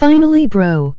Finally, bro.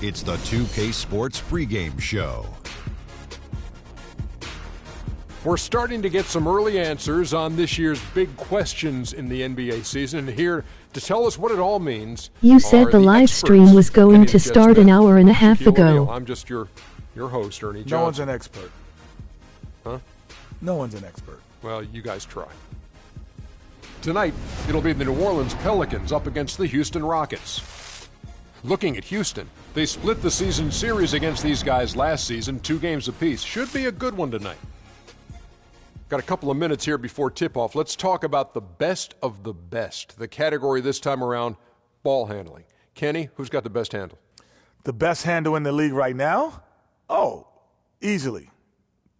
It's the 2K Sports pregame show. We're starting to get some early answers on this year's big questions in the NBA season. And here to tell us what it all means. You said the live stream was going to start an hour and a half ago. I'm just your host, Ernie Johnson. No one's an expert. Huh? No one's an expert. Well, you guys try. Tonight, it'll be the New Orleans Pelicans up against the Houston Rockets. Looking at Houston, they split the season series against these guys last season, 2 games apiece. Should be a good one tonight. Got a couple of minutes here before tip-off. Let's talk about the best of the best. The category this time around, ball handling. Kenny, who's got the best handle? The best handle in the league right now? Oh, easily.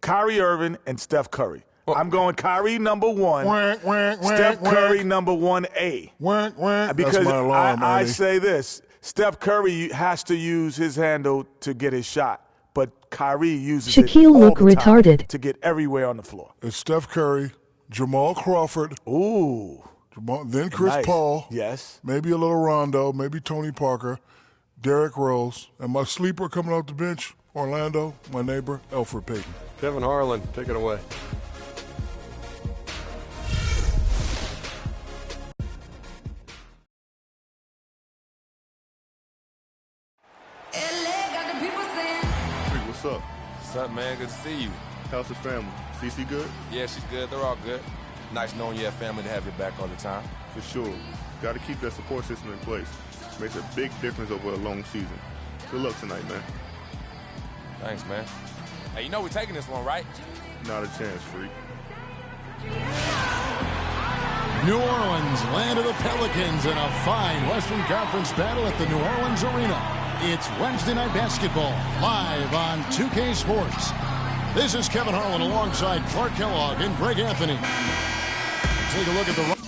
Kyrie Irving and Steph Curry. Well, I'm going Kyrie number 1, Steph Curry number 1A. Because I say this. Steph Curry has to use his handle to get his shot, but Kyrie uses Shaquille it all look the time retarded. to get everywhere on the floor. It's Steph Curry, Jamal Crawford. Ooh. Then Chris Nice. Paul. Yes. Maybe a little Rondo, maybe Tony Parker, Derrick Rose, and my sleeper coming off the bench, Orlando, my neighbor, Elfrid Payton. Kevin Harlan, take it away. What's up? What's up, man? Good to see you. How's the family? CC good? Yeah, she's good. They're all good. Nice knowing you have family to have your back all the time. For sure. Got to keep that support system in place. Makes a big difference over a long season. Good luck tonight, man. Thanks, man. Hey, you know we're taking this one, right? Not a chance, freak. New Orleans, land of the Pelicans, in a fine Western Conference battle at the New Orleans Arena. It's Wednesday Night Basketball, live on 2K Sports. This is Kevin Harlan alongside Clark Kellogg and Greg Anthony. Take a look at the...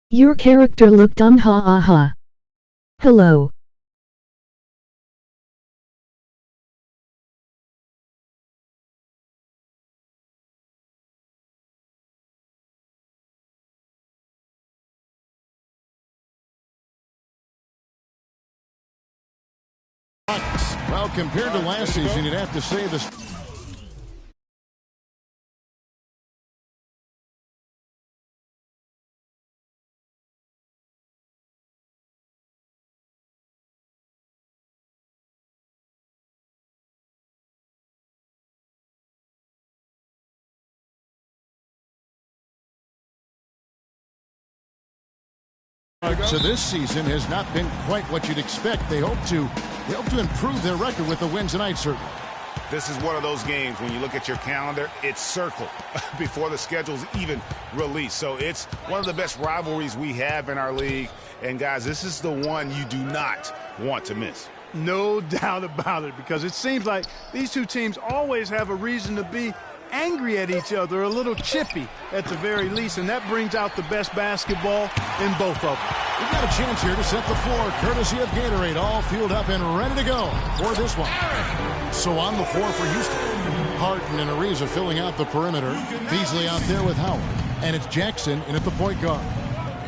Your character looked dumb, ha ha ha. Hello. Well, compared to last season, you'd have to say this... So this season has not been quite what you'd expect. They hope to improve their record with the win tonight, certainly. This is one of those games when you look at your calendar, it's circled before the schedule's even released. So it's one of the best rivalries we have in our league. And guys, this is the one you do not want to miss. No doubt about it, because it seems like these two teams always have a reason to be angry at each other, a little chippy at the very least, and that brings out the best basketball in both of them. We've got a chance here to set the floor, courtesy of Gatorade, all fueled up and ready to go for this one. So on the floor for Houston, Harden and Ariza filling out the perimeter. Beasley out there with Howard. And it's Jackson in at the point guard.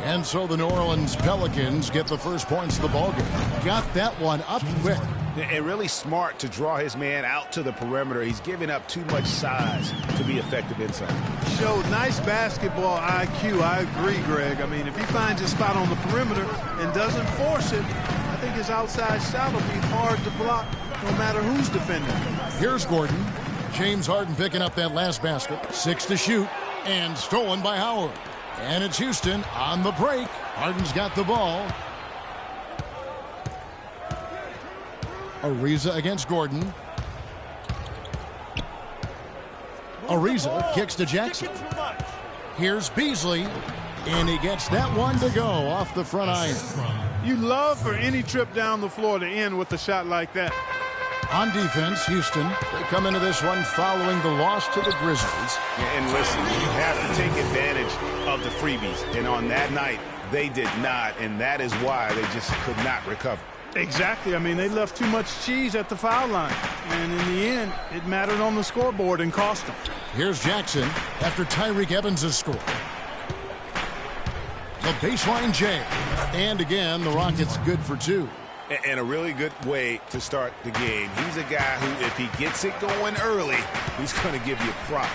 And so the New Orleans Pelicans get the first points of the ballgame. Got that one up quick. And really smart to draw his man out to the perimeter. He's giving up too much size to be effective inside. Showed nice basketball IQ. I agree, Greg. I mean, if he finds his spot on the perimeter and doesn't force it, I think his outside shot will be hard to block no matter who's defending. Here's Gordon. James Harden picking up that last basket. 6 to shoot. And stolen by Howard. And it's Houston on the break. Harden's got the ball. Ariza against Gordon. Ariza kicks to Jackson. Here's Beasley. And he gets that one to go off the front iron. You love for any trip down the floor to end with a shot like that. On defense, Houston, they come into this one following the loss to the Grizzlies. And listen, you have to take advantage of the freebies. And on that night, they did not, and that is why they just could not recover. Exactly. I mean, they left too much cheese at the foul line. And in the end, it mattered on the scoreboard and cost them. Here's Jackson after Tyreek Evans has scored. The baseline J. And again, the Rockets good for 2. And a really good way to start the game. He's a guy who, if he gets it going early, he's going to give you problems.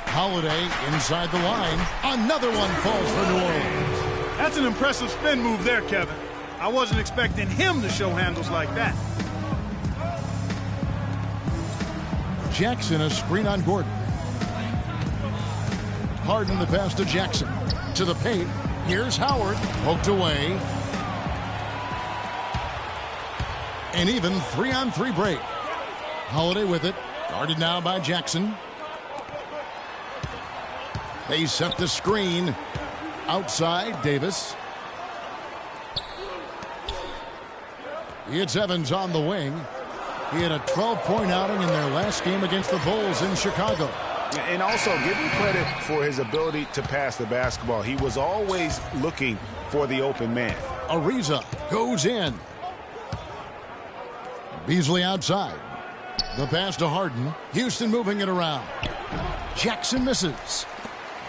Holiday inside the line. Another one falls for New Orleans. That's an impressive spin move there, Kevin. I wasn't expecting him to show handles like that. Jackson a screen on Gordon. Harden the pass to Jackson. To the paint. Here's Howard, poked away. An even 3-on-3 break. Holiday with it, guarded now by Jackson. They set the screen. Outside, Davis. It's Evans on the wing. He had a 12-point outing in their last game against the Bulls in Chicago. And also, give him credit for his ability to pass the basketball. He was always looking for the open man. Ariza goes in. Beasley outside. The pass to Harden. Houston moving it around. Jackson misses.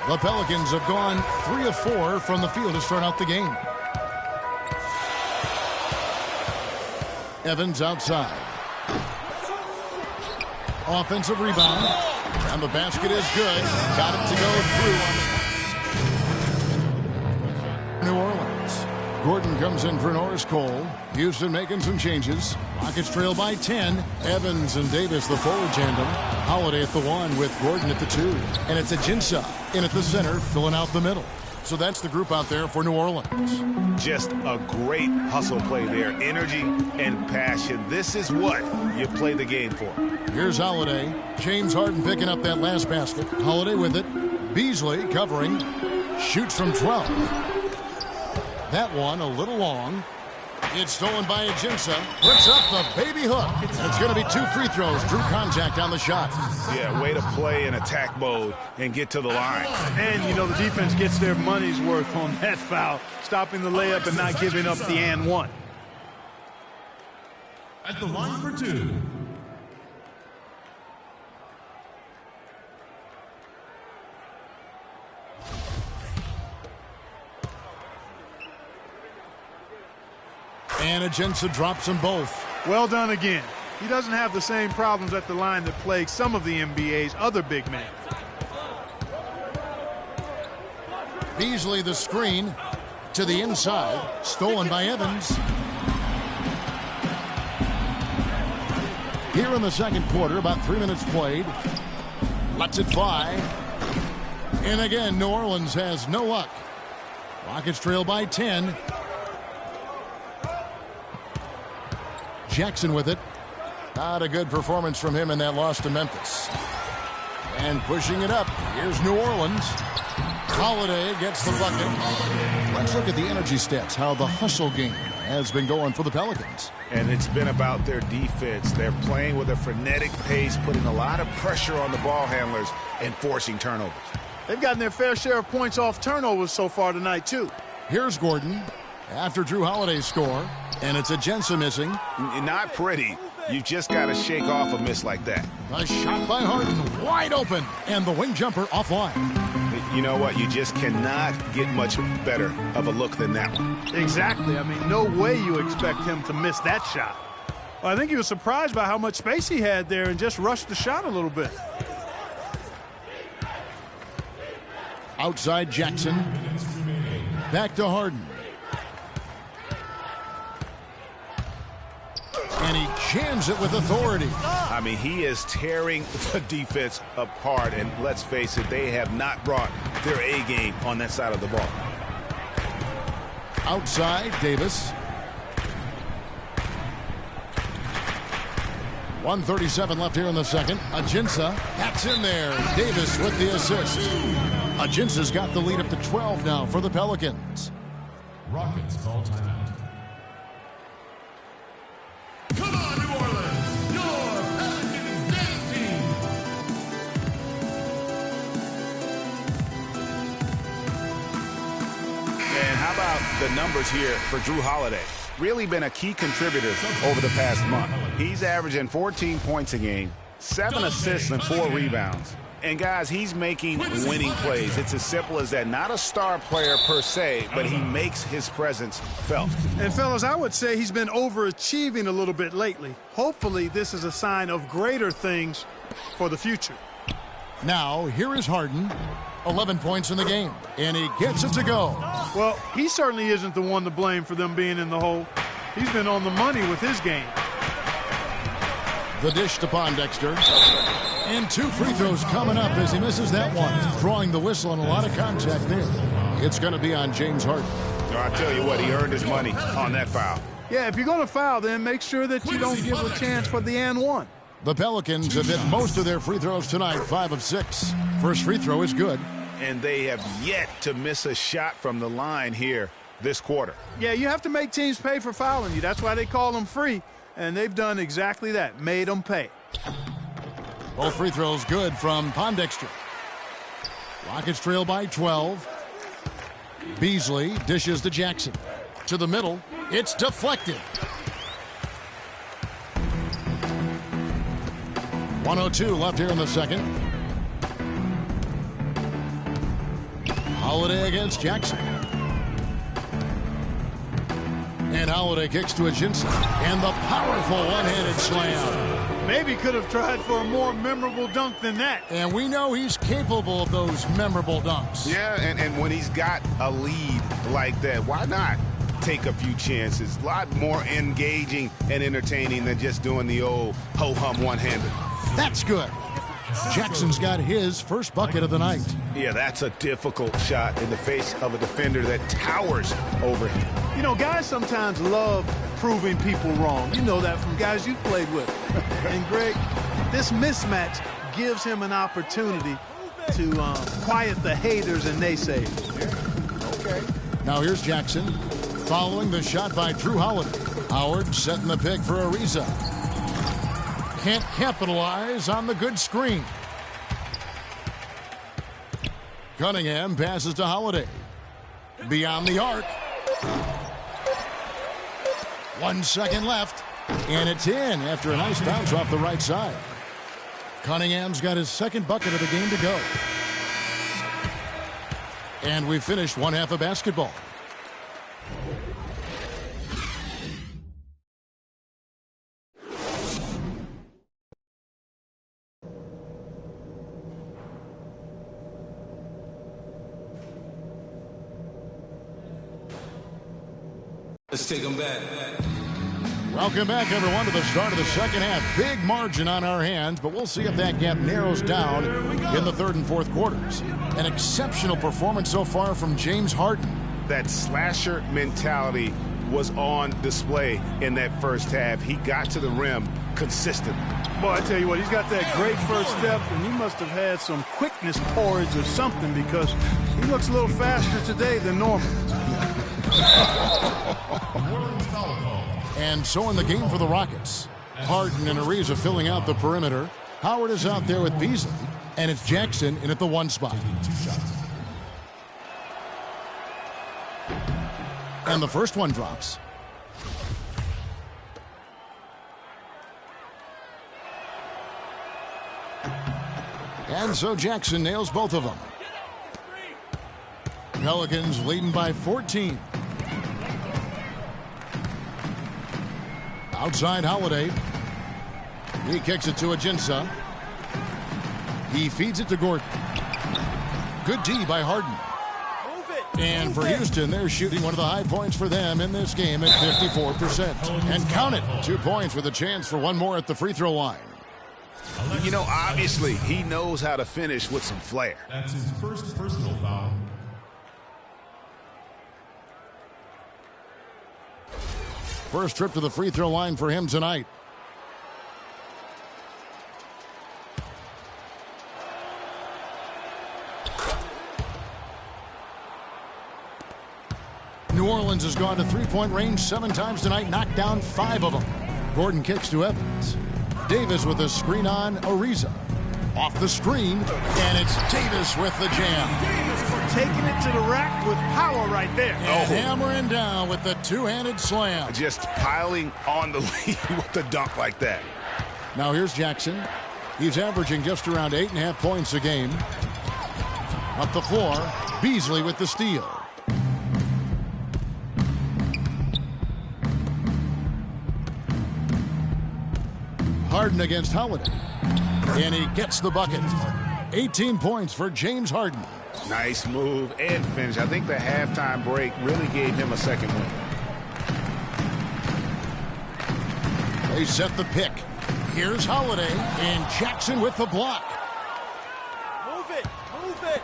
The Pelicans have gone 3 of 4 from the field to start out the game. Evans outside. Offensive rebound. And the basket is good. Got it to go through. New Orleans. Gordon comes in for Norris Cole. Houston making some changes. Rockets trail by 10. Evans and Davis, the forward tandem. Holiday at the 1 with Gordon at the 2. And it's Ajinça in at the center, filling out the middle. So that's the group out there for New Orleans. Just a great hustle play there. Energy and passion. This is what you play the game for. Here's Holiday. James Harden picking up that last basket. Holiday with it. Beasley covering. Shoots from 12. That one a little long. It's stolen by Ajinça. Puts up the baby hook. And it's going to be 2 free throws. Drew contact on the shot. Yeah, way to play in attack mode and get to the line. And, you know, the defense gets their money's worth on that foul. Stopping the layup and not giving up the and one. At the line for 2. And Ajinça drops them both. Well done again. He doesn't have the same problems at the line that plague some of the NBA's other big men. Beasley the screen to the inside. Stolen by Evans. Here in the second quarter, about 3 minutes played. Lets it fly. And again, New Orleans has no luck. Rockets trail by 10. Jackson with it. Not a good performance from him in that loss to Memphis. And pushing it up. Here's New Orleans. Holiday gets the bucket. Let's look at the energy stats, how the hustle game has been going for the Pelicans. And it's been about their defense. They're playing with a frenetic pace, putting a lot of pressure on the ball handlers and forcing turnovers. They've gotten their fair share of points off turnovers so far tonight, too. Here's Gordon after Drew Holiday's score. And it's Ajinça missing. Not pretty, You've just got to shake off a miss like that. A shot by Harden, wide open, and the wing jumper offline. You know what? You just cannot get much better of a look than that one. Exactly. I mean, no way you expect him to miss that shot. Well, I think he was surprised by how much space he had there and just rushed the shot a little bit. Outside Jackson. Back to Harden. And he jams it with authority. I mean, he is tearing the defense apart. And let's face it, they have not brought their A game on that side of the ball. Outside Davis. 1:37 left here in the second. Ajinça, that's in there. Davis with the assist. Ajinça's got the lead up to 12 now for the Pelicans. Rockets call timeout. Come on, New Orleans, your Pelicans dance team. And how about the numbers here for Drew Holiday? Really been a key contributor over the past month. He's averaging 14 points a game, 7 assists and 4 rebounds. And guys, he's making winning plays. It's as simple as that. Not a star player per se, but he makes his presence felt. And fellas, I would say he's been overachieving a little bit lately. Hopefully this is a sign of greater things for the future. Now, here is Harden. 11 points in the game, and he gets it to go. Well, he certainly isn't the one to blame for them being in the hole. He's been on the money with his game. The dish to Pondexter. And 2 free throws coming up as he misses that one. Drawing the whistle and a lot of contact there. It's going to be on James Harden. I'll tell you what, he earned his money on that foul. Yeah, if you're going to foul, then make sure that you don't give a chance for the and one. The Pelicans have hit most of their free throws tonight, 5 of 6. First free throw is good. And they have yet to miss a shot from the line here this quarter. Yeah, you have to make teams pay for fouling you. That's why they call them free. And they've done exactly that, made them pay. Both free throws good from Pondexter. Rockets trail by 12. Beasley dishes to Jackson. To the middle. It's deflected. 1:02 left here in the second. Holiday against Jackson. And Holiday kicks to Ajinça. And the powerful one-handed slam. Maybe could have tried for a more memorable dunk than that. And we know he's capable of those memorable dunks. Yeah, and when he's got a lead like that, why not take a few chances? A lot more engaging and entertaining than just doing the old ho-hum one-handed. That's good. Jackson's got his first bucket of the night. Yeah, that's a difficult shot in the face of a defender that towers over him. You know, guys sometimes love proving people wrong. You know that from guys you've played with. And, Greg, this mismatch gives him an opportunity to quiet the haters and naysayers. Okay. Now here's Jackson following the shot by Drew Holiday. Howard setting the pick for Ariza. Can't capitalize on the good screen. Cunningham passes to Holiday. Beyond the arc. 1 second left. And it's in after a nice bounce off the right side. Cunningham's got his second bucket of the game to go. And we finished one half of basketball. Let's take them back. Welcome back, everyone, to the start of the second half. Big margin on our hands, but we'll see if that gap narrows down in the third and fourth quarters. An exceptional performance so far from James Harden. That slasher mentality was on display in that first half. He got to the rim consistently. Boy, I tell you what, he's got that great first step, and he must have had some quickness porridge or something because he looks a little faster today than normal. And so in the game for the Rockets, Harden and Ariza filling out the perimeter. Howard is out there with Beasley, and it's Jackson in at the 1 spot. And the first one drops. And so Jackson nails both of them. Pelicans leading by 14. Outside Holiday. He kicks it to Ajinça. He feeds it to Gordon. Good D by Harden. And for Houston, they're shooting one of the high points for them in this game at 54%. And count it, 2 points with a chance for one more at the free throw line. You know, obviously, he knows how to finish with some flair. That's his first personal foul. First trip to the free throw line for him tonight. New Orleans has gone to three-point range 7 times tonight, knocked down 5 of them. Gordon kicks to Evans. Davis with a screen on Ariza. Off the screen, and it's Davis with the jam. Davis taking it to the rack with power right there. And hammering down with the two-handed slam. Just piling on the lead with a dunk like that. Now here's Jackson. He's averaging just around 8.5 points a game. Up the floor, Beasley with the steal. Harden against Holiday. And he gets the bucket. 18 points for James Harden. Nice move and finish. I think the halftime break really gave him a second win. They set the pick. Here's Holiday and Jackson with the block. Move it. Move it.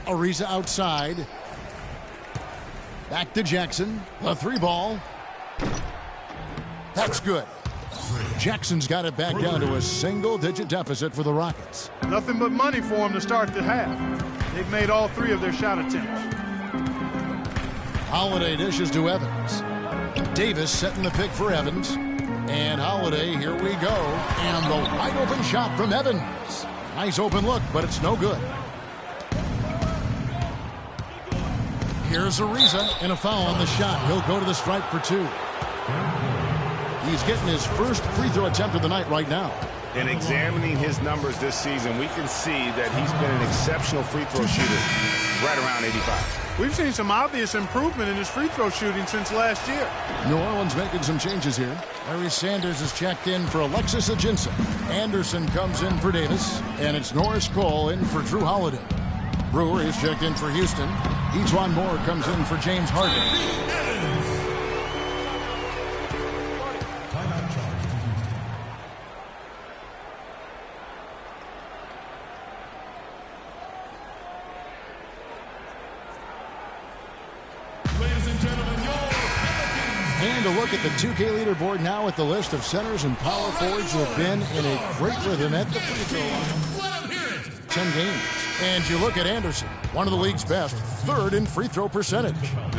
Ariza outside. Back to Jackson. The 3-ball. That's good. Jackson's got it back down to a single-digit deficit for the Rockets. Nothing but money for them to start the half. They've made all 3 of their shot attempts. Holiday dishes to Evans. Davis setting the pick for Evans. And Holiday, here we go. And the wide-open shot from Evans. Nice open look, but it's no good. Here's Ariza, and a foul on the shot. He'll go to the stripe for 2. He's getting his first free throw attempt of the night right now. In examining his numbers this season, we can see that he's been an exceptional free throw shooter, right around 85. We've seen some obvious improvement in his free throw shooting since last year. New Orleans making some changes here. Larry Sanders is checked in for Alexis Ajinça. Anderson comes in for Davis, and it's Norris Cole in for Drew Holiday. Brewer is checked in for Houston. Ejuan Moore comes in for James Harden. And a look at the 2K leaderboard now with the list of centers and power forwards who have been in a great rhythm at the free throw line. 10 games. And you look at Anderson, one of the league's best, 3rd in free throw percentage.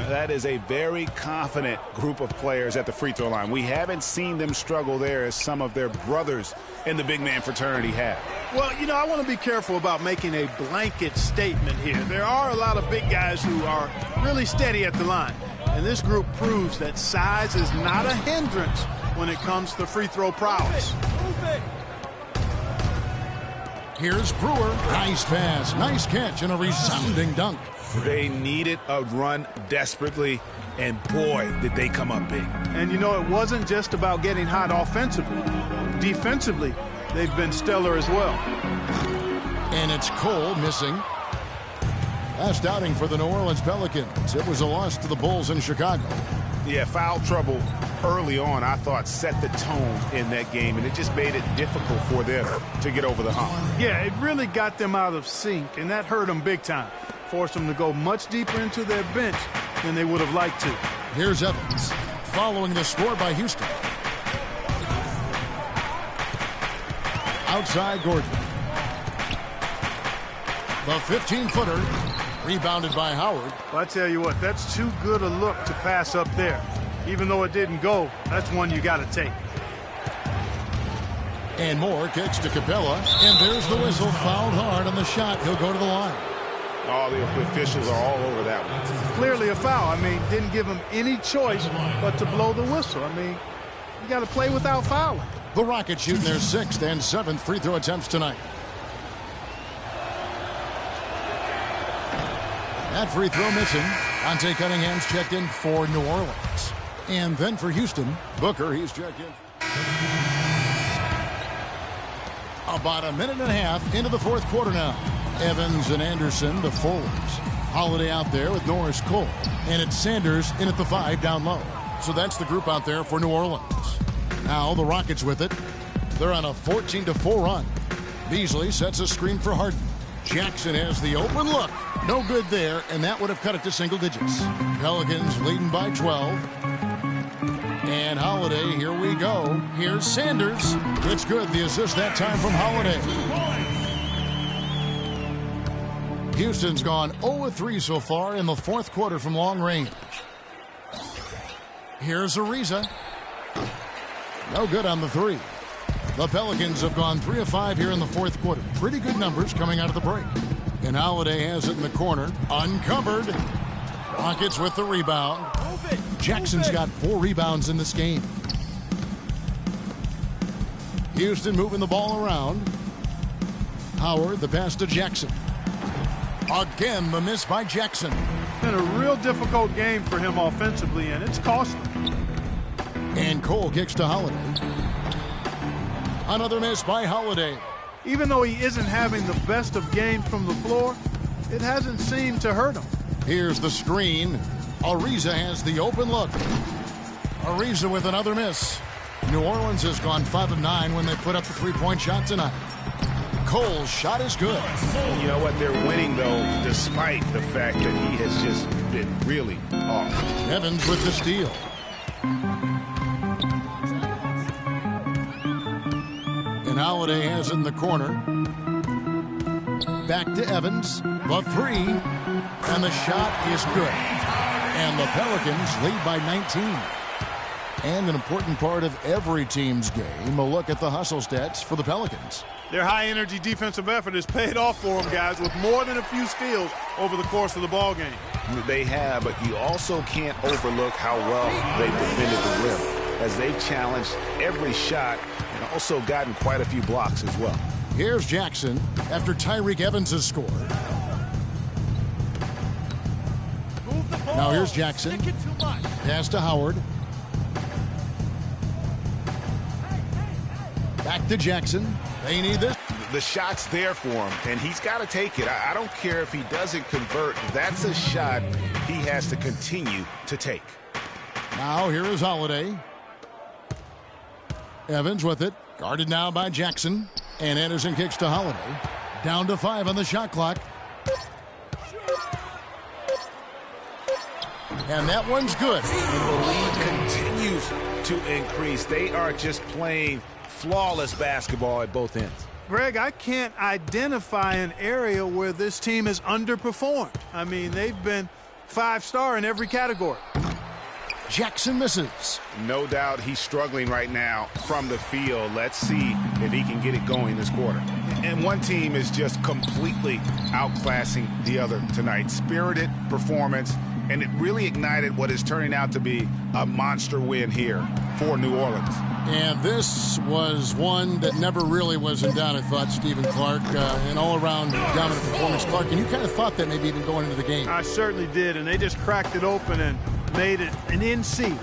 That is a very confident group of players at the free throw line. We haven't seen them struggle there as some of their brothers in the big man fraternity have. Well, you know, I want to be careful about making a blanket statement here. There are a lot of big guys who are really steady at the line. And this group proves that size is not a hindrance when it comes to free throw prowess. Here's Brewer. Nice pass, nice catch, and a resounding dunk. They needed a run desperately, and boy, did they come up big. And you know, it wasn't just about getting hot offensively. Defensively, they've been stellar as well. And it's Cole missing. Last outing for the New Orleans Pelicans. It was a loss to the Bulls in Chicago. Yeah, foul trouble early on, I thought, set the tone in that game, and it just made it difficult for them to get over the hump. Yeah, it really got them out of sync, and that hurt them big time. Forced them to go much deeper into their bench than they would have liked to. Here's Evans, following the score by Houston. Outside Gordon. The 15-footer. Rebounded by Howard. Well, I tell you what, that's too good a look to pass up there. Even though it didn't go, that's one you got to take. And Moore kicks to Capella, and there's the whistle. Fouled hard on the shot. He'll go to the line. Oh, the officials are all over that one. Clearly a foul. I mean, didn't give him any choice but to blow the whistle. I mean, you got to play without fouling. The Rockets shooting their 6th and 7th free throw attempts tonight. That free throw missing. Dante Cunningham's checked in for New Orleans. And then for Houston, Booker, he's checked in. About a minute and a half into the fourth quarter now. Evans and Anderson, the forwards. Holiday out there with Norris Cole. And it's Sanders in at the 5 down low. So that's the group out there for New Orleans. Now the Rockets with it. They're on a 14-4 run. Beasley sets a screen for Harden. Jackson has the open look. No good there, and that would have cut it to single digits. Pelicans leading by 12. And Holiday, here we go. Here's Sanders. It's good, the assist that time from Holiday. Houston's gone 0-3 so far in the fourth quarter from long range. Here's Ariza. No good on the 3. The Pelicans have gone 3 of 5 here in the fourth quarter. Pretty good numbers coming out of the break. And Holiday has it in the corner. Uncovered. Rockets with the rebound. Jackson's got 4 rebounds in this game. Houston moving the ball around. Howard, the pass to Jackson. Again, the miss by Jackson. Been a real difficult game for him offensively, and it's costly. And Cole kicks to Holiday. Another miss by Holiday. Even though he isn't having the best of games from the floor, it hasn't seemed to hurt him. Here's the screen. Ariza has the open look. Ariza with another miss. New Orleans has gone 5 of 9 when they put up the three-point shot tonight. Cole's shot is good. You know what? They're winning, though, despite the fact that he has just been really off. Evans with the steal. And Holiday has it in the corner. Back to Evans. The 3. And the shot is good. And the Pelicans lead by 19. And an important part of every team's game, a look at the hustle stats for the Pelicans. Their high-energy defensive effort has paid off for them, guys, with more than a few steals over the course of the ball game. They have, but you also can't overlook how well they defended the rim, as they've challenged every shot and also gotten quite a few blocks as well. Here's Jackson after Tyreek Evans has scored. Now here's Jackson. Pass to Howard. Back to Jackson. They need this. The shot's there for him, and he's got to take it. I don't care if he doesn't convert. That's a shot he has to continue to take. Now here is Holiday. Evans with it. Guarded now by Jackson. And Anderson kicks to Holiday. Down to 5 on the shot clock. And that one's good. The lead continues to increase. They are just playing flawless basketball at both ends. Greg, I can't identify an area where this team has underperformed. I mean, they've been 5-star in every category. Jackson misses. No doubt he's struggling right now from the field. Let's see if he can get it going this quarter. And one team is just completely outclassing the other tonight. Spirited performance, and it really ignited what is turning out to be a monster win here for New Orleans. And this was one that never really was in doubt, I thought, Stephen Clark. An all-around dominant performance. Clark, and you kind of thought that maybe even going into the game. I certainly did, and they just cracked it open and made it an NC.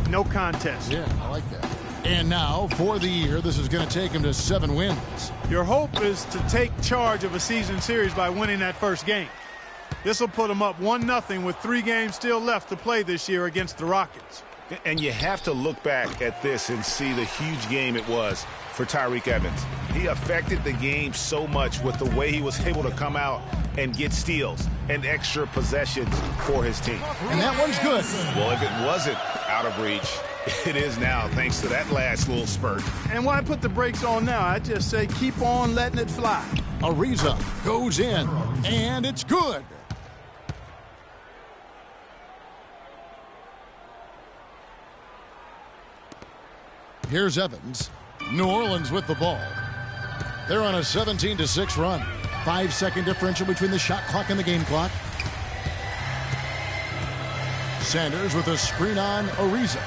No contest. Yeah, I like that. And now, for the year, this is going to take him to 7 wins. Your hope is to take charge of a season series by winning that first game. This will put them up 1-0 with 3 games still left to play this year against the Rockets. And you have to look back at this and see the huge game it was for Tyreek Evans. He affected the game so much with the way he was able to come out and get steals and extra possessions for his team. And that one's good. Well, if it wasn't out of reach, it is now, thanks to that last little spurt. And why put the brakes on now? I just say keep on letting it fly. Ariza goes in, and it's good. Here's Evans. New Orleans with the ball. They're on a 17-6 run. 5-second differential between the shot clock and the game clock. Sanders with a screen on Ariza.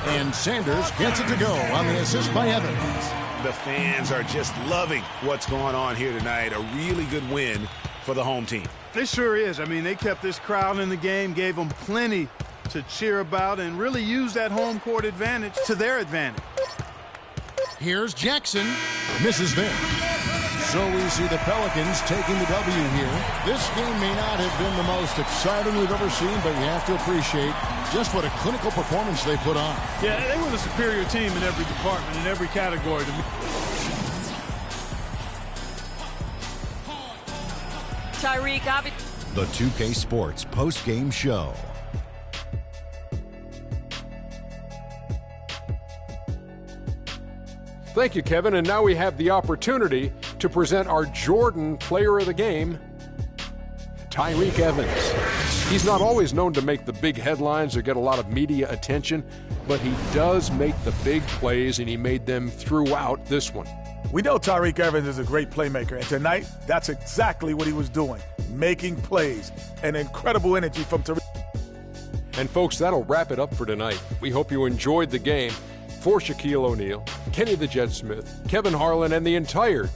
And Sanders gets it to go on the assist by Evans. The fans are just loving what's going on here tonight. A really good win for the home team. It sure is. I mean, they kept this crowd in the game, gave them plenty to cheer about, and really used that home court advantage to their advantage. Here's Jackson. Misses there. So we see the Pelicans taking the W here. This game may not have been the most exciting we've ever seen, but you have to appreciate just what a clinical performance they put on. Yeah, they were the superior team in every department, in every category to me. The 2K Sports post-game show. Thank you, Kevin. And now we have the opportunity to present our Jordan Player of the Game, Tyreke Evans. He's not always known to make the big headlines or get a lot of media attention, but he does make the big plays, and he made them throughout this one. We know Tyreke Evans is a great playmaker, and tonight, that's exactly what he was doing, making plays. An incredible energy from Tyreke. And folks, that'll wrap it up for tonight. We hope you enjoyed the game. For Shaquille O'Neal, Kenny the Jet Smith, Kevin Harlan, and the entire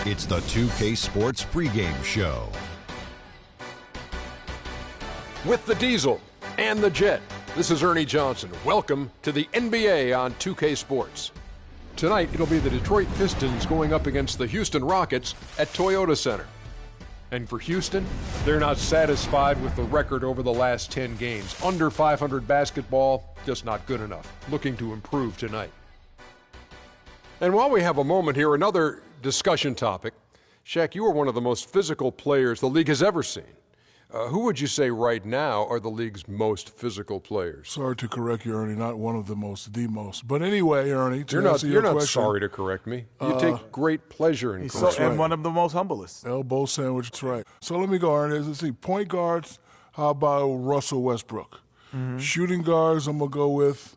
It's the 2K Sports pregame show. With the Diesel and the Jet, this is Ernie Johnson. Welcome to the NBA on 2K Sports. Tonight, it'll be the Detroit Pistons going up against the Houston Rockets at Toyota Center. And for Houston, they're not satisfied with the record over the last 10 games. Under 500 basketball, just not good enough. Looking to improve tonight. And while we have a moment here, another discussion topic. Shaq, you are one of the most physical players the league has ever seen. Who would you say right now are the league's most physical players? Sorry to correct you, Ernie. Not one of the most, the most. But anyway, Ernie, You're not sorry to correct me. You take great pleasure in correcting. And one of the most humblest. Elbow sandwich, that's right. So let me go, Ernie. Let's see. Point guards, how about Russell Westbrook? Shooting guards, I'm going to go with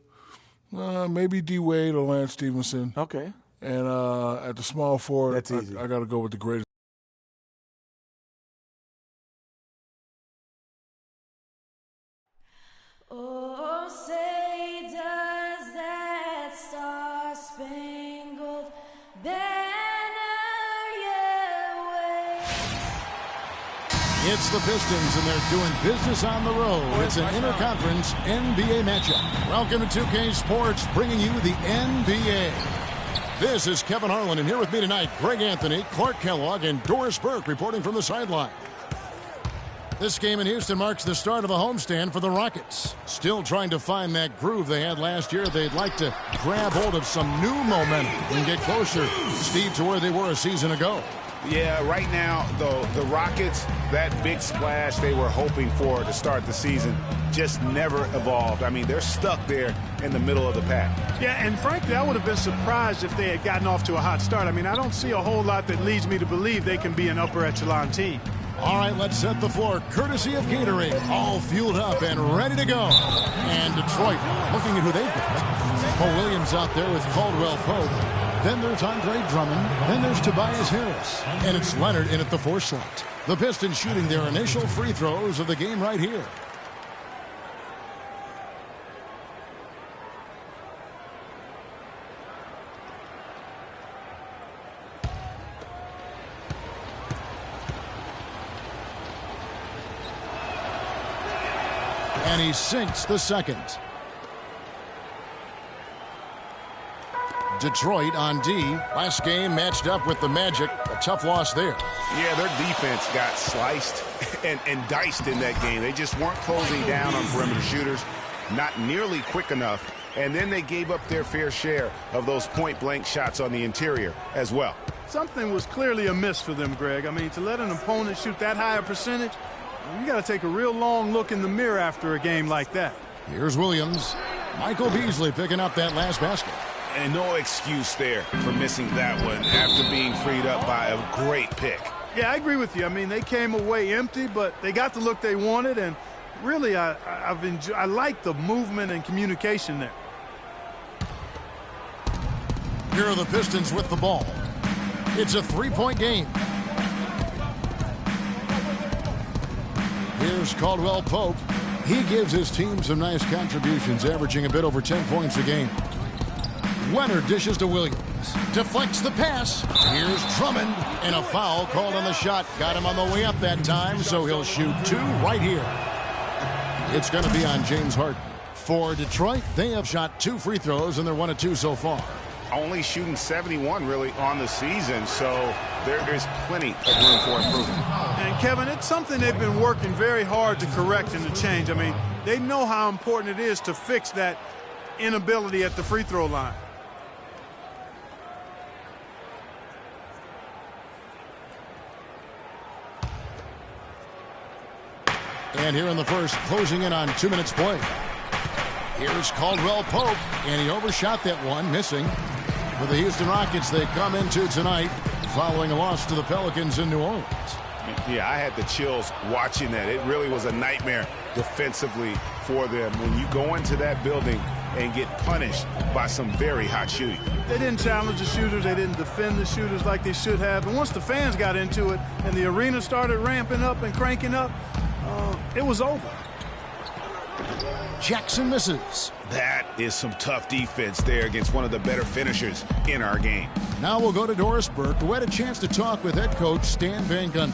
maybe D. Wade or Lance Stevenson. Okay. And at the small forward, That's easy. I got to go with the greatest. Oh, say does that star-spangled banner yet wave? It's the Pistons, and they're doing business on the road. It's an interconference NBA matchup. Welcome to 2K Sports, bringing you the NBA. This is Kevin Harlan, and here with me tonight, Greg Anthony, Clark Kellogg, and Doris Burke reporting from the sideline. This game in Houston marks the start of a homestand for the Rockets. Still trying to find that groove they had last year. They'd like to grab hold of some new momentum and get closer, Steve, to where they were a season ago. Yeah, right now, though, the Rockets, that big splash they were hoping for to start the season just never evolved. I mean, they're stuck there in the middle of the pack. Yeah, and frankly, I would have been surprised if they had gotten off to a hot start. I mean, I don't see a whole lot that leads me to believe they can be an upper echelon team. All right, let's set the floor, courtesy of Gatorade. All fueled up and ready to go. And Detroit, looking at who they've got. Mo Williams out there with Caldwell Pope. Then there's Andre Drummond. Then there's Tobias Harris. And it's Leonard in at the 4 slot. The Pistons shooting their initial free throws of the game right here. And he sinks the second. Detroit on D. Last game matched up with the Magic. A tough loss there. Yeah, their defense got sliced and diced in that game. They just weren't closing down on perimeter shooters, not nearly quick enough. And then they gave up their fair share of those point-blank shots on the interior as well. Something was clearly amiss for them, Greg. I mean, to let an opponent shoot that high a percentage, you got to take a real long look in the mirror after a game like that. Here's Williams. Michael Beasley picking up that last basket. And no excuse there for missing that one after being freed up by a great pick. Yeah, I agree with you. I mean, they came away empty, but they got the look they wanted, and really, I like the movement and communication there. Here are the Pistons with the ball. It's a 3-point game. Here's Caldwell Pope. He gives his team some nice contributions, averaging a bit over 10 points a game. Leonard dishes to Williams. Deflects the pass. Here's Drummond. And a foul called on the shot. Got him on the way up that time, so he'll shoot 2 right here. It's going to be on James Harden. For Detroit, they have shot 2 free throws, and they're 1 of 2 so far. Only shooting 71 really on the season, so there is plenty of room for improvement. And Kevin, it's something they've been working very hard to correct and to change. I mean, they know how important it is to fix that inability at the free throw line. And here in the first, closing in on 2 minutes play. Here's Caldwell Pope, and he overshot that one, missing. For the Houston Rockets, they come into tonight following a loss to the Pelicans in New Orleans. Yeah, I had the chills watching that. It really was a nightmare defensively for them when you go into that building and get punished by some very hot shooting. They didn't challenge the shooters. They didn't defend the shooters like they should have. And once the fans got into it and the arena started ramping up and cranking up, it was over. Jackson misses. That is some tough defense there against one of the better finishers in our game. Now we'll go to Doris Burke, who had a chance to talk with head coach Stan Van Gundy.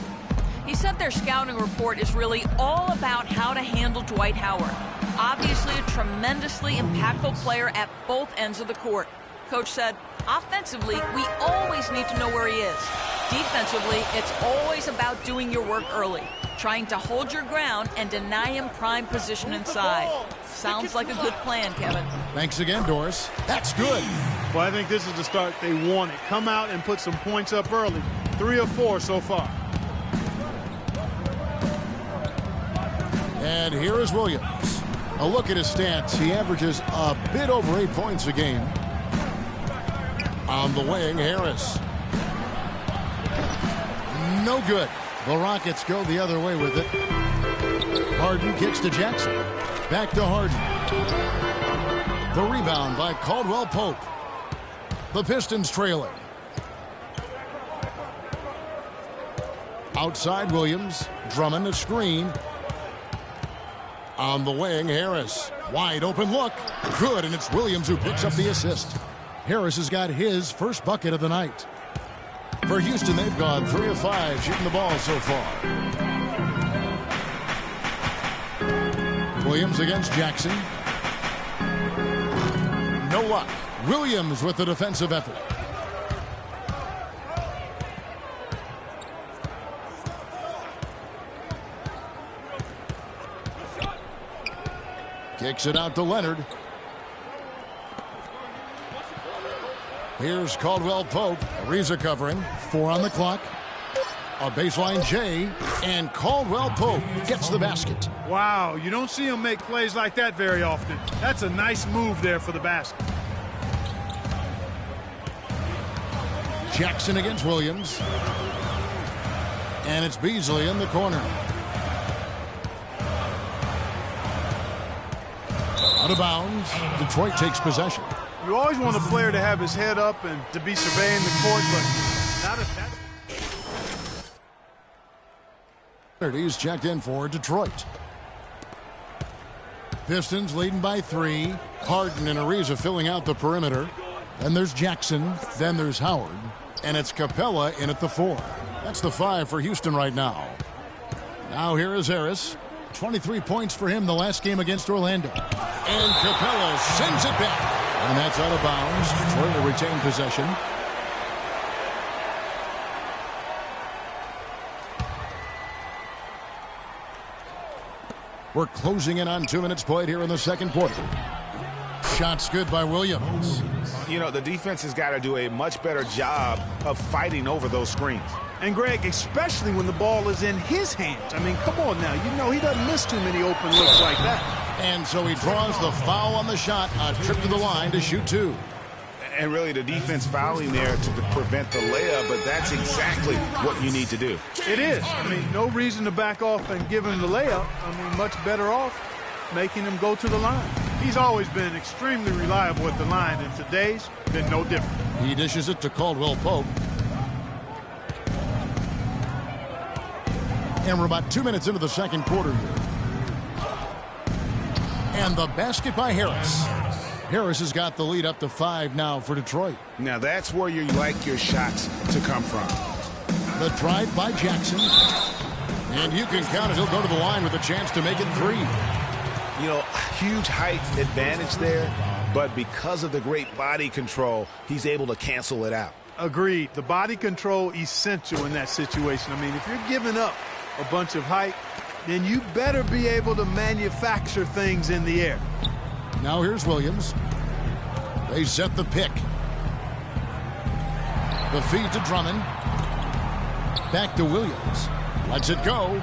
He said their scouting report is really all about how to handle Dwight Howard. Obviously a tremendously impactful player at both ends of the court. Coach said, offensively, we always need to know where he is. Defensively, it's always about doing your work early, trying to hold your ground and deny him prime position inside. Sounds like a good plan, Kevin. Thanks again, Doris. That's good. Well, I think this is the start they wanted. Come out and put some points up early. 3 of 4 so far. And here is Williams. A look at his stats. He averages a bit over 8 points a game. On the wing, Harris. No good. The Rockets go the other way with it. Harden kicks to Jackson. Back to Harden. The rebound by Caldwell Pope. The Pistons trailing. Outside Williams. Drummond a screen. On the wing, Harris. Wide open look. Good, and it's Williams who picks up the assist. Harris has got his first bucket of the night. For Houston, they've gone 3 of 5 shooting the ball so far. Williams against Jackson. No luck. Williams with the defensive effort. Kicks it out to Leonard. Here's Caldwell Pope. Ariza covering. 4 on the clock. A baseline J. And Caldwell Pope gets the basket. Wow, you don't see him make plays like that very often. That's a nice move there for the basket. Jackson against Williams. And it's Beasley in the corner. Out of bounds. Detroit takes possession. You always want a player to have his head up and to be surveying the court, but not if that's... He's checked in for Detroit. Pistons leading by 3. Harden and Ariza filling out the perimeter. Then there's Jackson. Then there's Howard. And it's Capella in at the 4. That's the 5 for Houston right now. Now here is Harris. 23 points for him the last game against Orlando. And Capella sends it back. And that's out of bounds. Detroit will retain possession. We're closing in on 2 minutes played here in the second quarter. Shots good by Williams. You know, the defense has got to do a much better job of fighting over those screens. And Greg, especially when the ball is in his hands. I mean, come on now. You know he doesn't miss too many open looks like that. And so he draws the foul on the shot. A trip to the line to shoot 2. And really the defense fouling there to prevent the layup, but that's exactly what you need to do. It is. I mean, no reason to back off and give him the layup. I mean, much better off making him go to the line. He's always been extremely reliable at the line, and today's been no different. He dishes it to Caldwell Pope. And we're about 2 minutes into the second quarter here. And the basket by Harris. Harris has got the lead up to 5 now for Detroit. Now that's where you like your shots to come from. The drive by Jackson. And you can count it. He'll go to the line with a chance to make it 3. You know, huge height advantage there, but because of the great body control, he's able to cancel it out. Agreed. The body control essential in that situation. I mean, if you're giving up a bunch of height, then you better be able to manufacture things in the air. Now here's Williams. They set the pick. The feed to Drummond. Back to Williams. Lets it go.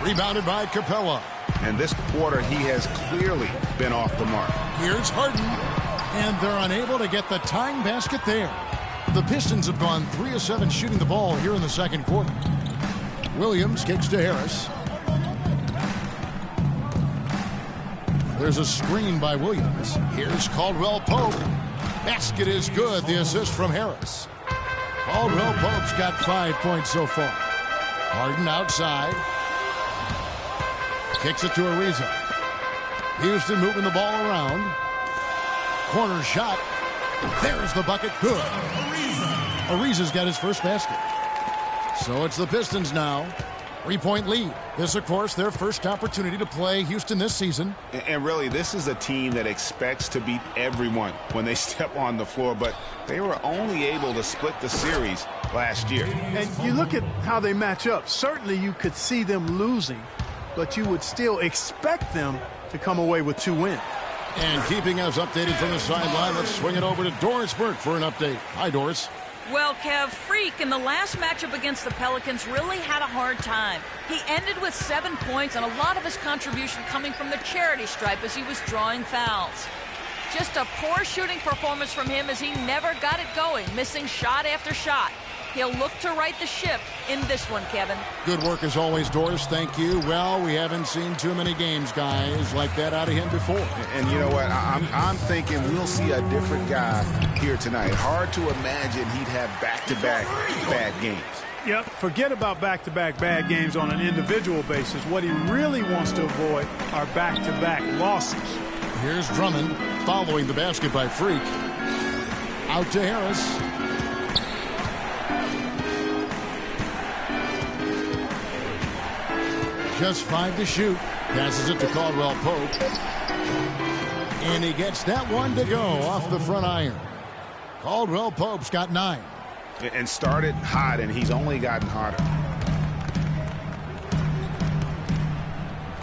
Rebounded by Capella. And this quarter, he has clearly been off the mark. Here's Harden. And they're unable to get the tying basket there. The Pistons have gone 3 of 7 shooting the ball here in the second quarter. Williams kicks to Harris. There's a screen by Williams. Here's Caldwell Pope. Basket is good. The assist from Harris. Caldwell Pope's got 5 points so far. Harden outside. Kicks it to Ariza. Houston moving the ball around. Corner shot. There's the bucket. Good. Ariza's got his first basket. So it's the Pistons now. 3-point lead. This, of course, their first opportunity to play Houston this season. And really, this is a team that expects to beat everyone when they step on the floor, but they were only able to split the series last year. And you look at how they match up. Certainly you could see them losing, but you would still expect them to come away with 2 wins. And keeping us updated from the sideline, let's swing it over to Doris Burke for an update. Hi, Doris. Well, Kev, Freak in the last matchup against the Pelicans really had a hard time. He ended with 7 points and a lot of his contribution coming from the charity stripe as he was drawing fouls. Just a poor shooting performance from him as he never got it going, missing shot after shot. He'll look to right the ship in this one, Kevin. Good work as always, Doris. Thank you. Well, we haven't seen too many games, guys, like that out of him before. And you know what? I'm thinking we'll see a different guy here tonight. Hard to imagine he'd have back-to-back bad games. Yep, forget about back-to-back bad games on an individual basis. What he really wants to avoid are back-to-back losses. Here's Drummond following the basket by Freak. Out to Harris. Just 5 to shoot. Passes it to Caldwell Pope. And he gets that one to go off the front iron. Caldwell Pope's got 9. And started hot, and he's only gotten hotter.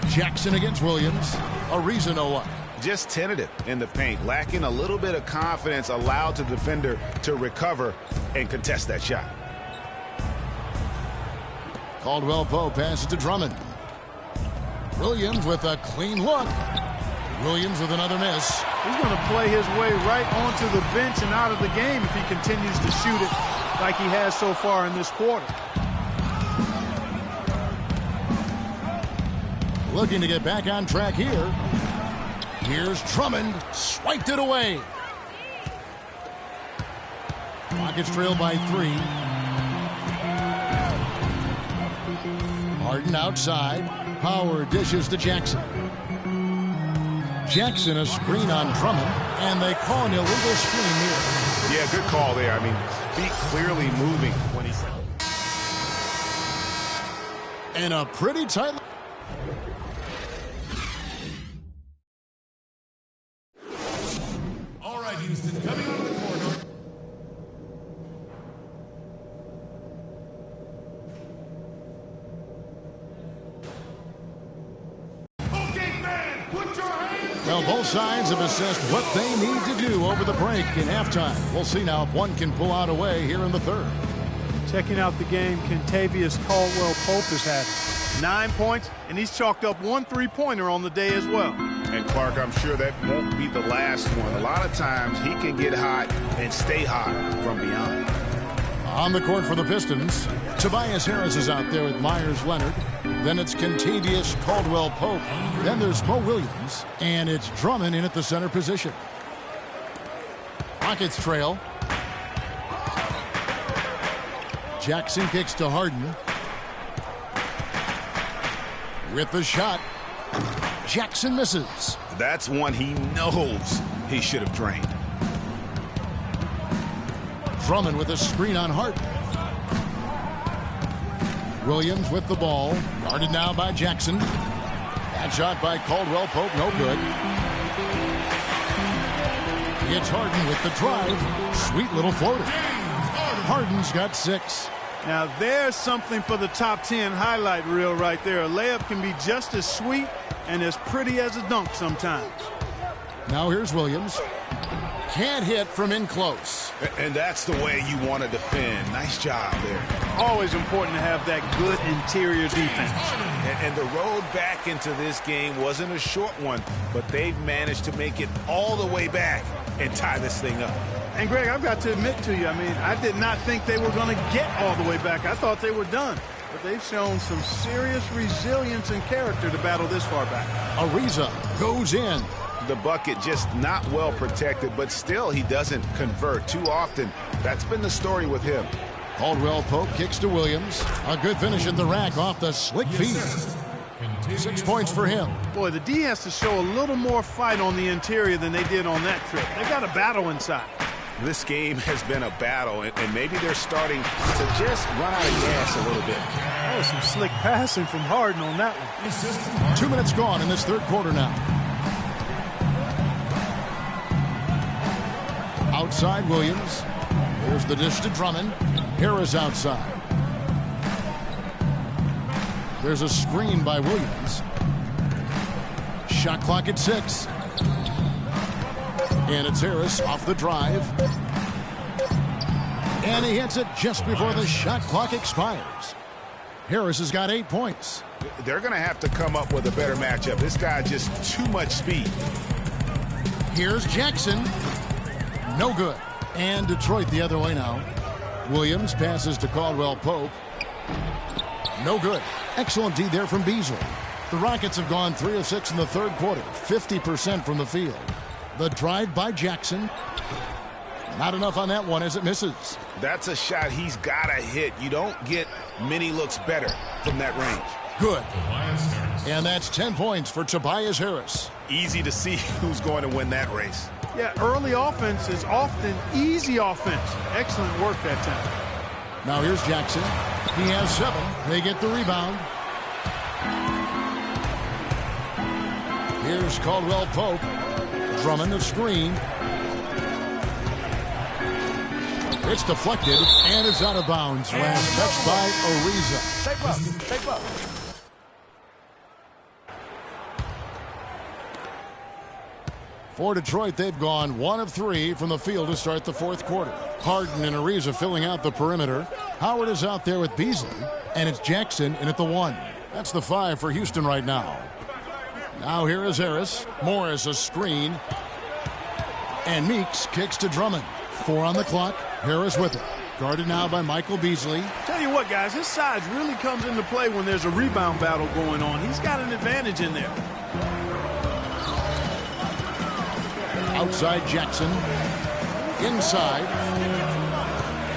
Jackson against Williams. A reason or what? Just tentative in the paint, lacking a little bit of confidence, allowed the defender to recover and contest that shot. Caldwell Pope passes to Drummond. Williams with a clean look. Williams with another miss. He's going to play his way right onto the bench and out of the game if he continues to shoot it like he has so far in this quarter. Looking to get back on track here. Here's Drummond. Swiped it away. Rockets trail by 3. Harden outside. Howard dishes to Jackson. Jackson a screen on Drummond, and they call an illegal screen here. Yeah, good call there. I mean, feet clearly moving when he's... And a pretty tight... All right, Houston, coming out of the corridor. Well, both sides have assessed what they need to do over the break in halftime. We'll see now if one can pull out a way here in the third. Checking out the game, Kentavious Caldwell-Pope has had 9 points, and he's chalked up 1 3-pointer on the day as well. And Clark, I'm sure that won't be the last one. A lot of times he can get hot and stay hot from beyond. On the court for the Pistons, Tobias Harris is out there with Myers Leonard. Then it's Kentavious Caldwell-Pope. Then there's Mo Williams. And it's Drummond in at the center position. Rockets trail. Jackson kicks to Harden. With the shot. Jackson misses. That's one he knows he should have drained. Drummond with a screen on Harden. Williams with the ball. Guarded now by Jackson. That shot by Caldwell-Pope, no good. It's Harden with the drive. Sweet little floater. Harden's got 6. Now there's something for the top 10 highlight reel right there. A layup can be just as sweet and as pretty as a dunk sometimes. Now here's Williams. Can't hit from in close. And that's the way you want to defend. Nice job there. Always important to have that good interior defense. And the road back into this game wasn't a short one, but they've managed to make it all the way back and tie this thing up. And Greg, I've got to admit to you, I mean, I did not think they were going to get all the way back. I thought they were done. But they've shown some serious resilience and character to battle this far back. Ariza goes in. The bucket just not well protected, but still he doesn't convert too often. That's been the story with him. Caldwell-Pope kicks to Williams. A good finish at the rack off the slick feet. 6 points for him. Boy, the D has to show a little more fight on the interior than they did on that trip. They've got a battle inside. This game has been a battle, and maybe they're starting to just run out of gas a little bit. That was some slick passing from Harden on that one. 2 minutes gone in this third quarter now. Outside Williams. There's the dish to Drummond. Harris outside. There's a screen by Williams. Shot clock at 6. And it's Harris off the drive. And he hits it just before the shot clock expires. Harris has got 8 points. They're going to have to come up with a better matchup. This guy just too much speed. Here's Jackson. No good. And Detroit the other way now. Williams passes to Caldwell Pope. No good. Excellent D there from Beasley. The Rockets have gone 3 of 6 in the third quarter, 50% from the field. The drive by Jackson. Not enough on that one as it misses. That's a shot he's got to hit. You don't get many looks better from that range. Good. And that's 10 points for Tobias Harris. Easy to see who's going to win that race. Yeah, early offense is often easy offense. Excellent work that time. Now here's Jackson. He has 7. They get the rebound. Here's Caldwell Pope. Drummond the screen. It's deflected, and it's out of bounds. Last touch by Ariza. Tape up. For Detroit, they've gone 1 of 3 from the field to start the fourth quarter. Harden and Ariza filling out the perimeter. Howard is out there with Beasley, and it's Jackson in at the 1. That's the 5 for Houston right now. Now here is Harris. Morris a screen. And Meeks kicks to Drummond. 4 on the clock. Harris with it. Guarded now by Michael Beasley. Tell you what, guys, his size really comes into play when there's a rebound battle going on. He's got an advantage in there. Outside Jackson. Inside.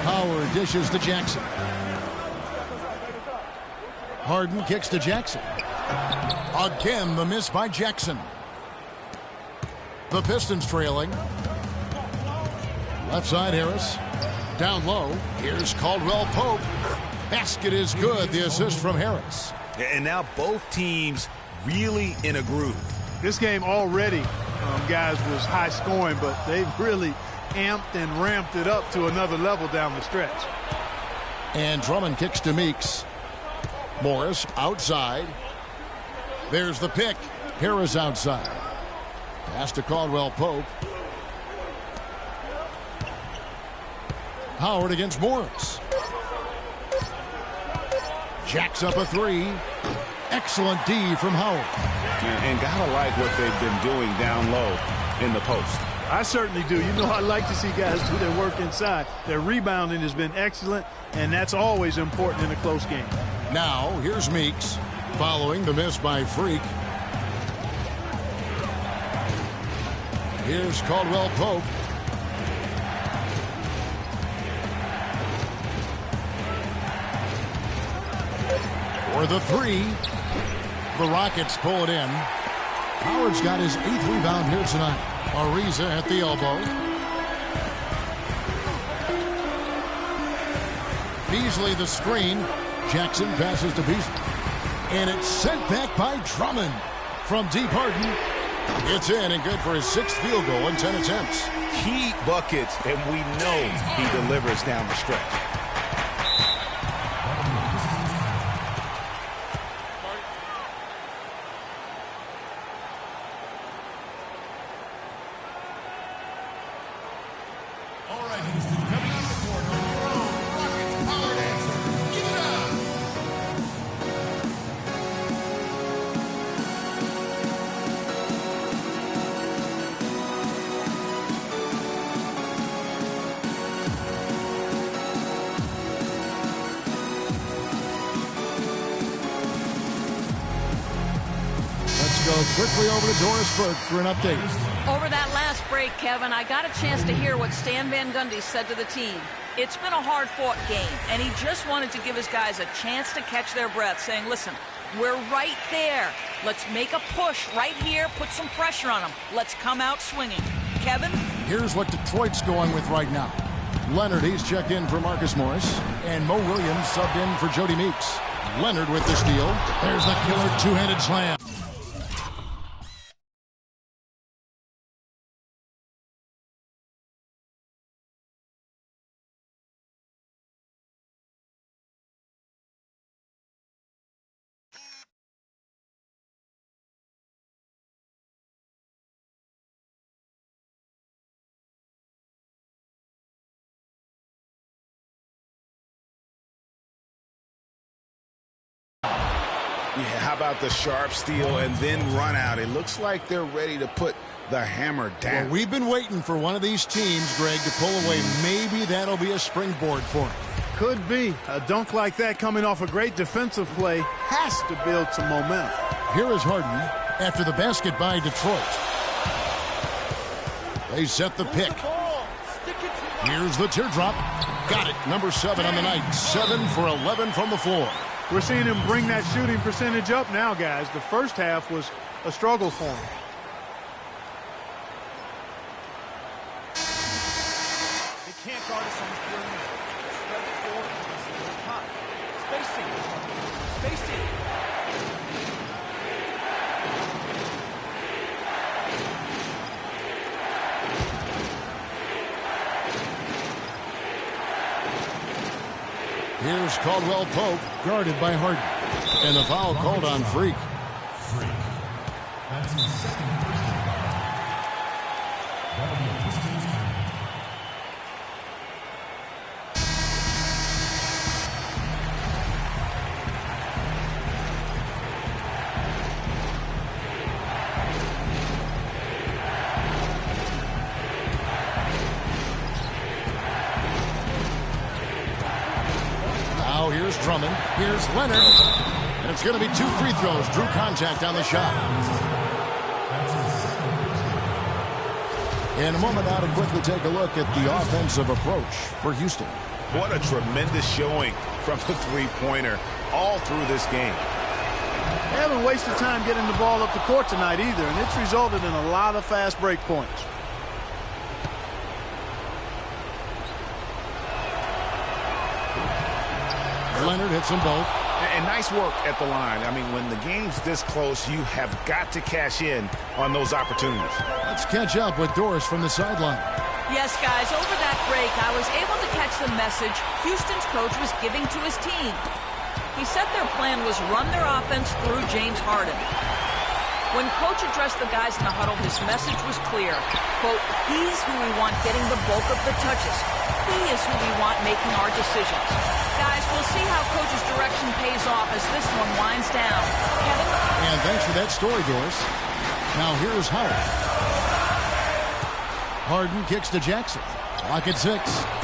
Howard dishes to Jackson. Harden kicks to Jackson. Again, the miss by Jackson. The Pistons trailing. Left side Harris. Down low. Here's Caldwell Pope. Basket is good. The assist from Harris. And now both teams really in a groove. This game already, guys, was high scoring, but they've really amped and ramped it up to another level down the stretch. And Drummond kicks to Meeks. Morris outside. There's the pick. Harris outside. Pass to Caldwell Pope. Howard against Morris. Jacks up a 3. Excellent D from Howard. And gotta like what they've been doing down low in the post. I certainly do. You know, I like to see guys do their work inside. Their rebounding has been excellent, and that's always important in a close game. Now, here's Meeks, following the miss by Freak. Here's Caldwell Pope. For the 3. The Rockets pull it in. Howard's got his 8th rebound here tonight. Ariza at the elbow. Beasley the screen. Jackson passes to Beasley. And it's sent back by Drummond. From deep Harden. It's in and good for his 6th field goal in 10 attempts. Key buckets, and we know he delivers down the stretch. Quickly over to Doris Burke for an update. Over that last break, Kevin, I got a chance to hear what Stan Van Gundy said to the team. It's been a hard-fought game, and he just wanted to give his guys a chance to catch their breath, saying, listen, we're right there. Let's make a push right here, put some pressure on them. Let's come out swinging. Kevin? Here's what Detroit's going with right now. Leonard, he's checked in for Marcus Morris, and Mo Williams subbed in for Jody Meeks. Leonard with the steal. There's the killer two-handed slam. Yeah, how about the sharp steal and then run out? It looks like they're ready to put the hammer down. Well, we've been waiting for one of these teams, Greg, to pull away. Maybe that'll be a springboard for them. Could be. A dunk like that coming off a great defensive play has to build some momentum. Here is Harden after the basket by Detroit. They set the pick. Here's the teardrop. Got it. Number 7 on the night. 7 for 11 from the floor. We're seeing him bring that shooting percentage up now, guys. The first half was a struggle for him. They can't guard us on the perimeter. Spread the floor. Top. Spacing. Spacing. Here's Caldwell Pope, guarded by Harden. And the foul called on Freak. That's his second personal foul. That'll be a Pistons count. Now here's Drummond. Here's Leonard. And it's going to be 2 free throws. Drew contact on the shot. In a moment now to quickly take a look at the offensive approach for Houston. What a tremendous showing from the three-pointer all through this game. They haven't wasted time getting the ball up the court tonight either, and it's resulted in a lot of fast break points. Leonard hits them both. And nice work at the line. I mean, when the game's this close, you have got to cash in on those opportunities. Let's catch up with Doris from the sideline. Yes, guys, over that break, I was able to catch the message Houston's coach was giving to his team. He said their plan was run their offense through James Harden. When coach addressed the guys in the huddle, his message was clear. Quote, he's who we want getting the bulk of the touches. He is who we want making our decisions. Guys, we'll see how coach's direction pays off as this one winds down. Kevin? And thanks for that story, Doris. Now here's Howard. Harden kicks to Jackson. Clock at 6.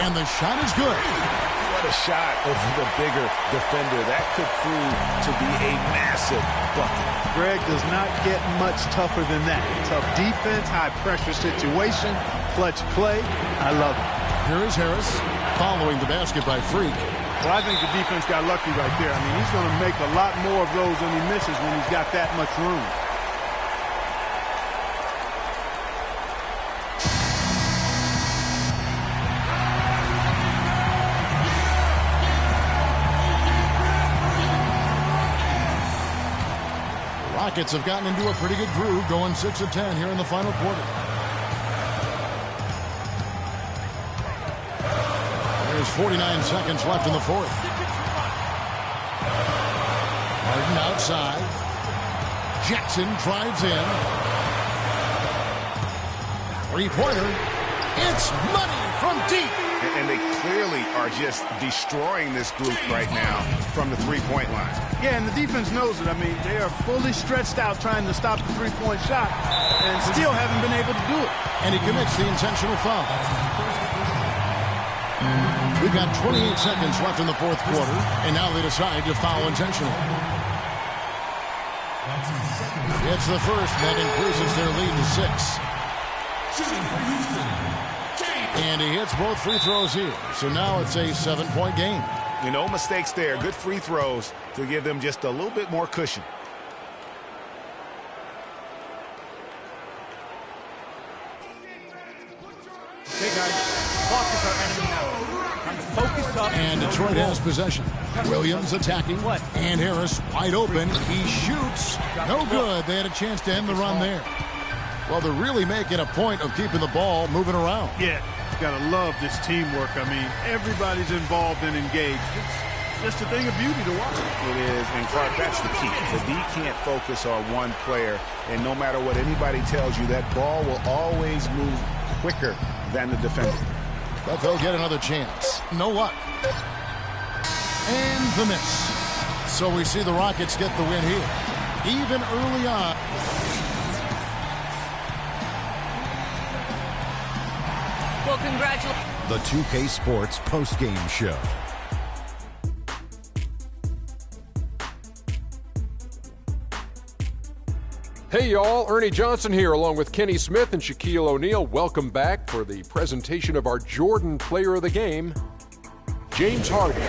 And the shot is good. What a shot over the bigger defender. That could prove to be a massive bucket. Greg does not get much tougher than that. Tough defense, high pressure situation, clutch play. I love it. Here is Harris following the basket by Freak. Well, I think the defense got lucky right there. I mean, he's going to make a lot more of those than he misses when he's got that much room. Rockets have gotten into a pretty good groove, going 6 of 10 here in the final quarter. There's 49 seconds left in the fourth. Harden outside. Jackson drives in. Three-pointer. It's money from deep. And they clearly are just destroying this group right now from the three-point line. Yeah, and the defense knows it. I mean, they are fully stretched out trying to stop the three-point shot and still haven't been able to do it. And he commits the intentional foul. We've got 28 seconds left in the fourth quarter, and now they decide to foul intentionally. It's the first that increases their lead to 6. And he hits both free throws here. So now it's a 7-point game. No mistakes there. Good free throws to give them just a little bit more cushion. Okay, guys. Blox is our enemy now. Time to focus up. And Detroit has possession. Williams attacking. And Harris wide open. He shoots. No good. They had a chance to end the run there. Well, they're really making a point of keeping the ball moving around. Yeah, gotta love this teamwork. I mean, everybody's involved and engaged. It's just a thing of beauty to watch. It is, and Clark, that's the key. The D can't focus on one player, and no matter what anybody tells you, that ball will always move quicker than the defender. But they'll get another chance. No luck. And the miss. So we see the Rockets get the win here. Even early on. Well, congratulations. The 2K Sports postgame show. Hey y'all, Ernie Johnson here along with Kenny Smith and Shaquille O'Neal. Welcome back for the presentation of our Jordan Player of the Game, James Harden.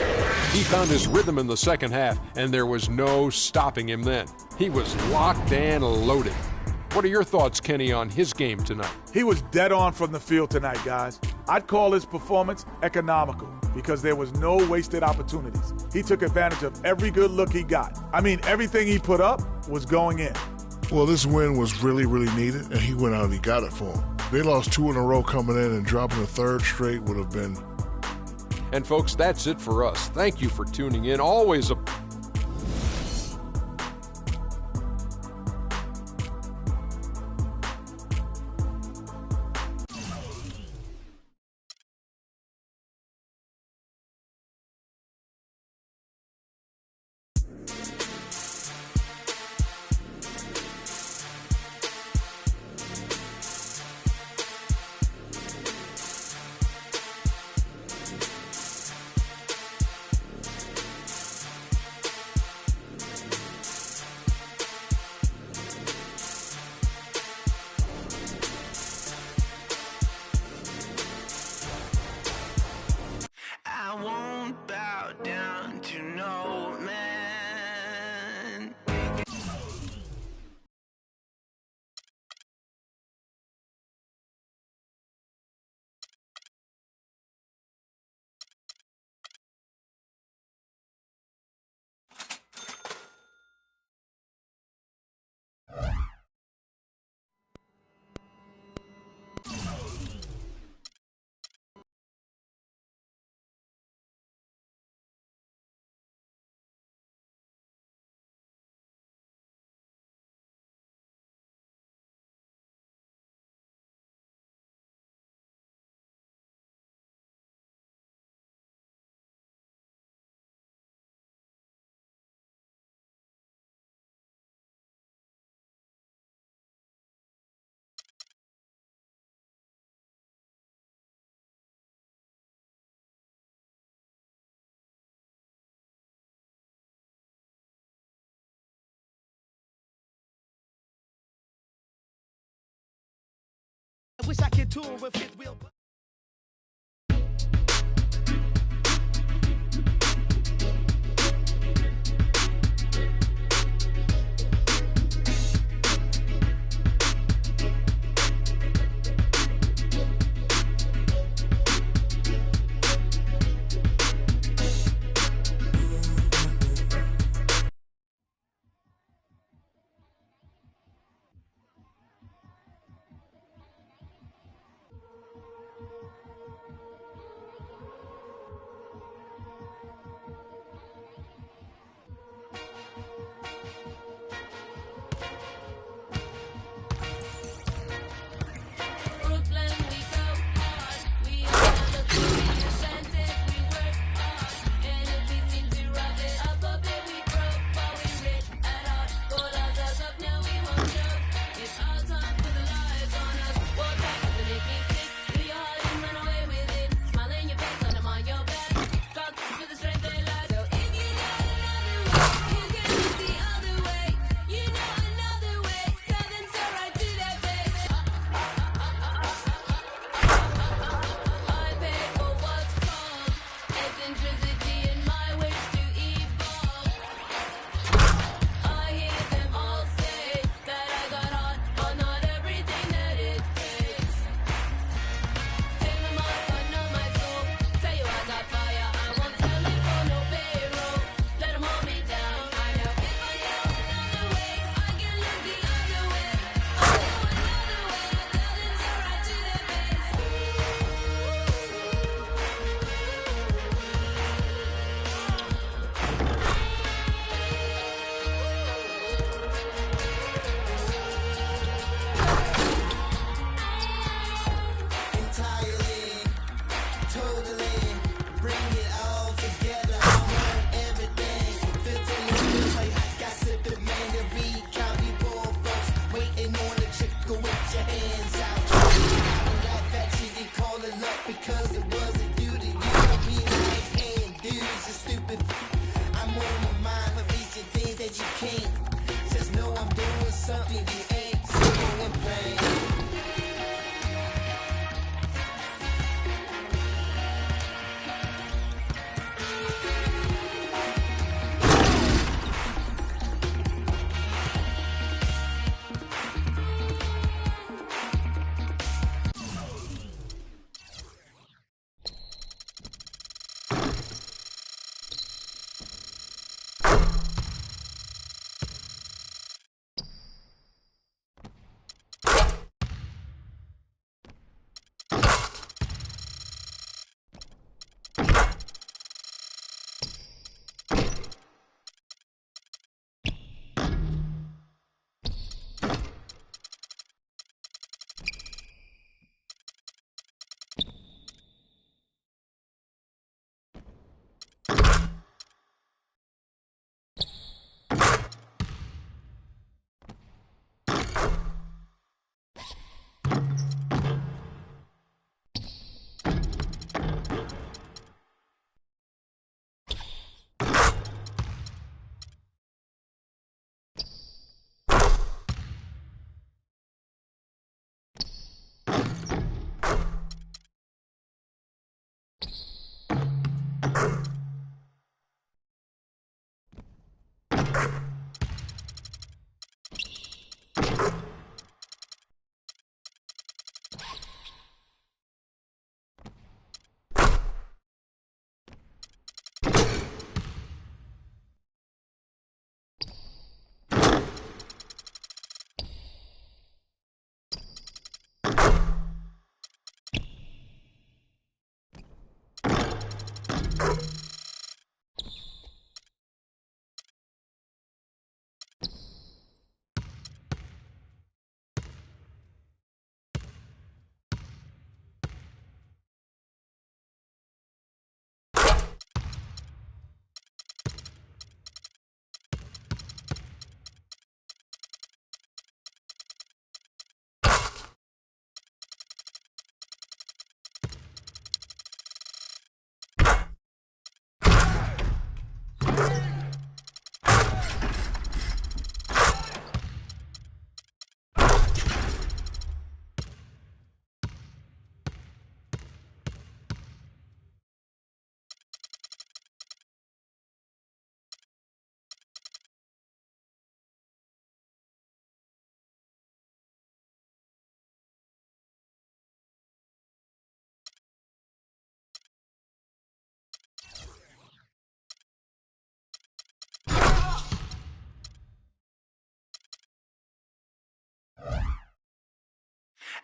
He found his rhythm in the second half, and there was no stopping him then. He was locked and loaded. What are your thoughts, Kenny, on his game tonight? He was dead on from the field tonight, guys. I'd call his performance economical because there was no wasted opportunities. He took advantage of every good look he got. I mean, everything he put up was going in. Well, this win was really, really needed, and he went out and he got it for him. They lost 2 in a row coming in, and dropping a third straight would have been. And folks, that's it for us. Thank you for tuning in. Always a I wish I could tour with fifth wheel.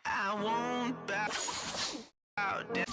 I won't bow down.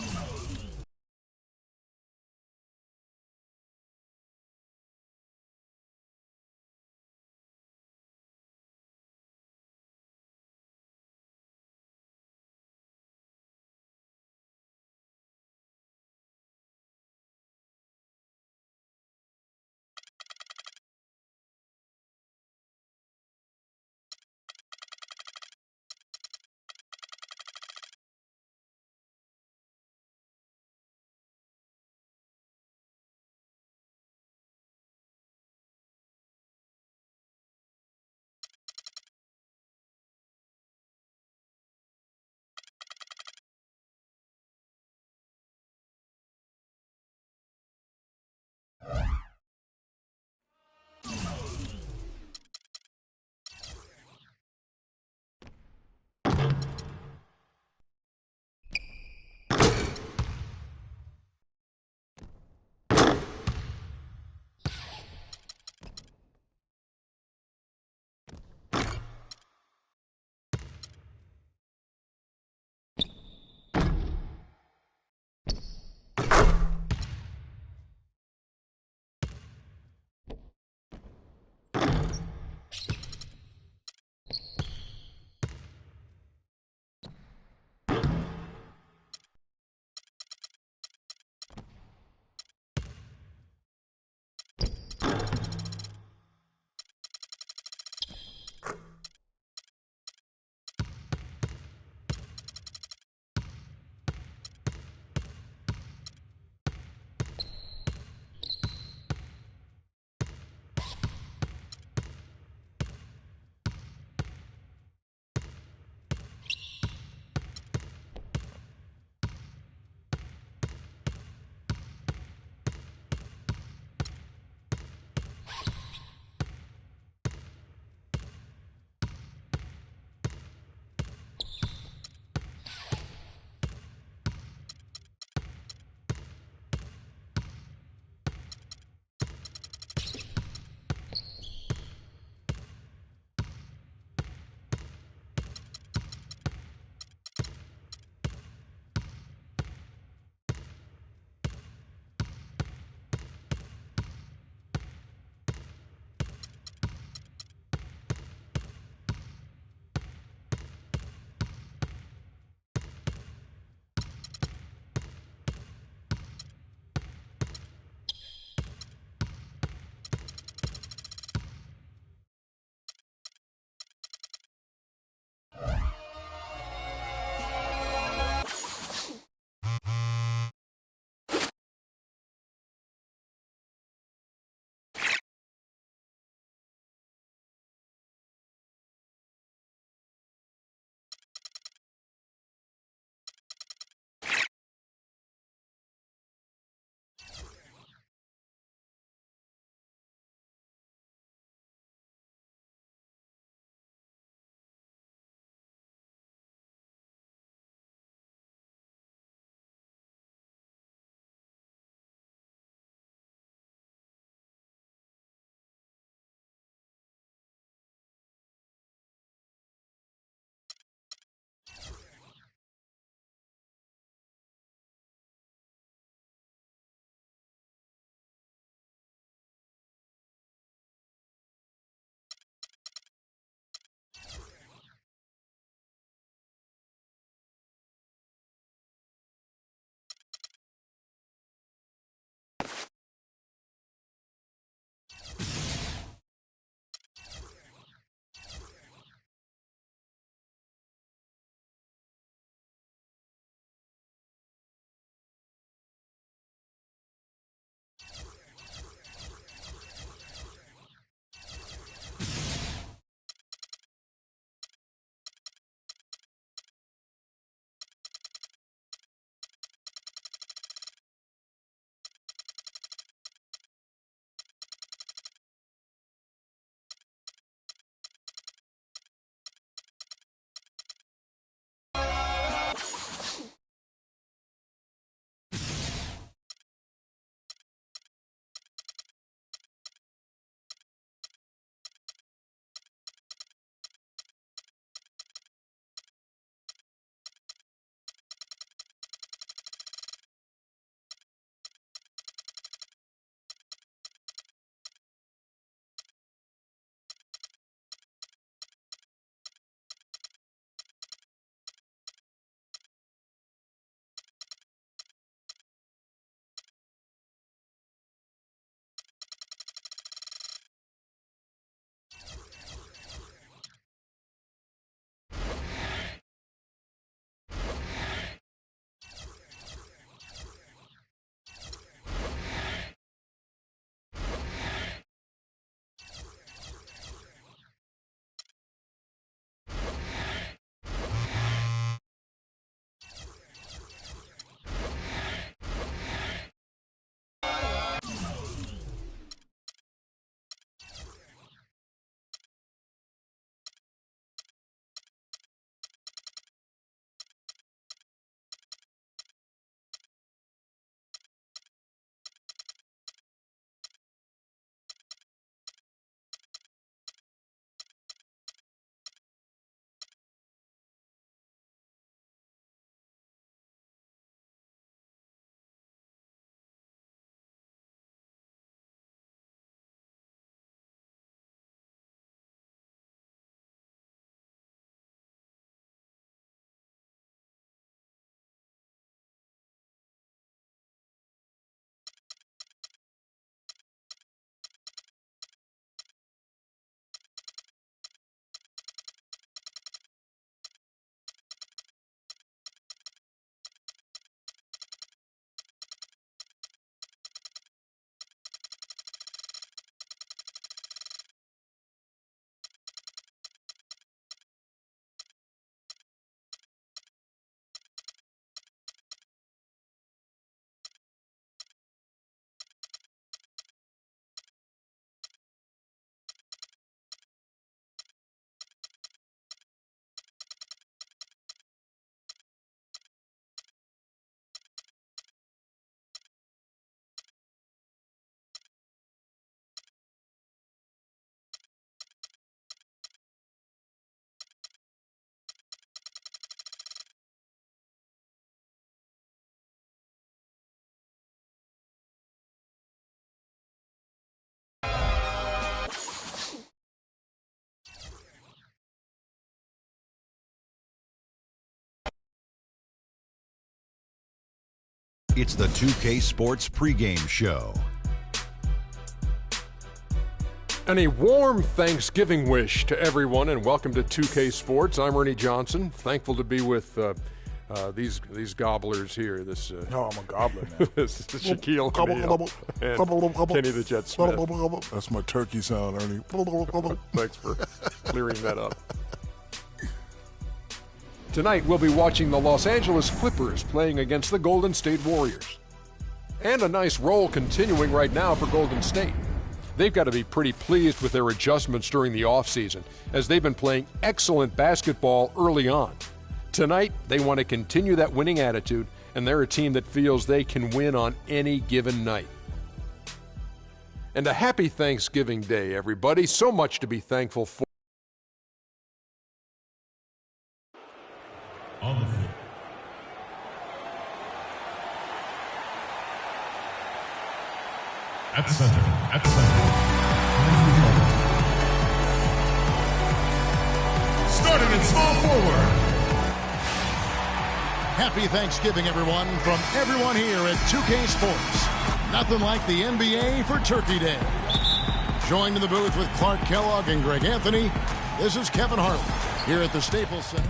It's the 2K Sports pregame show. And a warm Thanksgiving wish to everyone, and welcome to 2K Sports. I'm Ernie Johnson. Thankful to be with these gobblers here. This I'm a gobbler now. this is Shaquille O'Neal and Kenny the Jet Smith. That's my turkey sound, Ernie. Thanks for clearing that up. Tonight we'll be watching the Los Angeles Clippers playing against the Golden State Warriors. And a nice roll continuing right now for Golden State. They've got to be pretty pleased with their adjustments during the offseason, as they've been playing excellent basketball early on. Tonight, they want to continue that winning attitude, and they're a team that feels they can win on any given night. And a happy Thanksgiving Day, everybody. So much to be thankful for. On the field. At center. Starting at small forward. Happy Thanksgiving, everyone, from everyone here at 2K Sports. Nothing like the NBA for Turkey Day. Joined in the booth with Clark Kellogg and Greg Anthony, this is Kevin Harlan here at the Staples Center.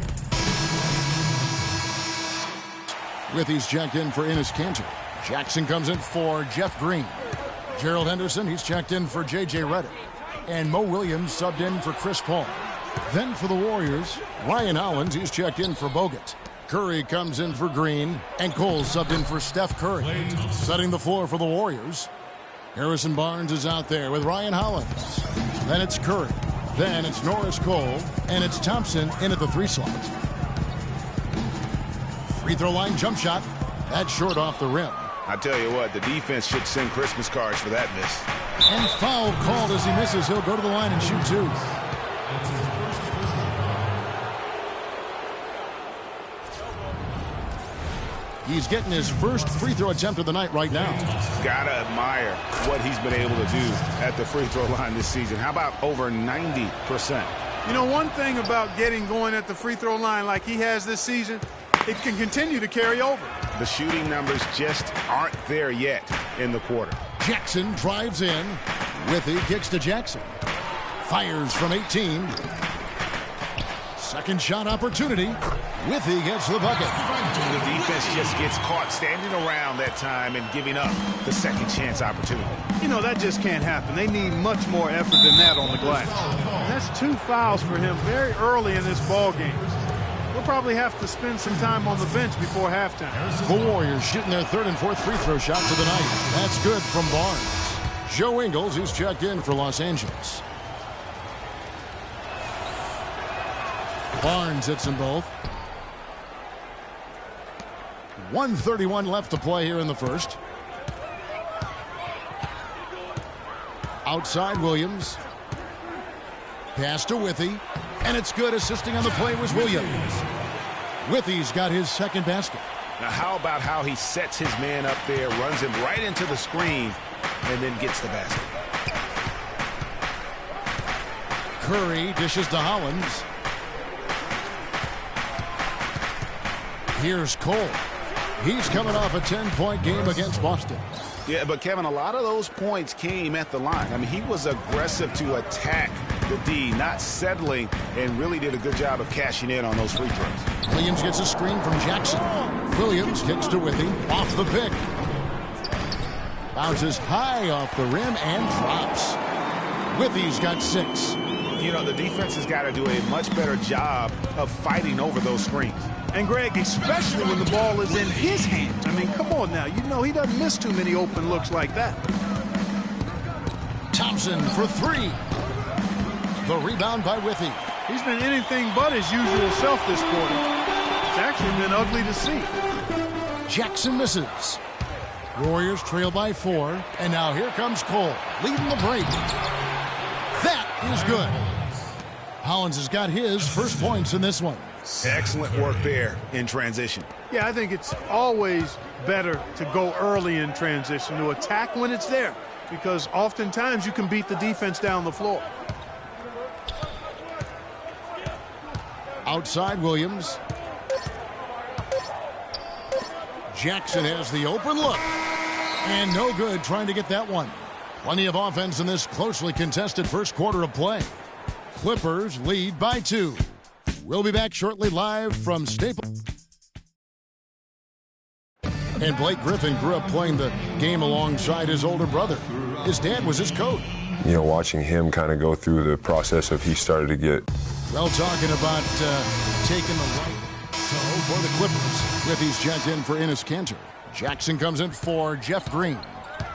Withy's checked in for Enes Kanter. Jackson comes in for Jeff Green. Gerald Henderson, he's checked in for J.J. Redick. And Mo Williams subbed in for Chris Paul. Then for the Warriors, Ryan Hollins, he's checked in for Bogut. Curry comes in for Green, and Cole subbed in for Steph Curry. Setting the floor for the Warriors, Harrison Barnes is out there with Ryan Hollins. Then it's Curry. Then it's Norris Cole, and it's Thompson in at the 3 slot. Free throw line jump shot. That's short off the rim. I tell you what, the defense should send Christmas cards for that miss. And foul called as he misses. He'll go to the line and shoot 2. He's getting his first free throw attempt of the night right now. Gotta admire what he's been able to do at the free throw line this season. How about over 90%? You know, one thing about getting going at the free throw line like he has this season, it can continue to carry over. The shooting numbers just aren't there yet in the quarter. Jackson drives in. Withy kicks to Jackson. Fires from 18. Second shot opportunity. Withy gets the bucket. The defense just gets caught standing around that time and giving up the second chance opportunity. You know, that just can't happen. They need much more effort than that on the glass. And that's 2 fouls for him very early in this ball game. We'll probably have to spend some time on the bench before halftime. The Warriors shooting their 3rd and 4th free throw shots of the night. That's good from Barnes. Joe Ingles, who's checked in for Los Angeles. Barnes hits them both. 1:31 left to play here in the first. Outside Williams. Pass to Withy. And it's good. Assisting on the play was Williams. Withy's got his second basket. Now how about how he sets his man up there, runs him right into the screen, and then gets the basket. Curry dishes to Hollins. Here's Cole. He's coming off a 10-point game against Boston. Yeah, but Kevin, a lot of those points came at the line. I mean, he was aggressive to attack the D, not settling, and really did a good job of cashing in on those free throws. Williams gets a screen from Jackson. Williams kicks to Withy, off the pick. Bounces high off the rim and drops. Withy's got 6. You know, the defense has got to do a much better job of fighting over those screens. And Greg, especially when the ball is in his hands. I mean, come on now. You know he doesn't miss too many open looks like that. Thompson for 3. The rebound by Withy. He's been anything but his usual self this quarter. It's actually been ugly to see. Jackson misses. Warriors trail by 4. And now here comes Cole, leading the break. That is good. Hollins has got his first points in this one. Excellent work there in transition. Yeah, I think it's always better to go early in transition, to attack when it's there, because oftentimes you can beat the defense down the floor. Outside Williams. Jackson has the open look. And no good trying to get that one. Plenty of offense in this closely contested first quarter of play. Clippers lead by 2. We'll be back shortly live from Staples. And Blake Griffin grew up playing the game alongside his older brother. His dad was his coach. You know, watching him kind of go through the process of he started to get. Well, talking about taking the right toe for the Clippers. Griffey's checked in for Enes Kanter. Jackson comes in for Jeff Green.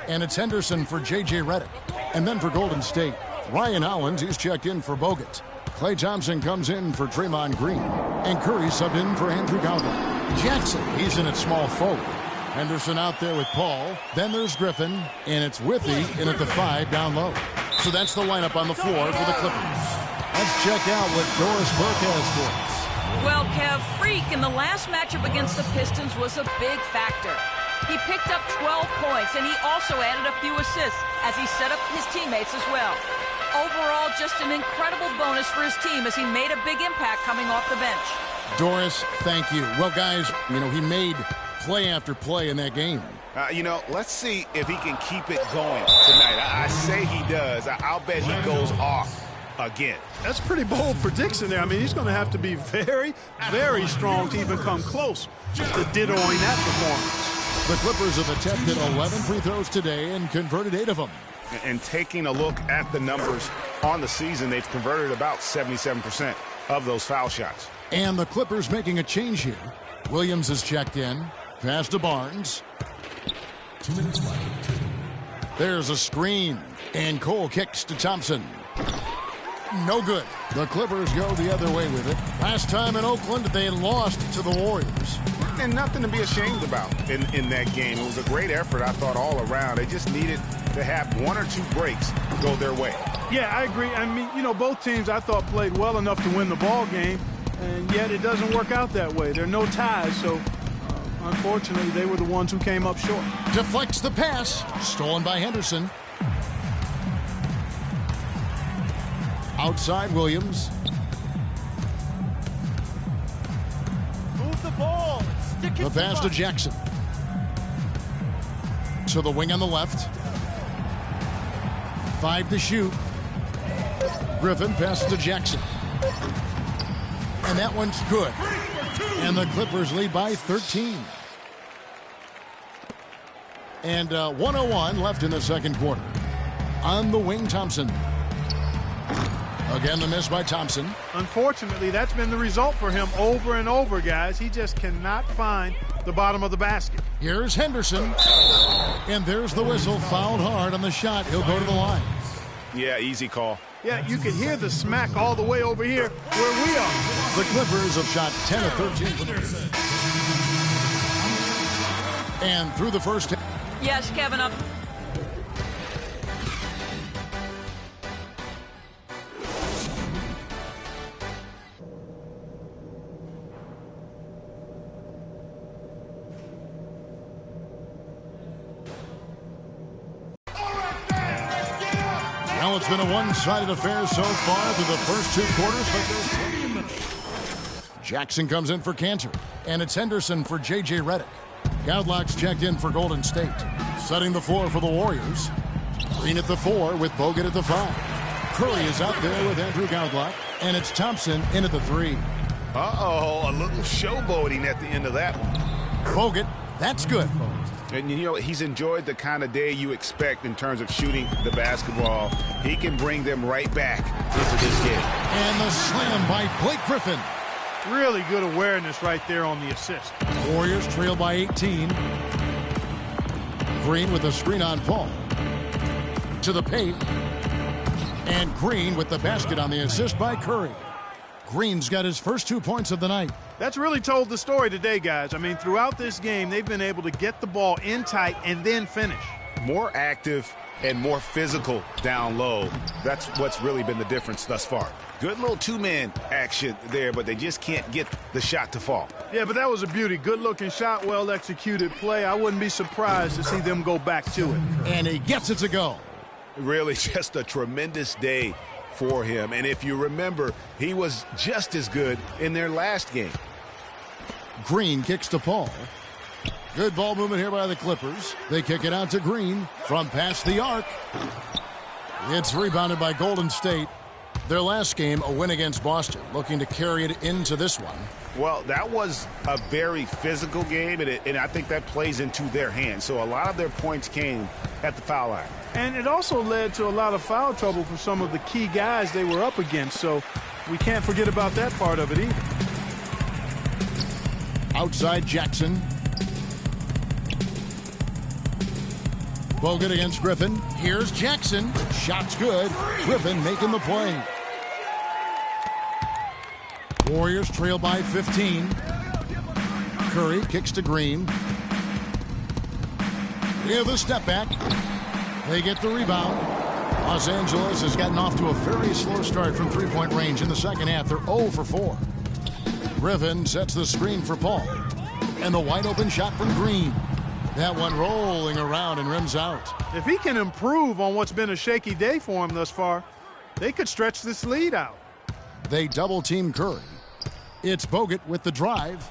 And it's Henderson for J.J. Redick. And then for Golden State, Ryan Hollins is checked in for Bogut. Klay Thompson comes in for Draymond Green. And Curry subbed in for Andrew Godwin. Jackson, he's in at small forward. Henderson out there with Paul. Then there's Griffin. And it's Withy in at the 5 down low. So that's the lineup on the floor for the Clippers. Let's check out what Doris Burke has for us. Well, Kev, Freak in the last matchup against the Pistons was a big factor. He picked up 12 points, and he also added a few assists as he set up his teammates as well. Overall, just an incredible bonus for his team as he made a big impact coming off the bench. Doris, thank you. Well, guys, you know, he made play after play in that game. You know, let's see if he can keep it going tonight. I say he does. I'll bet he goes off again. That's a pretty bold prediction there. I mean, he's going to have to be very, very strong to even come close to dittoing that performance. The Clippers have attempted 11 free throws today and converted 8 of them. And taking a look at the numbers on the season, they've converted about 77% of those foul shots. And the Clippers making a change here. Williams is checked in. Pass to Barnes. 2 minutes left. There's a screen. And Cole kicks to Thompson. No good. The Clippers go the other way with it. Last time in Oakland, they lost to the Warriors. And nothing to be ashamed about in that game. It was a great effort, I thought, all around. They just needed to have 1 or 2 breaks go their way. Yeah, I agree. I mean, you know, both teams, I thought, played well enough to win the ball game, and yet it doesn't work out that way. There are no ties, so unfortunately, they were the ones who came up short. Deflects the pass. Stolen by Henderson. Outside Williams. Move the ball. Stick it The pass to Jackson. To the wing on the left. 5 to shoot. Griffin passes to Jackson. And that one's good. And the Clippers lead by 13. And 1:01 left in the second quarter. On the wing, Thompson. Again, the miss by Thompson. Unfortunately, that's been the result for him over and over, guys. He just cannot find the bottom of the basket. Here's Henderson. And there's the whistle. Fouled hard on the shot. He'll go to the line. Yeah, easy call. Yeah, you can hear the smack all the way over here where we are. The Clippers have shot 10 of 13. And through the first. Yes, Kevin, up. Well, it's been a one-sided affair so far through the first 2 quarters, but there's plenty of minutes. Jackson comes in for Kanter, and it's Henderson for J.J. Redick. Godlock's checked in for Golden State. Setting the floor for the Warriors. Green at the 4 with Bogut at the 5. Curry is out there with Andrew Godlock, and it's Thompson in at the 3. Uh-oh, a little showboating at the end of that one. Bogut, that's good. And, you know, he's enjoyed the kind of day you expect in terms of shooting the basketball. He can bring them right back into this game. And the slam by Blake Griffin. Really good awareness right there on the assist. Warriors trail by 18. Green with a screen on Paul. To the paint. And Green with the basket on the assist by Curry. Green's got his first 2 points of the night. That's really told the story today, guys. I mean, throughout this game, they've been able to get the ball in tight and then finish. More active and more physical down low. That's what's really been the difference thus far. Good little 2-man action there, but they just can't get the shot to fall. Yeah, but that was a beauty. Good-looking shot, well-executed play. I wouldn't be surprised to see them go back to it. And he gets it to go. Really just a tremendous day for him. And if you remember, he was just as good in their last game. Green kicks to Paul. Good ball movement here by the Clippers. They kick it out to Green from past the arc. It's rebounded by Golden State. Their last game, a win against Boston, looking to carry it into this one. Well, that was a very physical game, and I think that plays into their hands. So a lot of their points came at the foul line. And it also led to a lot of foul trouble for some of the key guys they were up against. So we can't forget about that part of it either. Outside Jackson. Bogut against Griffin. Here's Jackson. Shot's good. Griffin making the play. Warriors trail by 15. Curry kicks to Green. With a step back. They get the rebound. Los Angeles has gotten off to a very slow start from three-point range in the second half. They're 0 for 4. Griffin sets the screen for Paul. And the wide open shot from Green. That one rolling around and rims out. If he can improve on what's been a shaky day for him thus far, they could stretch this lead out. They double team Curry. It's Bogut with the drive.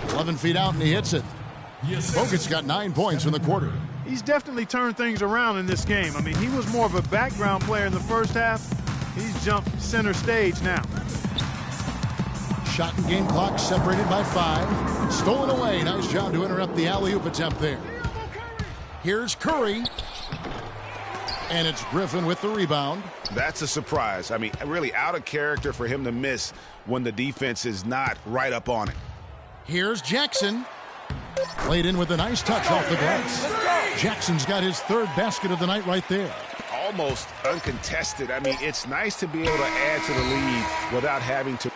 11 feet out and he hits it. Bogut's got 9 points in the quarter. He's definitely turned things around in this game. I mean, he was more of a background player in the first half. He's jumped center stage now. Shot and game clock separated by 5. Stolen away. Nice job to interrupt the alley-oop attempt there. Here's Curry. And it's Griffin with the rebound. That's a surprise. I mean, really out of character for him to miss when the defense is not right up on it. Here's Jackson. Played in with a nice touch off the glass. Jackson's got his 3rd basket of the night right there. Almost uncontested. I mean, it's nice to be able to add to the lead without having to.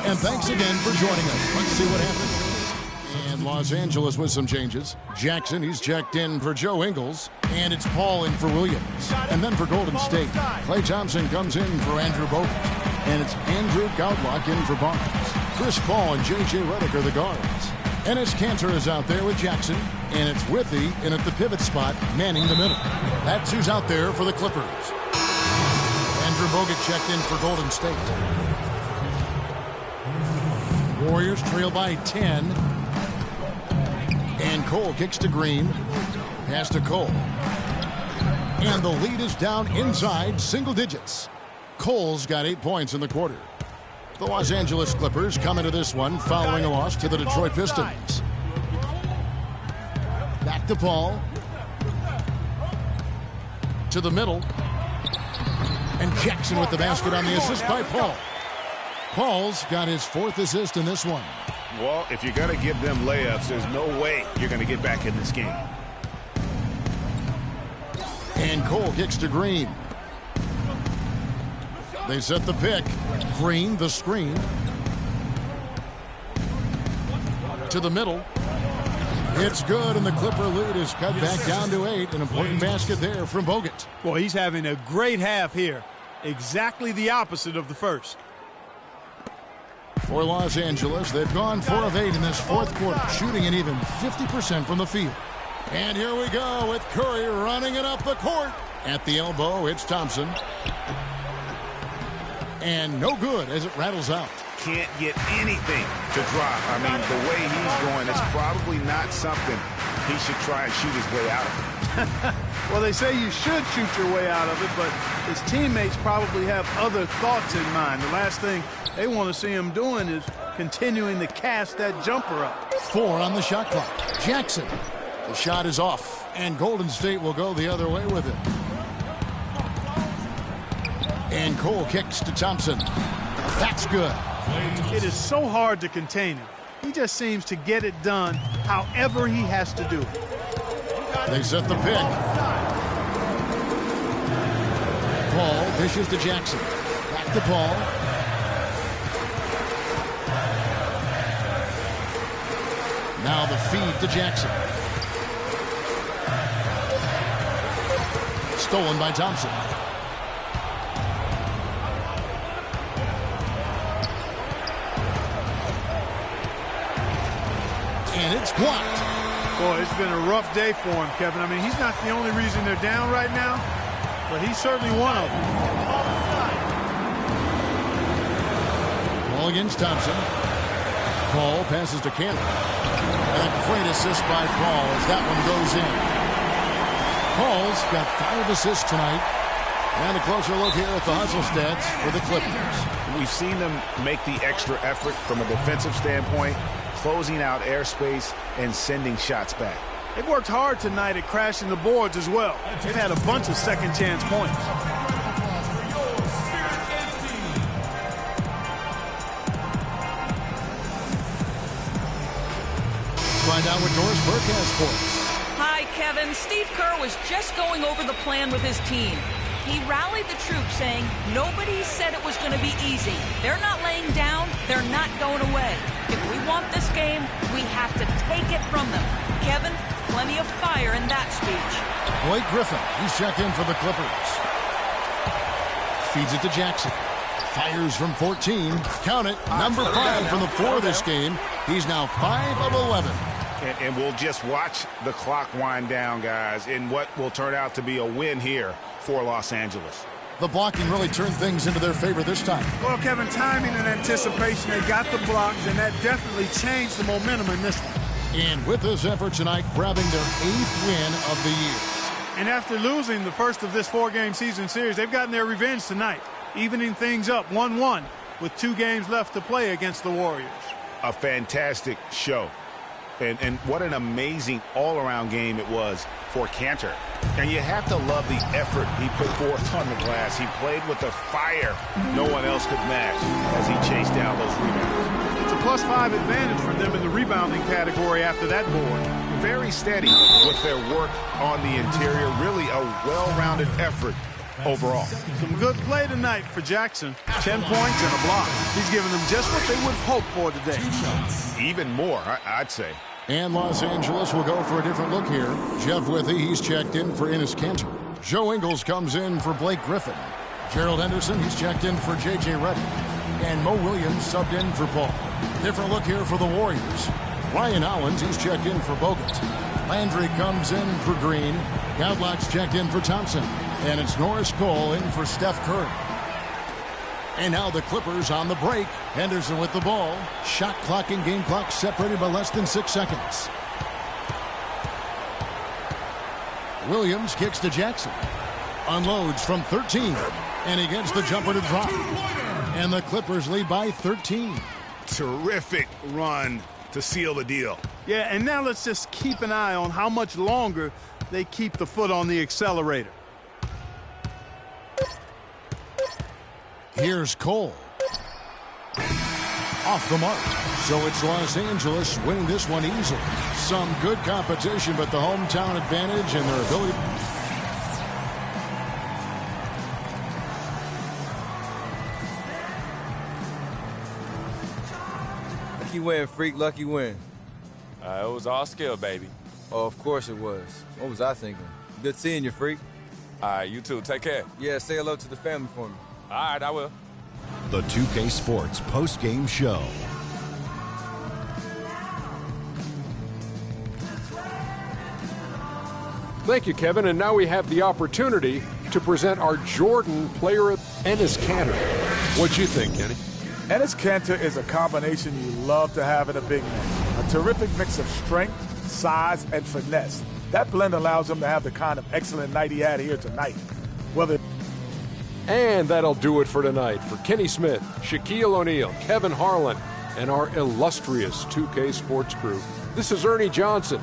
And thanks again for joining us. Let's see what happens. And Los Angeles with some changes. Jackson, he's checked in for Joe Ingles. And it's Paul in for Williams. And then for Golden State, Klay Thompson comes in for Andrew Bogut. And it's Andrew Goudlock in for Barnes. Chris Paul and J.J. Redick are the guards. Enes Kanter is out there with Jackson. And it's Withy in at the pivot spot, manning the middle. That's who's out there for the Clippers. Andrew Bogut checked in for Golden State. Warriors trail by 10. And Cole kicks to Green. Pass to Cole. And the lead is down inside single digits. Cole's got 8 points in the quarter. The Los Angeles Clippers come into this one following a loss to the Detroit Pistons. Back to Paul. To the middle. And Jackson with the basket on the assist by Paul. Paul's got his 4th assist in this one. Well, if you're going to give them layups, there's no way you're going to get back in this game. And Cole kicks to Green. They set the pick. Green, the screen. To the middle. It's good, and the Clipper lead is cut back down to 8. An important basket there from Bogut. Well, he's having a great half here. Exactly the opposite of the first. For Los Angeles, they've gone 4 of 8 in this 4th quarter, shooting an even 50% from the field. And here we go with Curry running it up the court. At the elbow, it's Thompson. And no good as it rattles out. Can't get anything to drop. I mean, the way he's going, it's probably not something he should try and shoot his way out of. Well, they say you should shoot your way out of it, but his teammates probably have other thoughts in mind. The last thing they want to see him doing is continuing to cast that jumper up. 4 on the shot clock. Jackson. The shot is off, and Golden State will go the other way with it. And Cole kicks to Thompson. That's good. It is so hard to contain him. He just seems to get it done however he has to do it. They set the pick. Paul dishes to Jackson. Back to Paul. Now the feed to Jackson. Stolen by Thompson. And it's blocked. Boy, it's been a rough day for him, Kevin. I mean, he's not the only reason they're down right now, but he's certainly one of them. Ball against Thompson. Paul passes to Cantor. And a great assist by Paul as that one goes in. Paul's got 5 assists tonight. And a closer look here at the hustle stats for the Clippers. We've seen them make the extra effort from a defensive standpoint, closing out airspace and sending shots back. They've worked hard tonight at crashing the boards as well. They've had a bunch of second chance points. Find out what Doris Burke has for us. Hi, Kevin. Steve Kerr was just going over the plan with his team. He rallied the troops saying nobody said it was going to be easy. They're not laying down. They're not going away. If we want this game, we have to take it from them. Kevin, plenty of fire in that speech. Blake Griffin, he's checked in for the Clippers. Feeds it to Jackson. Fires from 14. Count it. Number 5 from the floor this game. He's now 5 of 11. And we'll just watch the clock wind down, guys, in what will turn out to be a win here for Los Angeles. The blocking really turned things into their favor this time. Well, Kevin, timing and anticipation, they got the blocks, and that definitely changed the momentum in this one. And with this effort tonight, grabbing their 8th win of the year. And after losing the first of this 4-game season series, they've gotten their revenge tonight, evening things up 1-1 with 2 games left to play against the Warriors. A fantastic show. And what an amazing all-around game it was for Cantor. And you have to love the effort he put forth on the glass. He played with a fire no one else could match as he chased down those rebounds. It's a +5 advantage for them in the rebounding category after that board. Very steady with their work on the interior. Really a well-rounded effort overall. Some good play tonight for Jackson. 10 points and a block. He's giving them just what they would have hoped for today. Even more, I'd say. And Los Angeles will go for a different look here. Jeff Withy, he's checked in for Enes Kanter. Joe Ingles comes in for Blake Griffin. Gerald Henderson, he's checked in for J.J. Redick. And Mo Williams subbed in for Paul. Different look here for the Warriors. Ryan Hollins, he's checked in for Bogut. Landry comes in for Green. Gavlak's checked in for Thompson. And it's Norris Cole in for Steph Curry. And now the Clippers on the break. Henderson with the ball. Shot clock and game clock separated by less than 6 seconds. Williams kicks to Jackson. Unloads from 13. And he gets the jumper to drop. And the Clippers lead by 13. Terrific run to seal the deal. Yeah, and now let's just keep an eye on how much longer they keep the foot on the accelerator. Here's Cole. Off the mark. So it's Los Angeles winning this one easily. Some good competition, but the hometown advantage and their ability. Lucky win, freak, lucky win. It was all skill, baby. Oh, of course it was. What was I thinking? Good seeing you, freak. All right, you too. Take care. Yeah, say hello to the family for me. All right, I will. The 2K Sports post-game show. Thank you, Kevin. And now we have the opportunity to present our Jordan player, Enes Kanter. What'd you think, Kenny? Enes Kanter is a combination you love to have in a big man. A terrific mix of strength, size, and finesse. That blend allows him to have the kind of excellent night he had here tonight. And that'll do it for tonight. For Kenny Smith, Shaquille O'Neal, Kevin Harlan, and our illustrious 2K Sports crew, this is Ernie Johnson.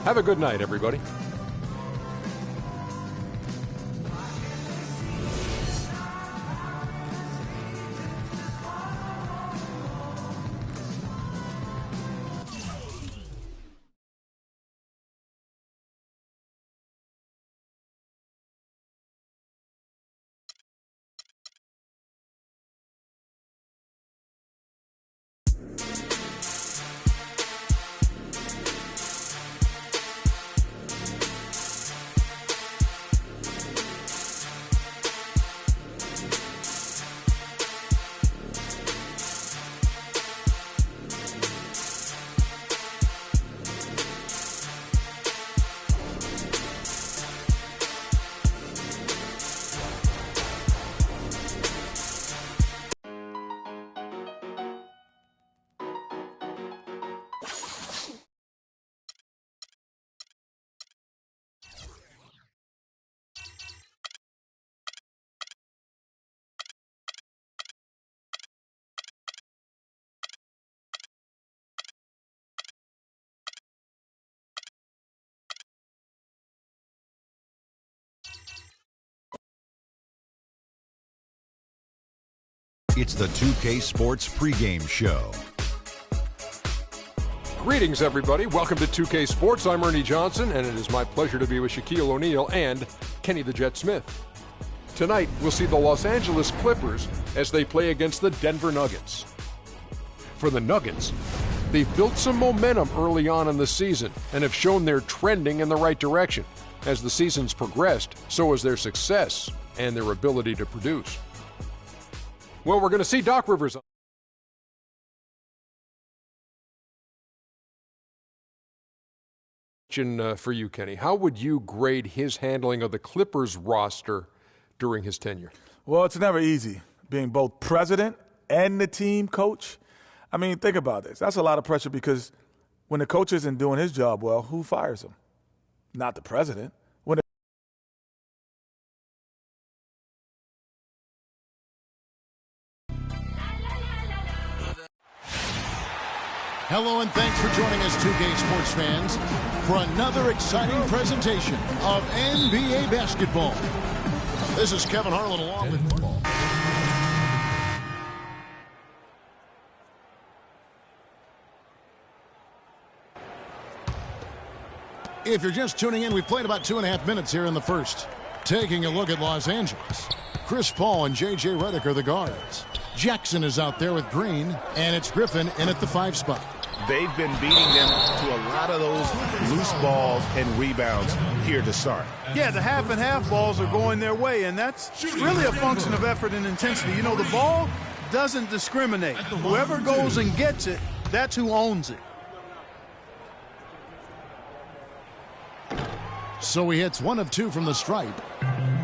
Have a good night, everybody. It's the 2K Sports pregame show. Greetings, everybody. Welcome to 2K Sports. I'm Ernie Johnson, and it is my pleasure to be with Shaquille O'Neal and Kenny the Jet Smith. Tonight, we'll see the Los Angeles Clippers as they play against the Denver Nuggets. For the Nuggets, they've built some momentum early on in the season and have shown they're trending in the right direction. As the season's progressed, so has their success and their ability to produce. Well, we're going to see Doc Rivers. For you, Kenny, how would you grade his handling of the Clippers roster during his tenure? Well, it's never easy being both president and the team coach. I mean, think about this. That's a lot of pressure because when the coach isn't doing his job well, who fires him? Not the president. Hello and thanks for joining us, 2K Sports fans, for another exciting presentation of NBA basketball. This is Kevin Harlan along with football. If you're just tuning in, we've played about 2.5 minutes here in the first. Taking a look at Los Angeles. Chris Paul and J.J. Redick are the guards. Jackson is out there with Green, and it's Griffin in at the 5 spot. They've been beating them to a lot of those loose balls and rebounds here to start. Yeah, the half and half balls are going their way, and that's really a function of effort and intensity. You know, the ball doesn't discriminate. Whoever goes and gets it, that's who owns it. So he hits 1 of 2 from the stripe.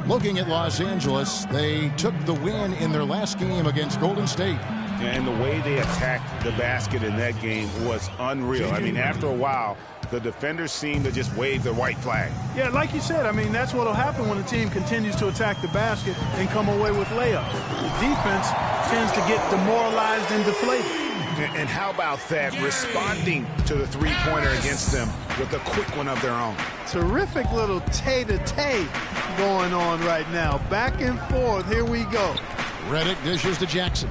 Looking at Los Angeles, they took the win in their last game against Golden State. And the way they attacked the basket in that game was unreal. I mean, after a while, the defenders seemed to just wave the white flag. Yeah, like you said, I mean, that's what will happen when a team continues to attack the basket and come away with layups. The defense tends to get demoralized and deflated. And how about that, responding to the three-pointer against them with a quick one of their own. Terrific little tay-to-tay going on right now. Back and forth, here we go. Redick dishes to Jackson.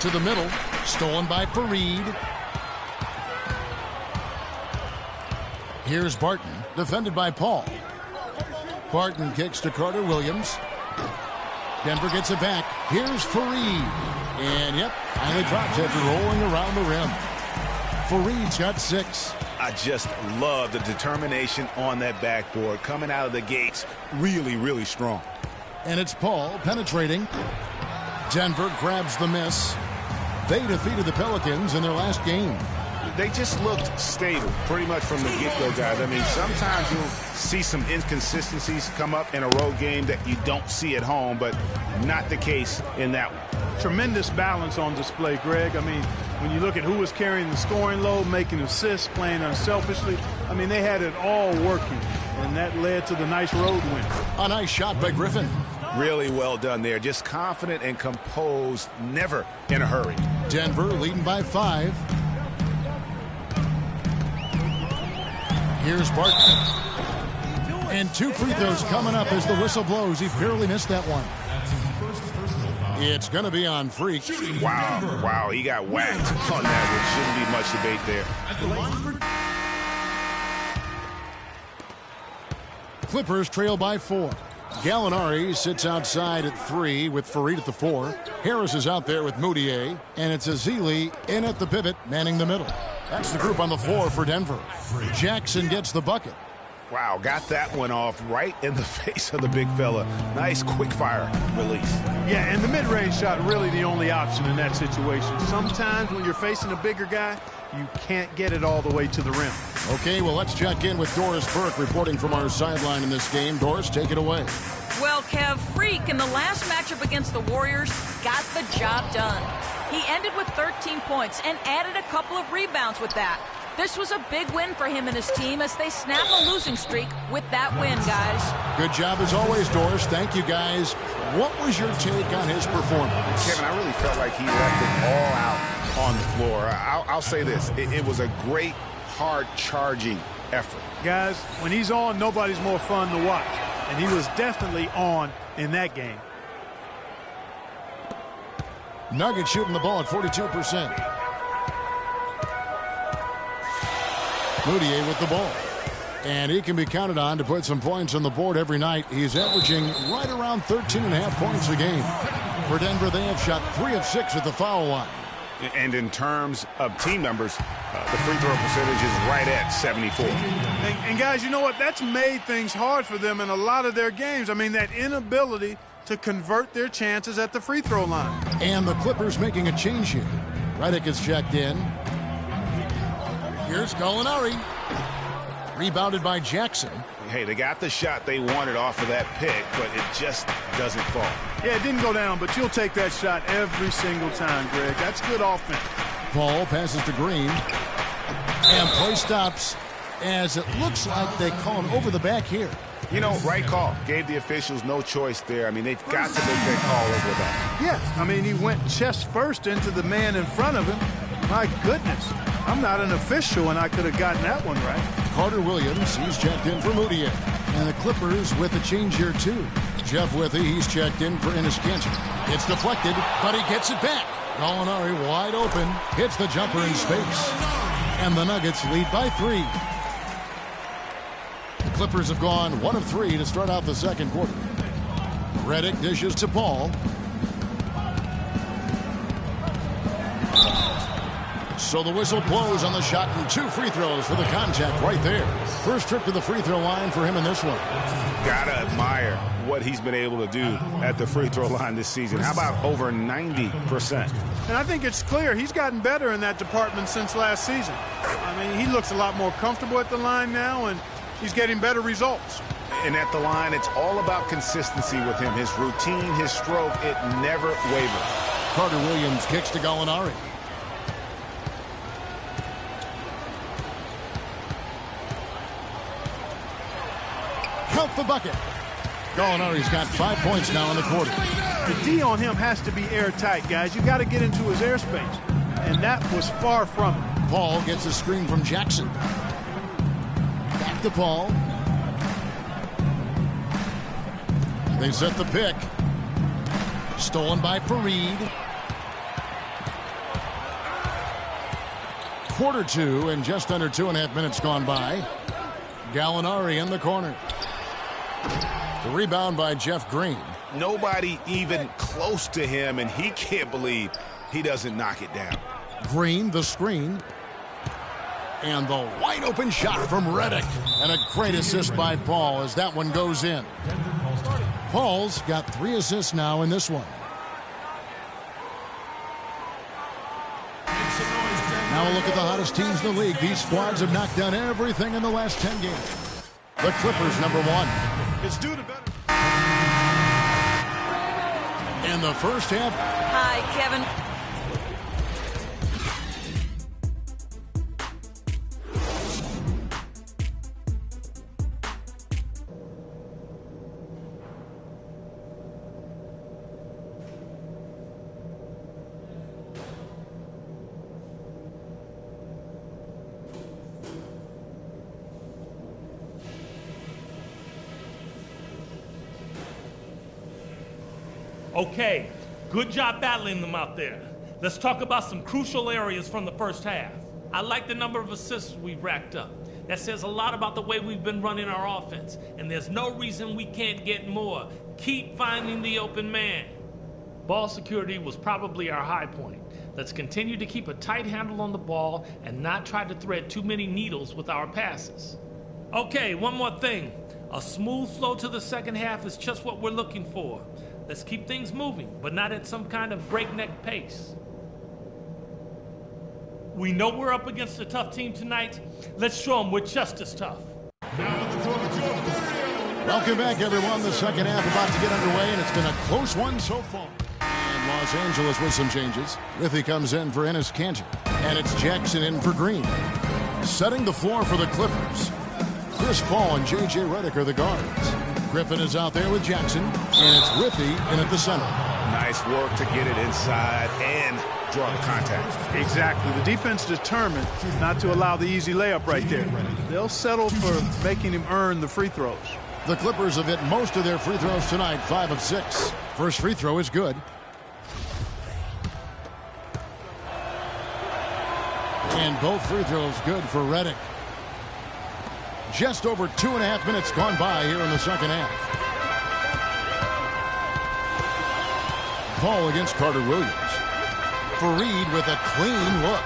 To the middle, stolen by Fareed. Here's Barton, defended by Paul. Barton kicks to Carter Williams. Denver gets it back. Here's Fareed. And, yep, finally drops after rolling around the rim. Fareed's got 6. I just love the determination on that backboard. Coming out of the gates, really, really strong. And it's Paul penetrating. Denver grabs the miss. They defeated the Pelicans in their last game. They just looked stable pretty much from the get-go, guys. I mean, sometimes you'll see some inconsistencies come up in a road game that you don't see at home, but not the case in that one. Tremendous balance on display, Greg. I mean, when you look at who was carrying the scoring load, making assists, playing unselfishly, I mean, they had it all working, and that led to the nice road win. A nice shot by Griffin. Really well done there. Just confident and composed, never in a hurry. Denver leading by 5. Here's Barton. And 2 free throws coming up as the whistle blows. He barely missed that one. It's going to be on Freak. Wow, he got whacked on that. Shouldn't be much debate there. Clippers trail by 4. Gallinari sits outside at 3 with Fareed at the 4. Harris is out there with Moutier. And it's Azili in at the pivot, manning the middle. That's the group on the floor for Denver. Jackson gets the bucket. Wow, got that one off right in the face of the big fella. Nice quick fire release. Yeah, and the mid-range shot really the only option in that situation. Sometimes when you're facing a bigger guy, you can't get it all the way to the rim. Okay, well, let's check in with Doris Burke reporting from our sideline in this game. Doris, take it away. Well, Kev, Freak in the last matchup against the Warriors got the job done. He ended with 13 points and added a couple of rebounds with that. This was a big win for him and his team as they snap a losing streak with that win, guys. Good job as always, Doris. Thank you, guys. What was your take on his performance? Kevin, I really felt like he left it all out on the floor. I'll say this. It was a great, hard-charging effort. Guys, when he's on, nobody's more fun to watch. And he was definitely on in that game. Nuggets shooting the ball at 42%. Moutier with the ball. And he can be counted on to put some points on the board every night. He's averaging right around 13.5 points a game. For Denver, they have shot 3 of 6 at the foul line. And in terms of team numbers, the free throw percentage is right at 74. And guys, you know what? That's made things hard for them in a lot of their games. I mean, that inability to convert their chances at the free throw line. And the Clippers making a change here. Redick is checked in. Here's Gallinari. Rebounded by Jackson. Hey, they got the shot they wanted off of that pick, but it just doesn't fall. Yeah, it didn't go down, but you'll take that shot every single time, Greg. That's good offense. Paul passes to Green. And play stops as it looks like they call him over the back here. You know, right call. Gave the officials no choice there. I mean, they've got to make that call over the back. Yeah, I mean, he went chest first into the man in front of him. My goodness. I'm not an official, and I could have gotten that one right. Carter Williams, he's checked in for Moutier. And the Clippers with a change here, too. Jeff Withey, he's checked in for Enes Kanter. It's deflected, but he gets it back. Gallinari wide open, hits the jumper in space. And the Nuggets lead by 3. The Clippers have gone 1 of 3 to start out the second quarter. Redick dishes to Paul. So the whistle blows on the shot and 2 free throws for the contact right there. First trip to the free throw line for him in this one. Gotta admire what he's been able to do at the free throw line this season. How about over 90%? And I think it's clear he's gotten better in that department since last season. I mean, he looks a lot more comfortable at the line now, and he's getting better results. And at the line, it's all about consistency with him. His routine, his stroke, it never wavers. Carter Williams kicks to Gallinari. Count the bucket. Gallinari's got 5 points now in the quarter. The D on him has to be airtight, guys. You got to get into his airspace, and that was far from it. Paul gets a screen from Jackson. Back to Paul. They set the pick. Stolen by Fareed. Quarter 2 and just under 2.5 minutes gone by. Gallinari in the corner. The rebound by Jeff Green. Nobody even close to him, and he can't believe he doesn't knock it down. Green, the screen. And the wide open shot from Redick. And a great assist by Paul as that one goes in. Paul's got 3 assists now in this one. Now a look at the hottest teams in the league. These squads have knocked down everything in the last 10 games. The Clippers, number 1. It's due to better. In the first half. Hi, Kevin. Okay, good job battling them out there. Let's talk about some crucial areas from the first half. I like the number of assists we've racked up. That says a lot about the way we've been running our offense, and there's no reason we can't get more. Keep finding the open man. Ball security was probably our high point. Let's continue to keep a tight handle on the ball and not try to thread too many needles with our passes. Okay, one more thing. A smooth flow to the second half is just what we're looking for. Let's keep things moving, but not at some kind of breakneck pace. We know we're up against a tough team tonight. Let's show them we're just as tough. Welcome back, everyone. The second half about to get underway, and it's been a close one so far. And Los Angeles with some changes. Withey comes in for Enes Kanter, and it's Jackson in for Green. Setting the floor for the Clippers. Chris Paul and J.J. Redick are the guards. Griffin is out there with Jackson, and it's Withey in at the center. Nice work to get it inside and draw the contact. Exactly. The defense determined not to allow the easy layup right there. They'll settle for making him earn the free throws. The Clippers have hit most of their free throws tonight, 5 of 6. First free throw is good. And both free throws good for Redick. Just over 2.5 minutes gone by here in the second half. Paul against Carter Williams. Fareed with a clean look.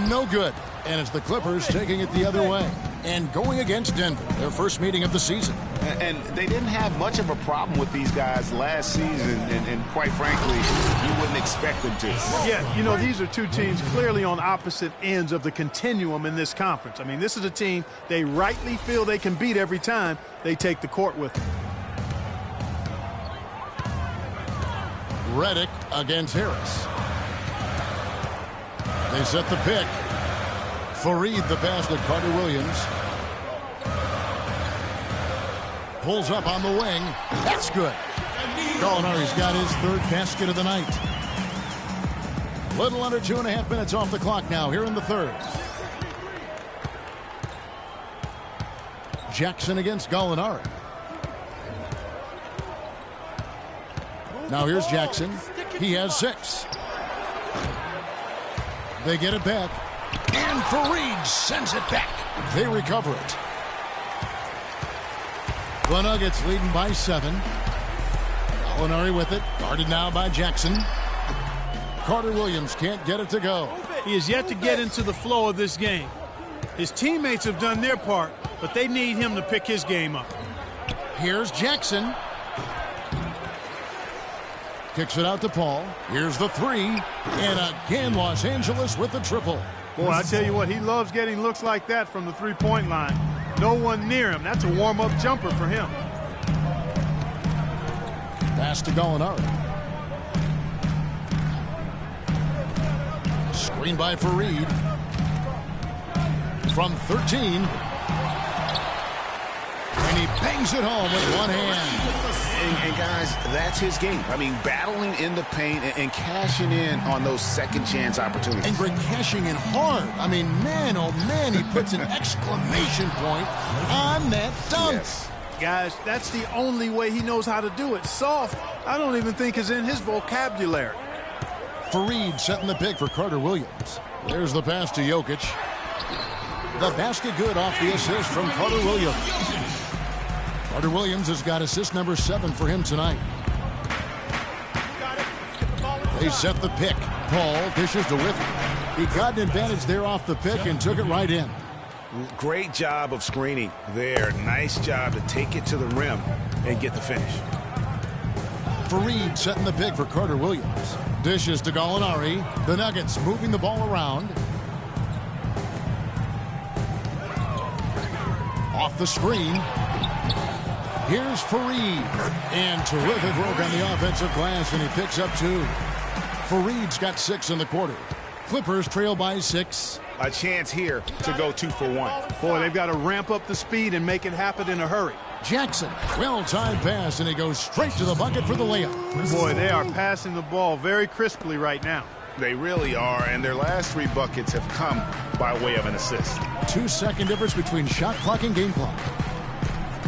No good. And it's the Clippers taking it the other way. And going against Denver, their first meeting of the season. And they didn't have much of a problem with these guys last season, and quite frankly, you wouldn't expect them to. Yeah, you know, these are two teams clearly on opposite ends of the continuum in this conference. I mean, this is a team they rightly feel they can beat every time they take the court with them. Redick against Harris. They set the pick. Fareed the pass to Carter Williams. Pulls up on the wing. That's good. Gallinari's got his third basket of the night. Little under 2.5 minutes off the clock now here in the third. Jackson against Gallinari. Now here's Jackson. He has 6. They get it back. And Fareed sends it back. They recover it. The Nuggets leading by 7. Gallinari with it. Guarded now by Jackson. Carter Williams can't get it to go. He has yet to get into the flow of this game. His teammates have done their part, but they need him to pick his game up. Here's Jackson. Kicks it out to Paul. Here's the 3. And again, Los Angeles with the triple. Boy, I tell you what, he loves getting looks like that from the three-point line. No one near him. That's a warm-up jumper for him. Pass to Gallinari. Screen by Fareed. From 13. And he bangs it home with one hand. And guys, that's his game. I mean, battling in the paint and cashing in on those second chance opportunities. And Greg cashing in hard. I mean, man, oh man, he puts an exclamation point on that dunk. Yes. Guys, that's the only way he knows how to do it. Soft, I don't even think is in his vocabulary. Fareed setting the pick for Carter Williams. There's the pass to Jokic. The basket good off the assist from Carter Williams. Carter Williams has got assist number 7 for him tonight. They set the pick. Paul dishes to Withey. He got an advantage there off the pick and took it right in. Great job of screening there. Nice job to take it to the rim and get the finish. Fareed setting the pick for Carter Williams. Dishes to Gallinari. The Nuggets moving the ball around. Off the screen. Here's Fareed. And terrific work on the offensive glass, and he picks up 2. Fareed's got 6 in the quarter. Clippers trail by 6. A chance here to go 2 for 1. Boy, they've got to ramp up the speed and make it happen in a hurry. Jackson, well-timed pass, and he goes straight to the bucket for the layup. Boy, they are passing the ball very crisply right now. They really are, and their last 3 buckets have come by way of an assist. 2-second difference between shot clock and game clock.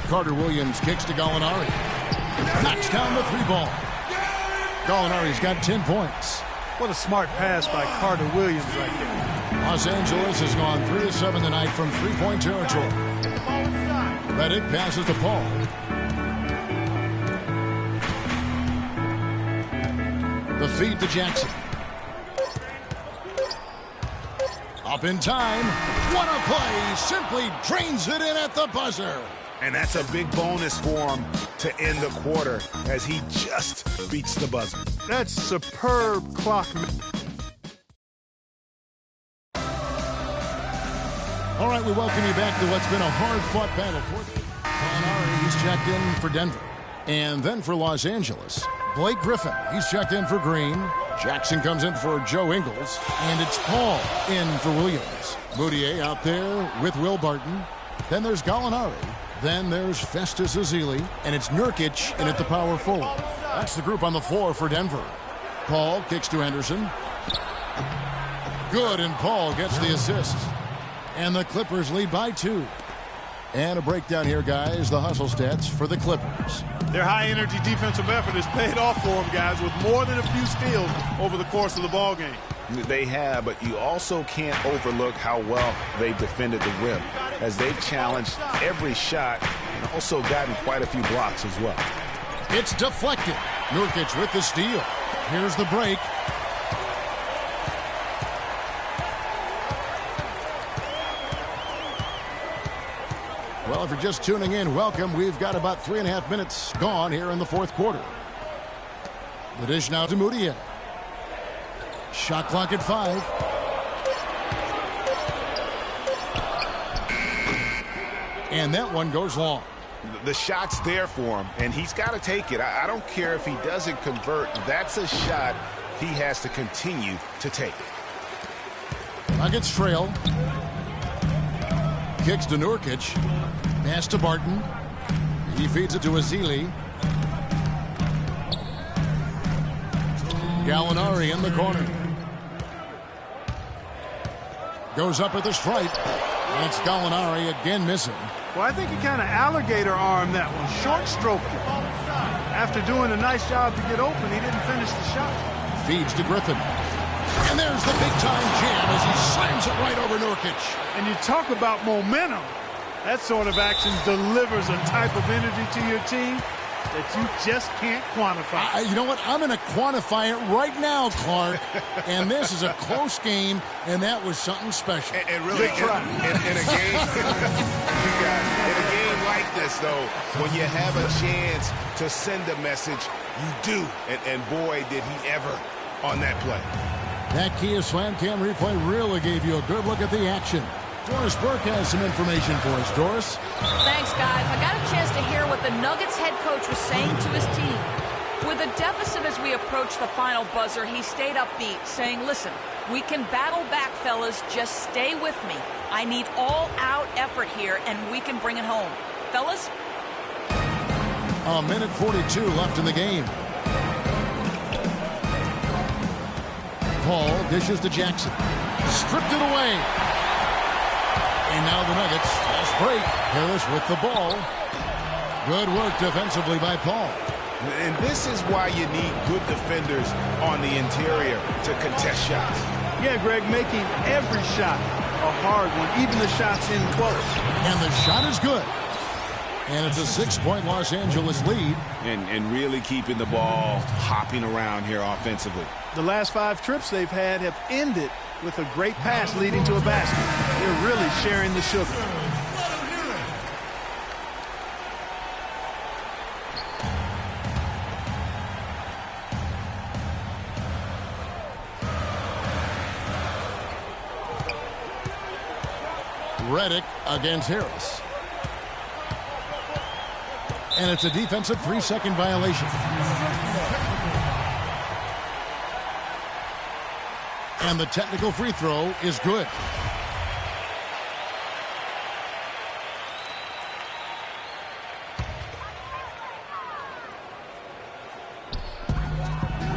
Carter Williams kicks to Gallinari. Knocks down the 3-ball. Gallinari's got 10 points. What a smart pass by Carter Williams right there. Los Angeles has gone 3 of 7 tonight from 3-point territory. Redick passes to Paul. The feed to Jackson. Up in time. What a play. Simply drains it in at the buzzer. And that's a big bonus for him to end the quarter as he just beats the buzzer. That's superb clock. All right, we welcome you back to what's been a hard-fought battle. Gallinari, he's checked in for Denver. And then for Los Angeles, Blake Griffin, he's checked in for Green. Jackson comes in for Joe Ingles. And it's Paul in for Williams. Moutier out there with Will Barton. Then there's Gallinari. Then there's Festus Ezeli. And it's Nurkic in at the power forward. That's the group on the floor for Denver. Paul kicks to Anderson. Good, and Paul gets the assist. And the Clippers lead by 2. And a breakdown here, guys. The hustle stats for the Clippers. Their high-energy defensive effort has paid off for them, guys, with more than a few steals over the course of the ball game. They have, but you also can't overlook how well they've defended the rim, as they've challenged every shot and also gotten quite a few blocks as well. It's deflected. Nurkic with the steal. Here's the break. Well, if you're just tuning in, welcome. We've got about 3.5 minutes gone here in the fourth quarter. The dish now to Moutier. Shot clock at 5. And that one goes long. The shot's there for him, and he's got to take it. I don't care if he doesn't convert. That's a shot he has to continue to take. Nuggets trail. Kicks to Nurkic. Pass to Barton. He feeds it to Azili. Gallinari in the corner. Goes up at the stripe. That's Gallinari again missing. Well, I think he kind of alligator armed that one. Short stroked it. After doing a nice job to get open, he didn't finish the shot. Feeds to Griffin. And there's the big-time jam as he slams it right over Nurkic. And you talk about momentum. That sort of action delivers a type of energy to your team that you just can't quantify. You know what? I'm going to quantify it right now, Clark. And this is a close game, and that was something special. And really, in a game, in a game like this, though, when you have a chance to send a message, you do. And boy, did he ever on that play. That Kia Slam Cam replay really gave you a good look at the action. Doris Burke has some information for us. Doris? Thanks, guys. I got a chance to hear what the Nuggets head coach was saying to his team. With a deficit as we approach the final buzzer, he stayed upbeat, saying, listen, we can battle back, fellas. Just stay with me. I need all-out effort here, and we can bring it home. Fellas? A minute 42 left in the game. Paul dishes to Jackson. Stripped it away. And now the Nuggets, fast break. Harris with the ball. Good work defensively by Paul. And this is why you need good defenders on the interior to contest shots. Yeah, Greg, making every shot a hard one, even the shots in close. And the shot is good. And it's a 6-point Los Angeles lead. And really keeping the ball hopping around here offensively. The last 5 trips they've had have ended with a great pass leading to a basket. They're really sharing the sugar. Redick against Harris. And it's a defensive 3-second violation. And the technical free throw is good.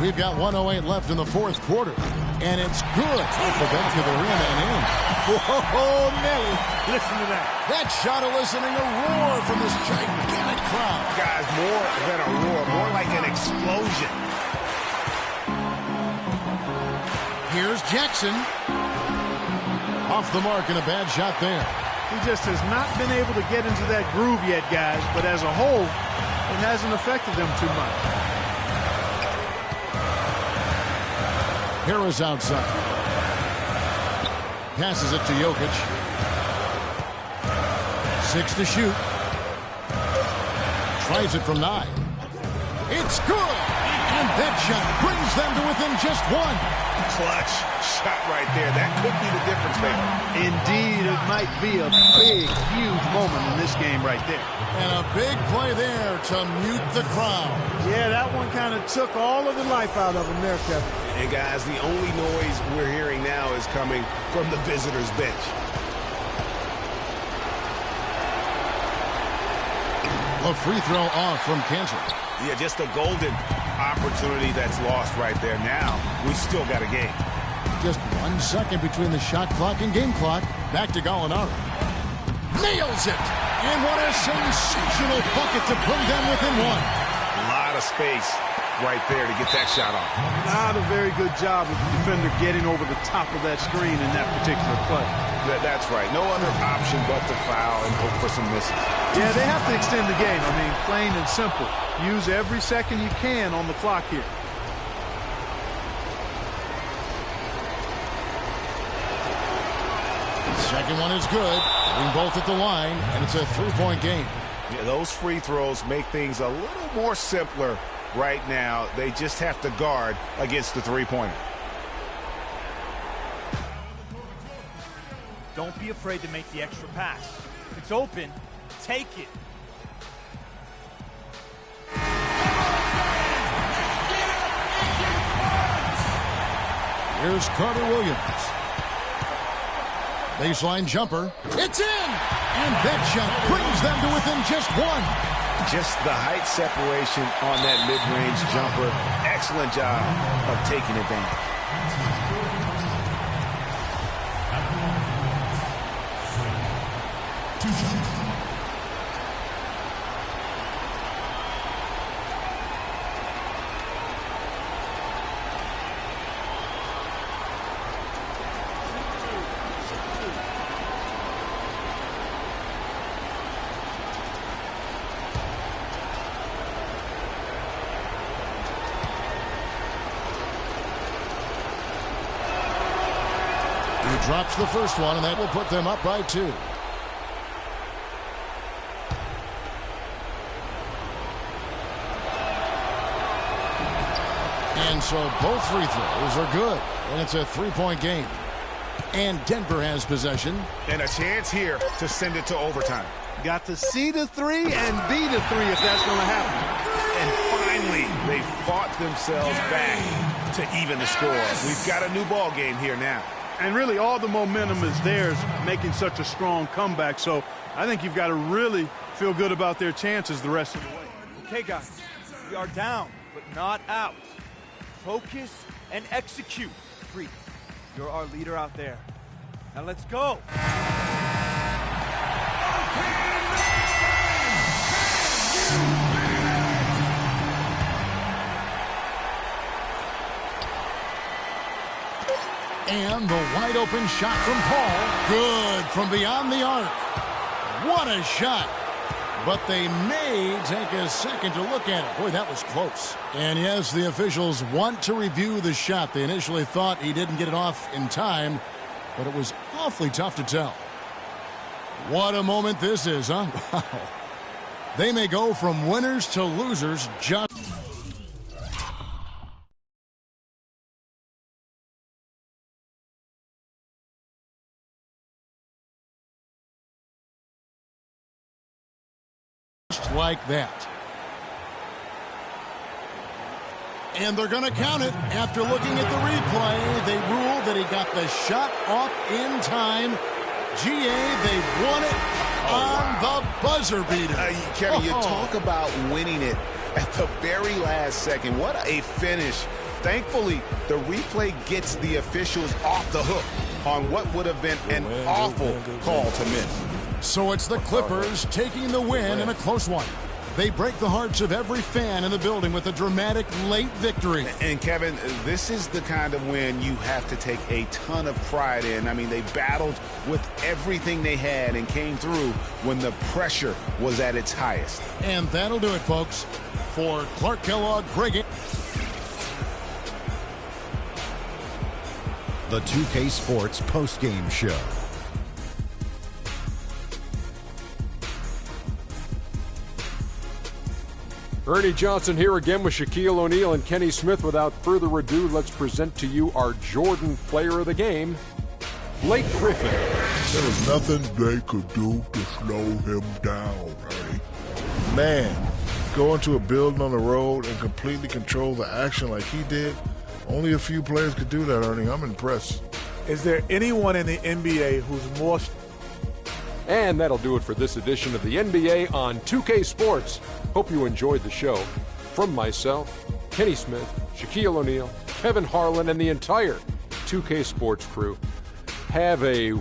We've got 1:08 left in the fourth quarter. And it's good. Off the back of the rim and in. Whoa, Nelly. Listen to that. That shot eliciting a roar from this gigantic crowd. Guys, more than a roar, more like an explosion. Here's Jackson. Off the mark and a bad shot there. He just has not been able to get into that groove yet, guys. But as a whole, it hasn't affected them too much. Harris outside. Passes it to Jokic. 6 to shoot. Tries it from 9. It's good! And that shot brings them to within just 1. Clutch shot right there. That could be the difference maker. Indeed, it might be a big, huge moment in this game right there. And a big play there to mute the crowd. Yeah, that one kind of took all of the life out of them there, Kevin. And guys, the only noise we're hearing now is coming from the visitors' bench. A free throw off from Kansas. Yeah, just a golden opportunity that's lost right there. Now, we still got a game. Just 1 second between the shot clock and game clock. Back to Gallinari. Nails it! And what a sensational bucket to bring them within 1. A lot of space. right there to get that shot off. Not a very good job of the defender getting over the top of that screen in that particular play. That's right. No other option but to foul and hope for some misses. Yeah, they have to extend the game. I mean, plain and simple. Use every second you can on the clock here. Second one is good. Hitting both at the line, and it's a three-point game. Yeah, those free throws make things a little more simpler right now. They just have to guard against the three-pointer. Don't be afraid to make the extra pass. If it's open, take it. Here's Carter Williams. Baseline jumper. It's in! And that shot brings them to within just one. Just the height separation on that mid-range jumper. Excellent job of taking advantage. Drops the first one, and that will put them up by 2. And so both free throws are good, and it's a three-point game. And Denver has possession. And a chance here to send it to overtime. Got to see the three and be the three if that's going to happen. And finally, they fought themselves back to even the score. We've got a new ball game here now. And really, all the momentum is theirs, making such a strong comeback. So I think you've got to really feel good about their chances the rest of the way. Okay, guys, we are down, but not out. Focus and execute. Free, you're our leader out there. Now let's go. And the wide open shot from Paul. Good from beyond the arc. What a shot. But they may take a second to look at it. Boy, that was close. And yes, the officials want to review the shot. They initially thought he didn't get it off in time, but it was awfully tough to tell. What a moment this is, huh? Wow. They may go from winners to losers just... like that. And they're going to count it. After looking at the replay, they ruled that he got the shot off in time. GA, they won it on the buzzer beater. Kevin, you talk about winning it at the very last second. What a finish. Thankfully, the replay gets the officials off the hook on what would have been an awful call to miss. So it's the Clippers taking the win in a close one. They break the hearts of every fan in the building with a dramatic late victory. And Kevin, this is the kind of win you have to take a ton of pride in. I mean, they battled with everything they had and came through when the pressure was at its highest. And that'll do it, folks. For Clark Kellogg, Greg. The 2K Sports postgame show. Ernie Johnson here again with Shaquille O'Neal and Kenny Smith. Without further ado, let's present to you our Jordan Player of the Game, Blake Griffin. There was nothing they could do to slow him down, Ernie. Man, go into a building on the road and completely control the action like he did, only a few players could do that, Ernie. I'm impressed. Is there anyone in the NBA who's more... And that'll do it for this edition of the NBA on 2K Sports. Hope you enjoyed the show. From myself, Kenny Smith, Shaquille O'Neal, Kevin Harlan, and the entire 2K Sports crew, have a...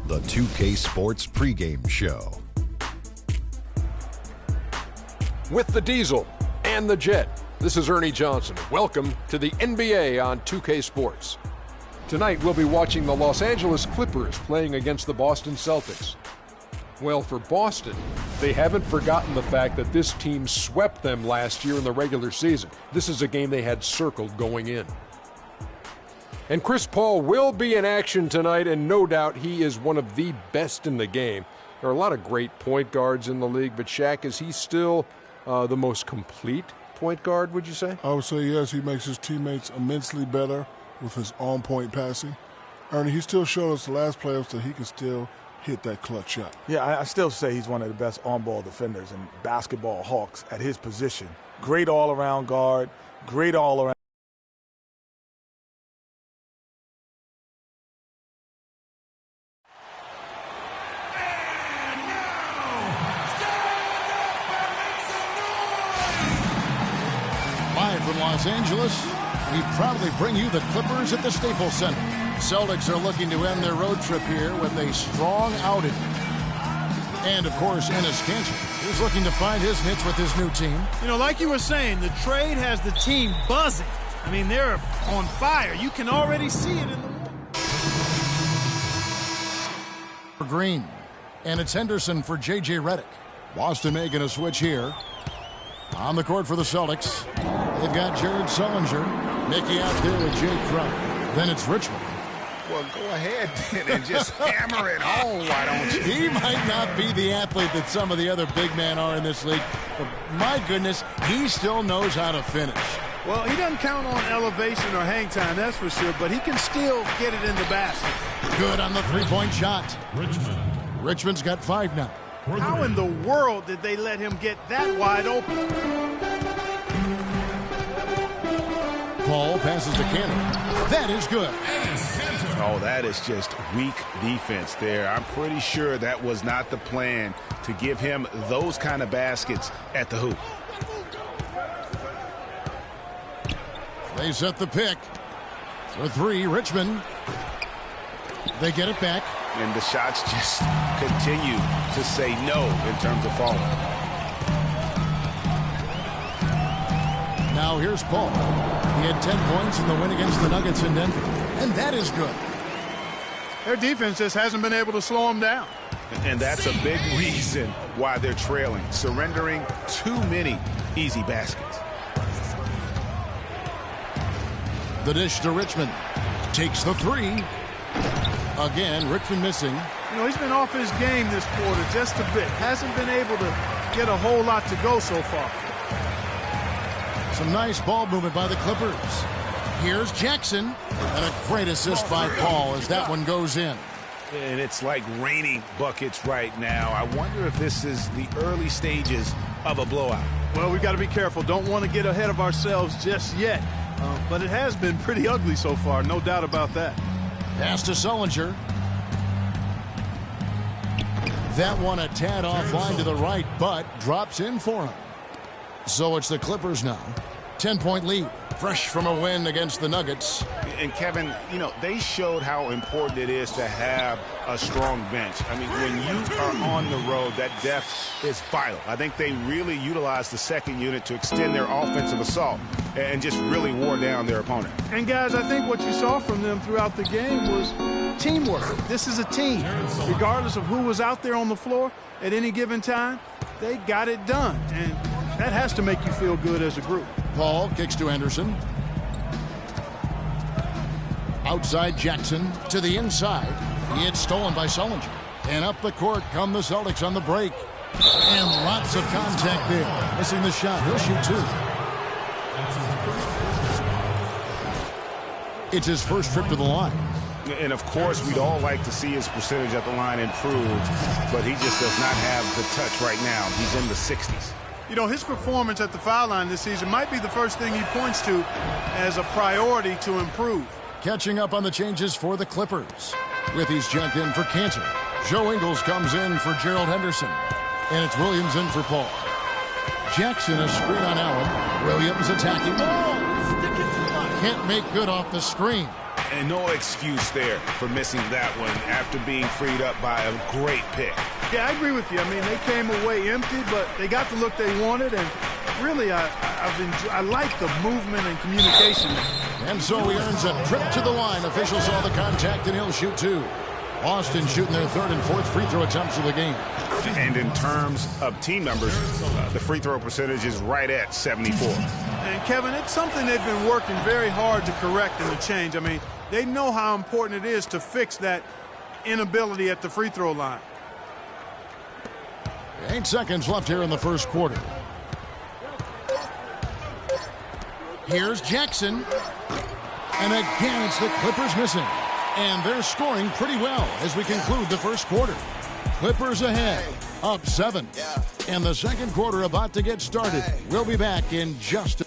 the 2K Sports pregame show. With the Diesel and the Jet, this is Ernie Johnson. Welcome to the NBA on 2K Sports. Tonight we'll be watching the Los Angeles Clippers playing against the Boston Celtics. Well, for Boston, they haven't forgotten the fact that this team swept them last year in the regular season. This is a game they had circled going in. And Chris Paul will be in action tonight, and no doubt he is one of the best in the game. There are a lot of great point guards in the league, but Shaq, is he still the most complete point guard, would you say? I would say yes. He makes his teammates immensely better with his on-point passing. Ernie, he still showed us the last playoffs that he can still hit that clutch shot. Yeah, I still say he's one of the best on-ball defenders in basketball Hawks at his position. Great all-around guard, great all-around. Live from Los Angeles, we proudly bring you the Clippers at the Staples Center. Celtics are looking to end their road trip here with a strong outing. And, of course, Enes Kanter is looking to find his niche with his new team. You know, like you were saying, the trade has the team buzzing. I mean, they're on fire. You can already see it in the wall. For Green, and it's Henderson for J.J. Redick. Boston making a switch here. On the court for the Celtics, they've got Jared Sullinger. Mickey out there with Jay Crowder. Then it's Richmond. Well, go ahead then and just hammer it home, why don't you? He might not be the athlete that some of the other big men are in this league, but my goodness, he still knows how to finish. Well, he doesn't count on elevation or hang time, that's for sure, but he can still get it in the basket. Good on the three-point shot. Richmond's got 5 now. How in the world did they let him get that wide open? Paul passes to Cannon. That is good. Oh, that is just weak defense there. I'm pretty sure that was not the plan to give him those kind of baskets at the hoop. They set the pick. For 3, Richmond. They get it back. And the shots just continue to say no in terms of falling. Now here's Paul. He had 10 points in the win against the Nuggets in Denver. And that is good. Their defense just hasn't been able to slow them down. And that's a big reason why they're trailing, surrendering too many easy baskets. The dish to Richmond. Takes the 3. Again, Richmond missing. You know, he's been off his game this quarter just a bit. Hasn't been able to get a whole lot to go so far. Some nice ball movement by the Clippers. Here's Jackson. And a great assist by Paul as that one goes in. And it's like raining buckets right now. I wonder if this is the early stages of a blowout. Well, we got to be careful. Don't want to get ahead of ourselves just yet. But it has been pretty ugly so far, no doubt about that. Pass to Sullinger. That one a tad offline to the right, but drops in for him. So it's the Clippers now. 10-point lead. Fresh from a win against the Nuggets. And Kevin, you know, they showed how important it is to have a strong bench. I mean, when you are on the road, that depth is vital. I think they really utilized the second unit to extend their offensive assault and just really wore down their opponent. And guys, I think what you saw from them throughout the game was teamwork. This is a team. Regardless of who was out there on the floor at any given time, they got it done. And that has to make you feel good as a group. Paul kicks to Henderson. Outside Jackson to the inside. He had stolen by Sullinger. And up the court come the Celtics on the break. And lots of contact there. Missing the shot. He'll shoot 2. It's his first trip to the line. And, of course, we'd all like to see his percentage at the line improve, but he just does not have the touch right now. He's in the 60s. You know, his performance at the foul line this season might be the first thing he points to as a priority to improve. Catching up on the changes for the Clippers. With his checked in for Kanter. Joe Ingles comes in for Gerald Henderson. And it's Williams in for Paul. Jackson a screen on Allen. Williams attacking. Can't make good off the screen. And no excuse there for missing that one after being freed up by a great pick. Yeah, I agree with you. I mean, they came away empty, but they got the look they wanted, and really, I like the movement and communication. And so he earns a trip to the line. Officials saw the contact, and he'll shoot two. Boston shooting their third and fourth free throw attempts of the game. And in terms of team numbers, the free throw percentage is right at 74. And Kevin, it's something they've been working very hard to correct and to change. I mean, they know how important it is to fix that inability at the free throw line. 8 seconds left here in the first quarter. Here's Jackson. And again, it's the Clippers missing. And they're scoring pretty well as we conclude the first quarter. Clippers ahead, up 7. And the second quarter about to get started. We'll be back in just a...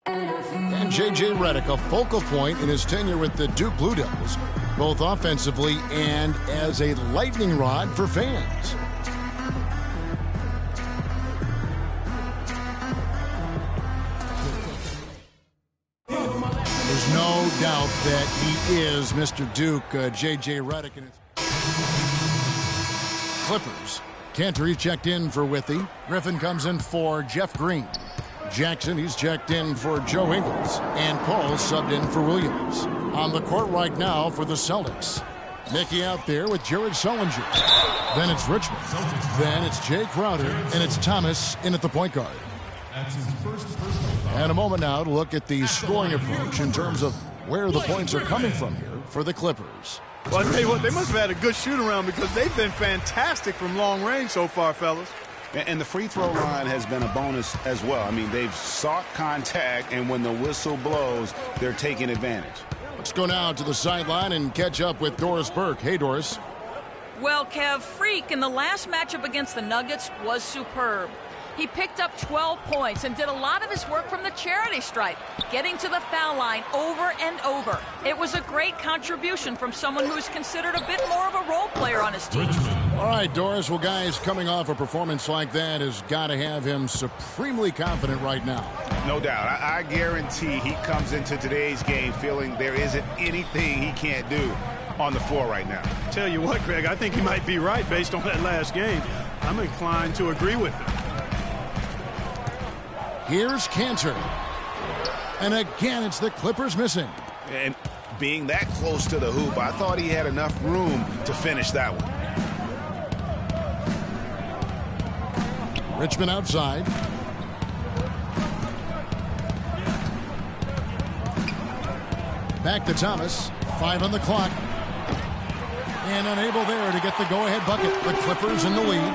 And J.J. Redick, a focal point in his tenure with the Duke Blue Devils, both offensively and as a lightning rod for fans. There's no doubt that he is Mr. Duke, J.J. Redick. And Clippers. Cantor, he's checked in for Withy. Griffin comes in for Jeff Green. Jackson, he's checked in for Joe Ingles. And Paul subbed in for Williams. On the court right now for the Celtics. Mickey out there with Jared Sullinger. Then it's Richmond. Then it's Jay Crowder. And it's Thomas in at the point guard. And a moment now to look at the scoring approach in terms of where the points are coming from here for the Clippers. Well, I tell you what, they must have had a good shoot-around because they've been fantastic from long range so far, fellas. And the free throw line has been a bonus as well. I mean, they've sought contact, and when the whistle blows, they're taking advantage. Let's go now to the sideline and catch up with Doris Burke. Hey, Doris. Well, Kev, Freak in the last matchup against the Nuggets was superb. He picked up 12 points and did a lot of his work from the charity stripe, getting to the foul line over and over. It was a great contribution from someone who is considered a bit more of a role player on his team. All right, Doris. Well, guys, coming off a performance like that has got to have him supremely confident right now. No doubt. I guarantee he comes into today's game feeling there isn't anything he can't do on the floor right now. Tell you what, Greg, I think he might be right based on that last game. I'm inclined to agree with him. Here's Cantor. And again, it's the Clippers missing. And being that close to the hoop, I thought he had enough room to finish that one. Richmond outside. Back to Thomas. 5 on the clock. And unable there to get the go-ahead bucket. The Clippers in the lead.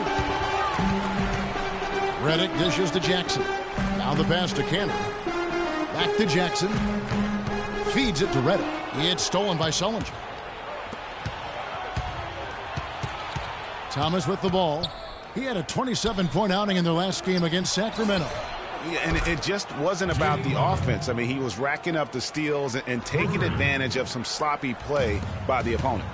Redick dishes to Jackson. Now the pass to Cantor. Back to Jackson. Feeds it to Redick. It's stolen by Sullinger. Thomas with the ball. He had a 27-point outing in their last game against Sacramento. Yeah, and it just wasn't about the offense. I mean, he was racking up the steals and taking advantage of some sloppy play by the opponent.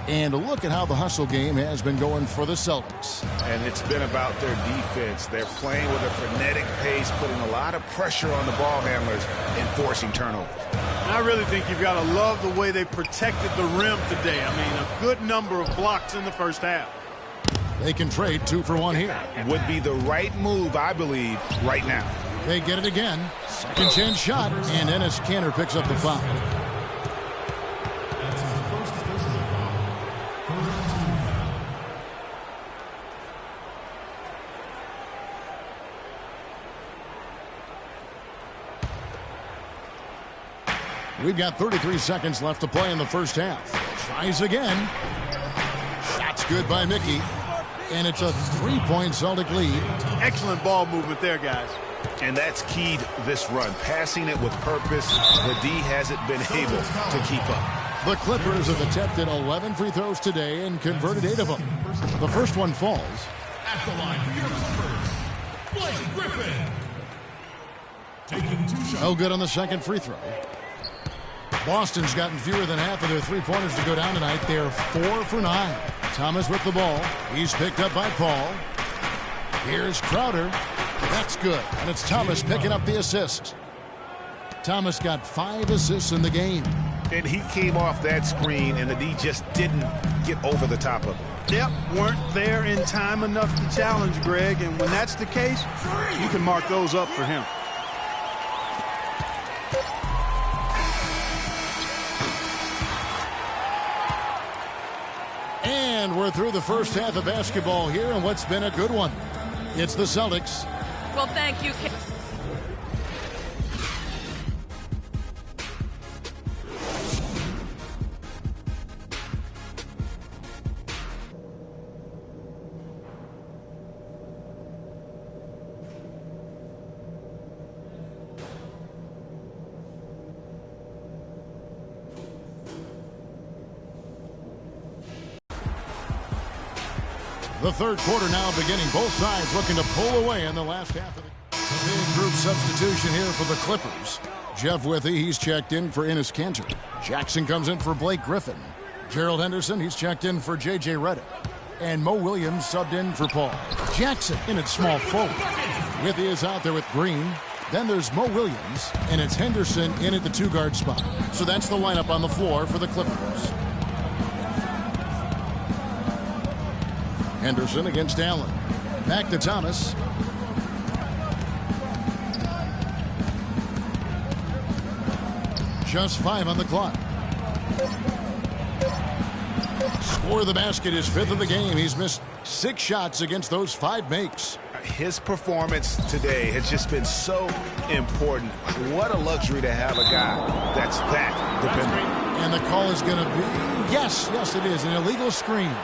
And look at how the hustle game has been going for the Celtics. And it's been about their defense. They're playing with a frenetic pace, putting a lot of pressure on the ball handlers and forcing turnovers. And I really think you've got to love the way they protected the rim today. I mean, a good number of blocks in the first half. They can trade 2 for 1 here. Would be the right move, I believe, right now. They get it again. Second chance shot. And Enes Kanter picks up the foul. We've got 33 seconds left to play in the first half. Tries again. Shot's good by Mickey. And it's a 3-point Celtic lead. Excellent ball movement there, guys. And that's keyed this run. Passing it with purpose. The D hasn't been able to keep up. The Clippers have attempted 11 free throws today and converted 8 of them. The first one falls. At the line for your Clippers, Blake Griffin. Taking 2 shots. No good on the second free throw. Boston's gotten fewer than half of their three-pointers to go down tonight. They're 4 for 9. Thomas with the ball. He's picked up by Paul. Here's Crowder. That's good. And it's Thomas picking up the assist. Thomas got 5 assists in the game. And he came off that screen, and the D just didn't get over the top of it. Yep, weren't there in time enough to challenge Greg, and when that's the case, you can mark those up for him. And we're through the first half of basketball here, and what's been a good one. It's the Celtics. Well, thank you. The third quarter now beginning. Both sides looking to pull away in the last half of the big group substitution here for the Clippers. Jeff Withey, he's checked in for Enes Kanter. Jackson comes in for Blake Griffin. Gerald Henderson, he's checked in for J.J. Redick. And Mo Williams subbed in for Paul. Jackson in at small forward. Withey is out there with Green. Then there's Mo Williams, and it's Henderson in at the 2-guard spot. So that's the lineup on the floor for the Clippers. Henderson against Allen. Back to Thomas. Just 5 on the clock. Score the basket, his 5th of the game. He's missed 6 shots against those 5 makes. His performance today has just been so important. What a luxury to have a guy that's that dependent. And the call is going to be, yes, it is, an illegal screen.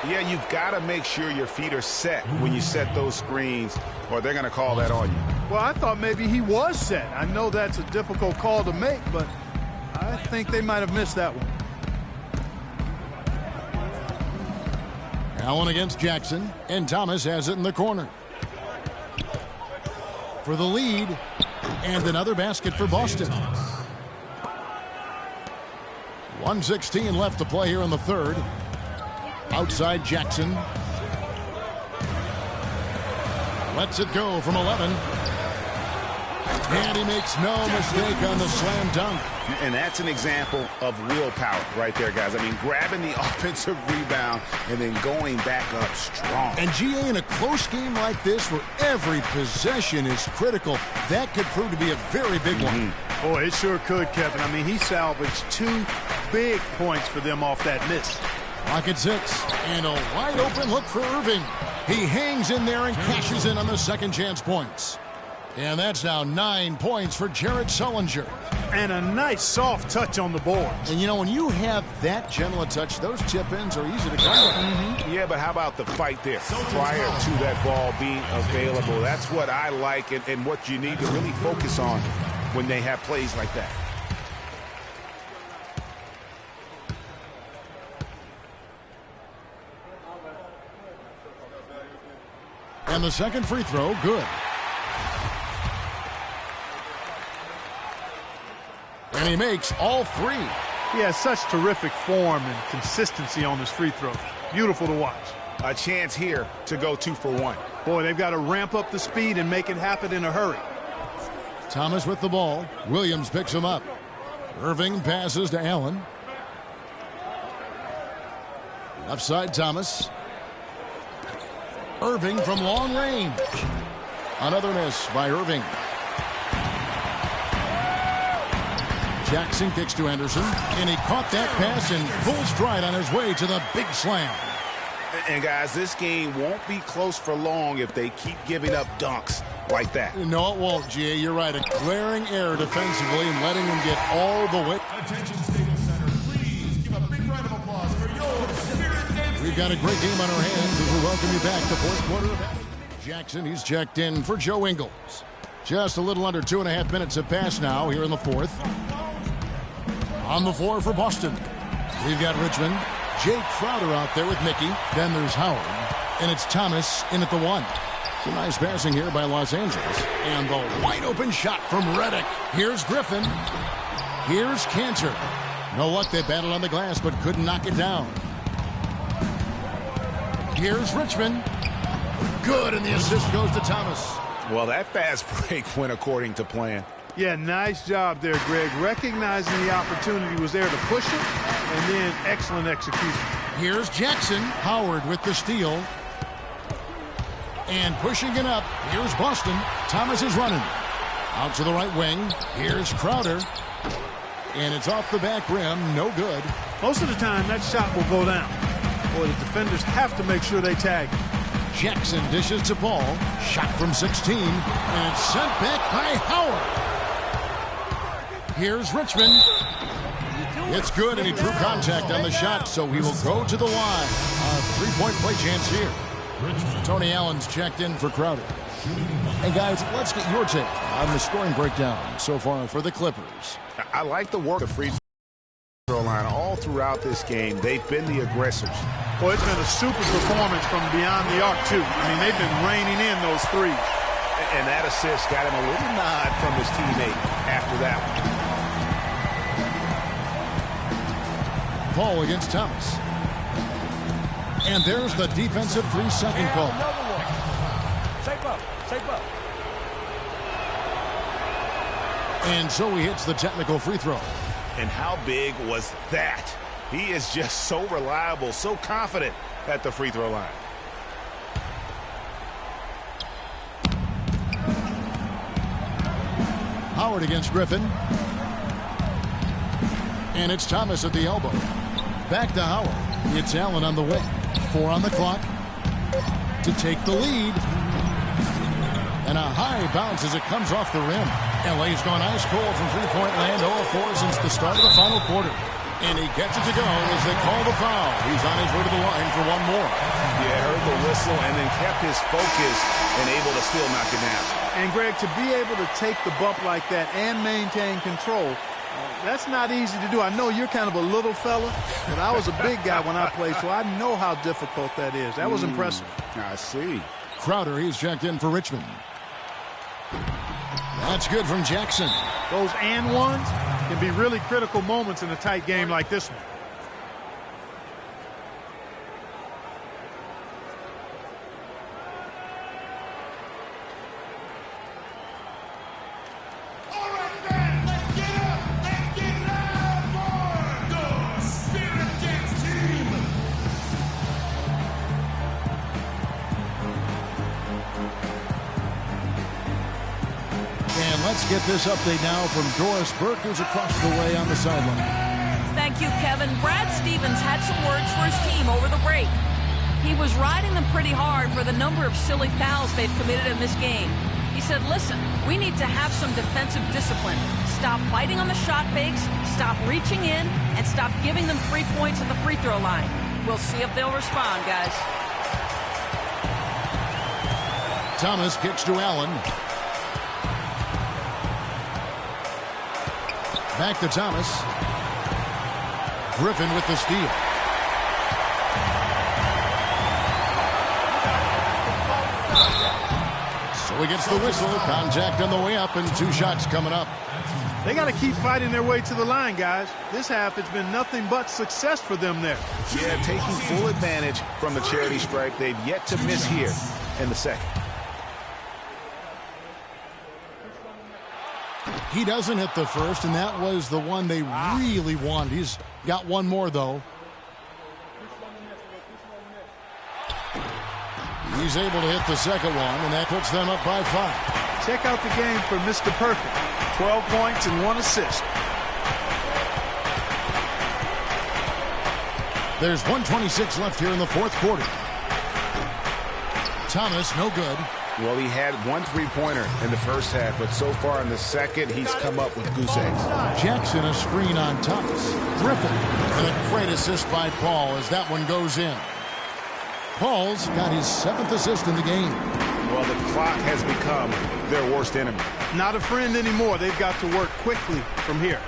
Yeah, you've got to make sure your feet are set when you set those screens, or they're going to call that on you. Well, I thought maybe he was set. I know that's a difficult call to make, but I think they might have missed that one. Allen against Jackson, and Thomas has it in the corner. For the lead, and another basket for Boston. 1:16 left to play here in the third. Outside Jackson. Lets it go from 11. And he makes no mistake on the slam dunk. And that's an example of willpower right there, guys. I mean, grabbing the offensive rebound and then going back up strong. And GA, in a close game like this where every possession is critical, that could prove to be a very big one. Boy, it sure could, Kevin. I mean, he salvaged 2 big points for them off that miss. Clock at 6, and a wide open look for Irving. He hangs in there and cashes in on the second chance points. And that's now 9 points for Jared Sullinger. And a nice soft touch on the board. And you know, when you have that gentle a touch, those tip-ins are easy to come with. Yeah, but how about the fight there prior to that ball being available? That's what I like and what you need to really focus on when they have plays like that. And the second free throw, good. And he makes all 3. He has such terrific form and consistency on his free throws. Beautiful to watch. A chance here to go 2 for 1. Boy, they've got to ramp up the speed and make it happen in a hurry. Thomas with the ball. Williams picks him up. Irving passes to Allen. Left side, Thomas. Irving from long range. Another miss by Irving. Jackson kicks to Henderson, and he caught that pass in full stride on his way to the big slam. And guys, this game won't be close for long if they keep giving up dunks like that. No, it won't, G.A. You're right. A glaring error defensively and letting him get all the way. Attention, Staples Center. Please give a big round of applause for your Spirit. We've got a great game on our hands as we welcome you back to fourth quarter. Jackson, he's checked in for Joe Ingles. Just a little under 2.5 minutes have passed now here in the fourth. On the floor for Boston, we've got Richmond. Jay Crowder out there with Mickey. Then there's Howard. And it's Thomas in at the 1. Some nice passing here by Los Angeles. And the wide open shot from Redick. Here's Griffin. Here's Kanter. No luck, they battled on the glass but couldn't knock it down. Here's Richmond. Good, and the assist goes to Thomas. Well, that fast break went according to plan. Yeah, nice job there, Greg. Recognizing the opportunity was there to push it, and then excellent execution. Here's Jackson. Howard with the steal. And pushing it up. Here's Boston. Thomas is running. Out to the right wing. Here's Crowder. And it's off the back rim. No good. Most of the time, that shot will go down. Boy, the defenders have to make sure they tag him. Jackson dishes to Paul. Shot from 16. And it's sent back by Howard. Here's Richmond. It's good, and he drew contact on the shot, so he will go to the line. A three-point play chance here. Tony Allen's checked in for Crowder. And guys, let's get your take on the scoring breakdown so far for the Clippers. I like the work of free throw line all throughout this game. They've been the aggressors. Boy, it's been a super performance from beyond the arc, too. I mean, they've been raining in those threes. And that assist got him a little nod from his teammate after that one. Paul against Thomas. And there's the defensive 3-second call. Shape up. Shape up. And so he hits the technical free throw. And how big was that? He is just so reliable, so confident at the free throw line. Howard against Griffin. And it's Thomas at the elbow. Back to Howard. It's Allen on the wing. 4 on the clock to take the lead. And a high bounce as it comes off the rim. LA's gone ice cold from three-point land, 0-4 since the start of the final quarter. And he gets it to go as they call the foul. He's on his way to the line for one more. Yeah, heard the whistle and then kept his focus and able to still knock it down. And, Greg, to be able to take the bump like that and maintain control, that's not easy to do. I know you're kind of a little fella, but I was a big guy when I played, so I know how difficult that is. That was impressive. I see. Crowder, he's checked in for Richmond. That's good from Jackson. Those and ones can be really critical moments in a tight game like this one. Let's get this update now from Doris Burke, who's across the way on the sideline. Thank you, Kevin. Brad Stevens had some words for his team over the break. He was riding them pretty hard for the number of silly fouls they've committed in this game. He said, listen, we need to have some defensive discipline. Stop biting on the shot fakes, stop reaching in, and stop giving them 3 points at the free throw line. We'll see if they'll respond, guys. Thomas kicks to Allen. Back to Thomas. Griffin with the steal. So he gets the whistle. Contact on the way up and 2 shots coming up. They got to keep fighting their way to the line, guys. This half, it's been nothing but success for them there. Yeah, taking full advantage from the charity stripe. They've yet to miss here in the second. He doesn't hit the first, and that was the one they really wanted. He's got one more, though. He's able to hit the second one, and that puts them up by 5. Check out the game for Mr. Perfect. 12 points and 1 assist. There's 1:26 left here in the fourth quarter. Thomas, no good. Well, he had 1 3-pointer in the first half, but so far in the second, he's come up with goose eggs. Jackson, a screen on Thomas. Griffin, and a great assist by Paul as that one goes in. Paul's got his 7th assist in the game. Well, the clock has become their worst enemy. Not a friend anymore. They've got to work quickly from here.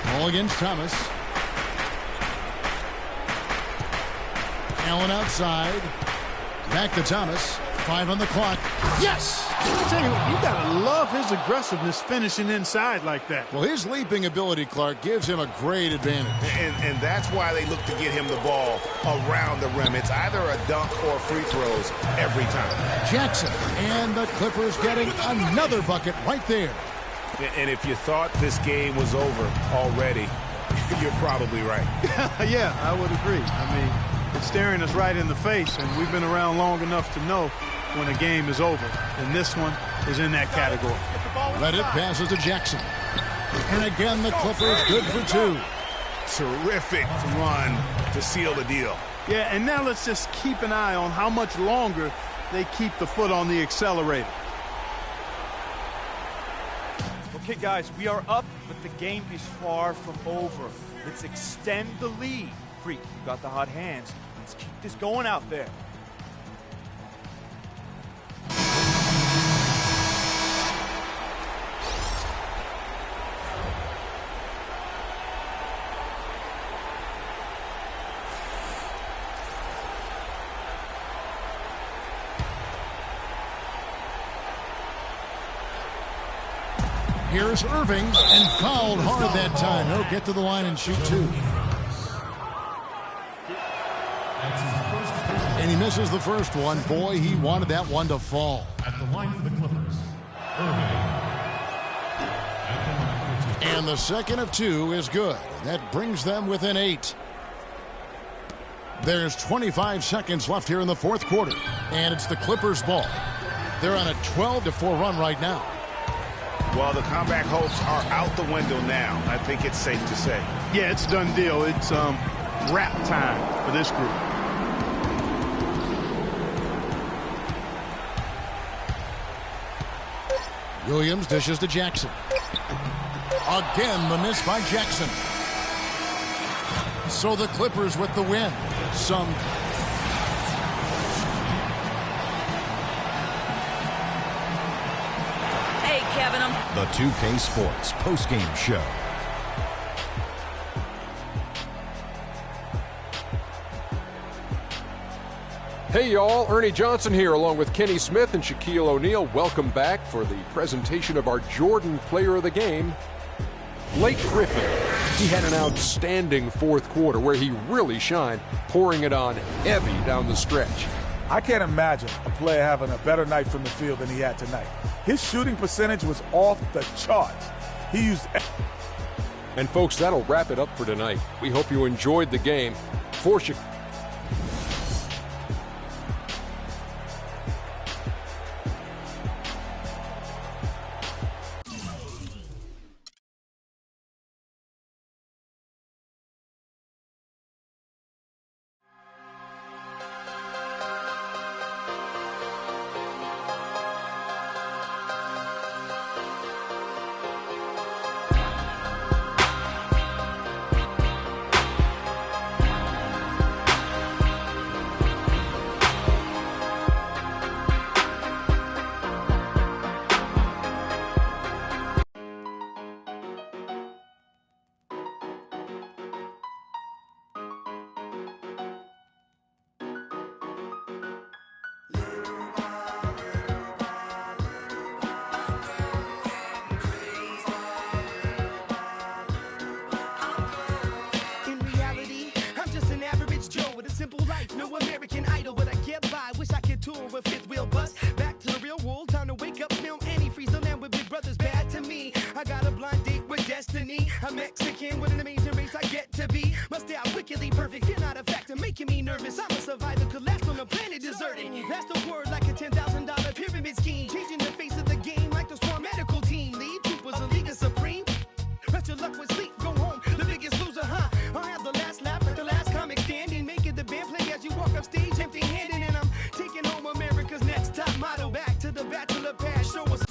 Paul against Thomas. Allen outside. Back to Thomas. 5 on the clock. Yes! I tell you, you gotta love his aggressiveness finishing inside like that. Well, his leaping ability, Clark, gives him a great advantage. And that's why they look to get him the ball around the rim. It's either a dunk or free throws every time. Jackson and the Clippers getting another bucket right there. And if you thought this game was over already, you're probably right. Yeah, I would agree. I mean, it's staring us right in the face, and we've been around long enough to know when a game is over. And this one is in that category. Let it passes to Jackson. And again, the Clippers good for two. Terrific run to seal the deal. Yeah, and now let's just keep an eye on how much longer they keep the foot on the accelerator. Okay, guys, we are up, but the game is far from over. Let's extend the lead. Freak, you got the hot hands. Let's keep this going out there. Here's Irving, and fouled hard that time. He'll get to the line and shoot two. And he misses the first one. Boy, he wanted that one to fall. At the line for the Clippers, Irving. And the second of two is good. That brings them within 8. There's 25 seconds left here in the fourth quarter, and it's the Clippers' ball. They're on a 12-4 run right now. Well, the comeback hopes are out the window now. I think it's safe to say. Yeah, it's done deal. It's wrap time for this group. Williams dishes to Jackson. Again, the miss by Jackson. So the Clippers with the win. Hey, Kevin. The 2K Sports postgame show. Hey y'all, Ernie Johnson here along with Kenny Smith and Shaquille O'Neal. Welcome back for the presentation of our Jordan Player of the Game, Blake Griffin. He had an outstanding fourth quarter where he really shined, pouring it on heavy down the stretch. I can't imagine a player having a better night from the field than he had tonight. His shooting percentage was off the charts. He used... And folks, that'll wrap it up for tonight. We hope you enjoyed the game. For Chicago. simple life, no American Idol, but I get by. Wish I could tour with fifth wheel bus. Back to the real world, time to wake up, smell antifreeze. The man with big brothers bad to me. I got a blind date with destiny. A Mexican with an amazing race I get to be. My style wickedly perfect, you're not a factor, making me nervous. I'm a survivor, collapsed on a planet deserted. That's the word, like a $10,000 pyramid scheme. Changing the face of the game like the Swarm medical team. Lead troopers, a league of supreme. Rest your luck with sleep, go home, the biggest loser, huh? I'll have the last laugh at the last comic standing. Make it the band play as you walk up stage empty-handed. And I'm taking home America's next top model. Back to the bachelor pad, show us.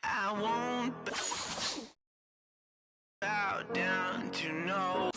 I won't bow down to no.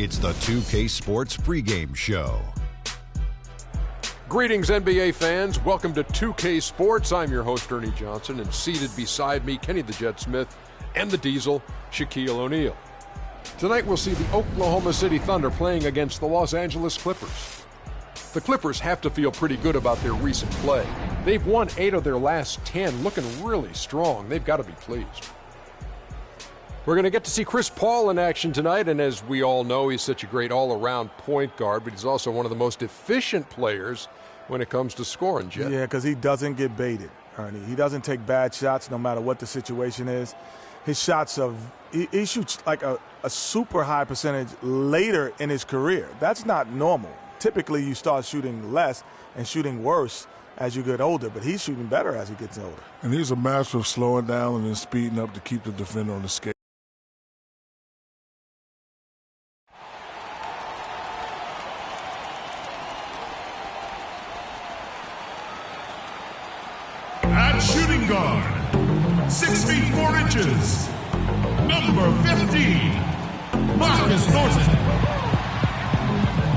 It's the 2K Sports pregame show. Greetings, NBA fans. Welcome to 2K Sports. I'm your host, Ernie Johnson, and seated beside me, Kenny the Jet Smith and the Diesel, Shaquille O'Neal. Tonight, we'll see the Oklahoma City Thunder playing against the Los Angeles Clippers. The Clippers have to feel pretty good about their recent play. They've won 8 of their last 10, looking really strong. They've got to be pleased. We're going to get to see Chris Paul in action tonight, and as we all know, he's such a great all-around point guard, but he's also one of the most efficient players when it comes to scoring, Jet. Yeah, because he doesn't get baited, Ernie. He doesn't take bad shots no matter what the situation is. His shots he shoots like a super high percentage later in his career. That's not normal. Typically, you start shooting less and shooting worse as you get older, but he's shooting better as he gets older. And he's a master of slowing down and then speeding up to keep the defender on the skate. At shooting guard, 6 feet 4 inches, number 15, Marcus Thornton.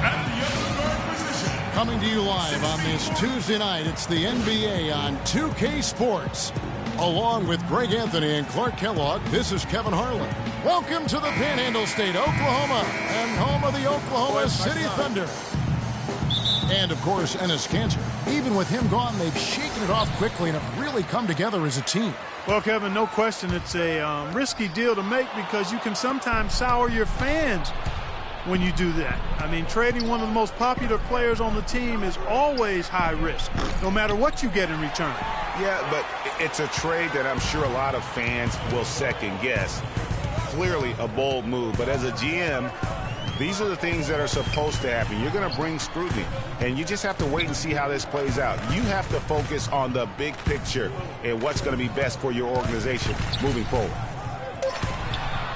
At the other guard position. Coming to you live on this Tuesday night, it's the NBA on 2K Sports. Along with Greg Anthony and Clark Kellogg, this is Kevin Harlan. Welcome to the Panhandle State, Oklahoma, and home of the Oklahoma City Thunder. And, of course, Enes Kanter. Even with him gone, they've shaken it off quickly and have really come together as a team. Well, Kevin, no question it's a risky deal to make because you can sometimes sour your fans when you do that. I mean, trading one of the most popular players on the team is always high risk, no matter what you get in return. Yeah, but it's a trade that I'm sure a lot of fans will second guess. Clearly a bold move, but as a GM, these are the things that are supposed to happen. You're going to bring scrutiny, and you just have to wait and see how this plays out. You have to focus on the big picture and what's going to be best for your organization moving forward.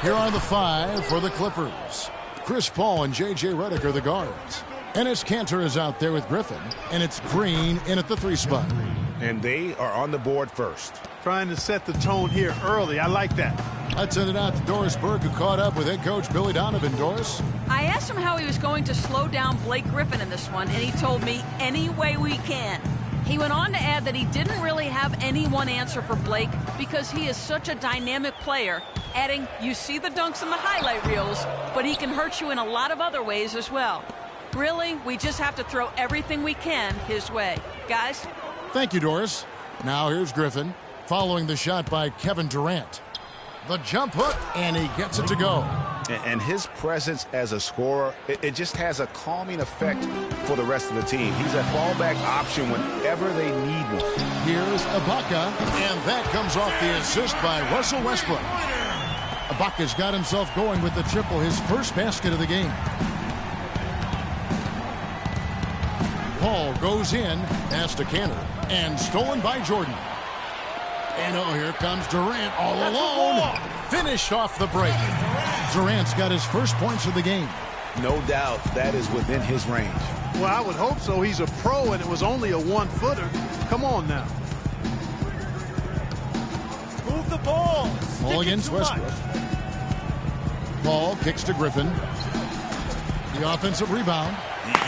Here are the 5 for the Clippers. Chris Paul and J.J. Redick are the guards. Enes Kanter is out there with Griffin, and it's Green in at the 3 spot. And they are on the board first. Trying to set the tone here early. I like that. Let's send it out to Doris Burke, who caught up with head coach Billy Donovan. Doris? I asked him how he was going to slow down Blake Griffin in this one, and he told me, any way we can. He went on to add that he didn't really have any one answer for Blake because he is such a dynamic player, adding, you see the dunks in the highlight reels, but he can hurt you in a lot of other ways as well. Really, we just have to throw everything we can his way. Guys? Thank you, Doris. Now here's Griffin, following the shot by Kevin Durant. The jump hook, and he gets it to go. And his presence as a scorer, it just has a calming effect for the rest of the team. He's a fallback option whenever they need one. Here's Ibaka, and that comes off the assist by Russell Westbrook. Ibaka's got himself going with the triple, his first basket of the game. Paul goes in, pass to Kanter, and stolen by Jordan. And oh, here comes Durant all alone. Finished off the break. Durant's got his first points of the game. No doubt that is within his range. Well, I would hope so. He's a pro, and it was only a 1-footer. Come on now. Move the ball. Ball against Westbrook. Paul kicks to Griffin. The offensive rebound.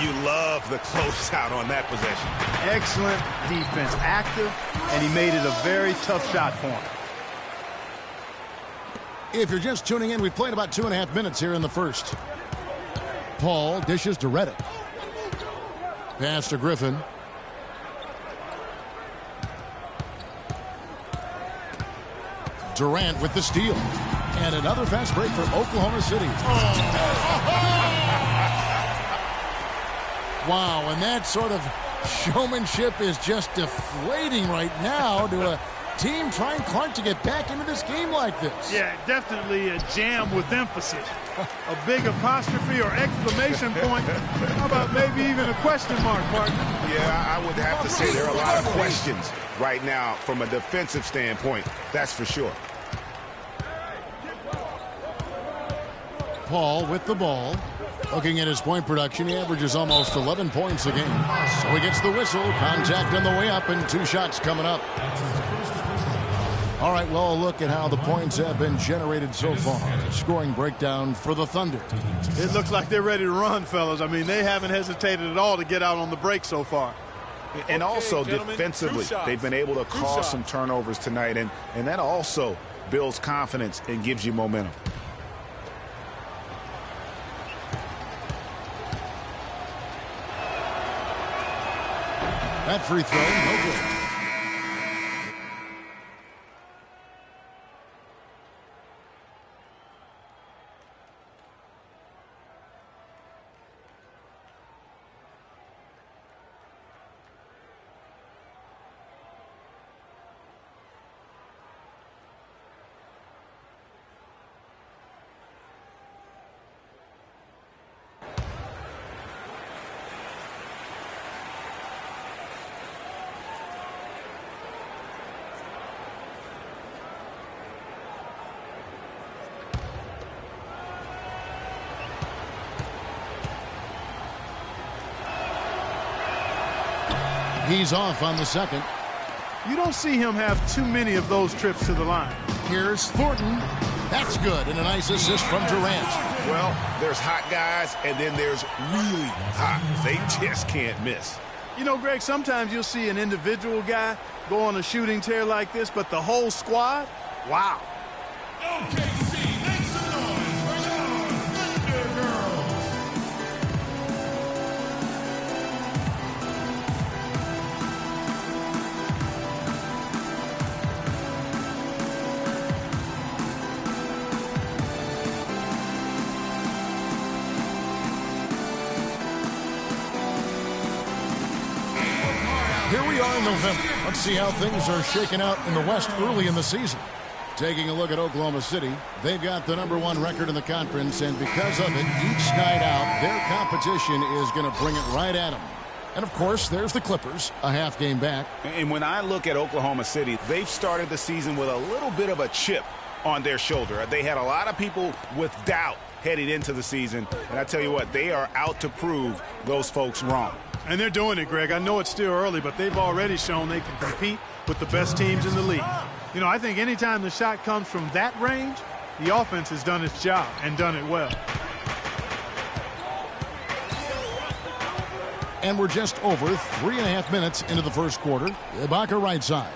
You love the closeout on that possession. Excellent defense, active, and he made it a very tough shot for him. If you're just tuning in, we've played about 2.5 minutes here in the first. Paul dishes to Redick. Pass to Griffin. Durant with the steal. And another fast break for Oklahoma City. Wow, and that sort of showmanship is just deflating right now to a team trying Clark to get back into this game like this. Yeah, definitely a jam with emphasis. A big apostrophe or exclamation point. How about maybe even a question mark, partner? Yeah, I would have to say there are a lot of questions right now from a defensive standpoint. That's for sure. Paul with the ball. Looking at his point production, he averages almost 11 points a game. So he gets the whistle. Contact on the way up and 2 shots coming up. All right, well, a look at how the points have been generated so far. A scoring breakdown for the Thunder. It looks like they're ready to run, fellas. I mean, they haven't hesitated at all to get out on the break so far. And also defensively, they've been able to cause some turnovers tonight, and that also builds confidence and gives you momentum. That free throw, no good. He's off on the second. You don't see him have too many of those trips to the line. Here's Thornton. That's good, and a nice assist from Durant. Well, there's hot guys, and then there's really hot. They just can't miss. You know, Greg, sometimes you'll see an individual guy go on a shooting tear like this, but the whole squad, wow. OKC, make some noise for your Thunder Girls. Here we are in November. Let's see how things are shaking out in the West early in the season. Taking a look at Oklahoma City, they've got the #1 record in the conference, and because of it, each night out, their competition is going to bring it right at them. And, of course, there's the Clippers, a half game back. And when I look at Oklahoma City, they've started the season with a little bit of a chip on their shoulder. They had a lot of people with doubt heading into the season, and I tell you what, they are out to prove those folks wrong. And they're doing it, Greg. I know it's still early, but they've already shown they can compete with the best teams in the league. You know, I think anytime the shot comes from that range, the offense has done its job and done it well. And we're just over 3.5 minutes into the first quarter. Ibaka right side.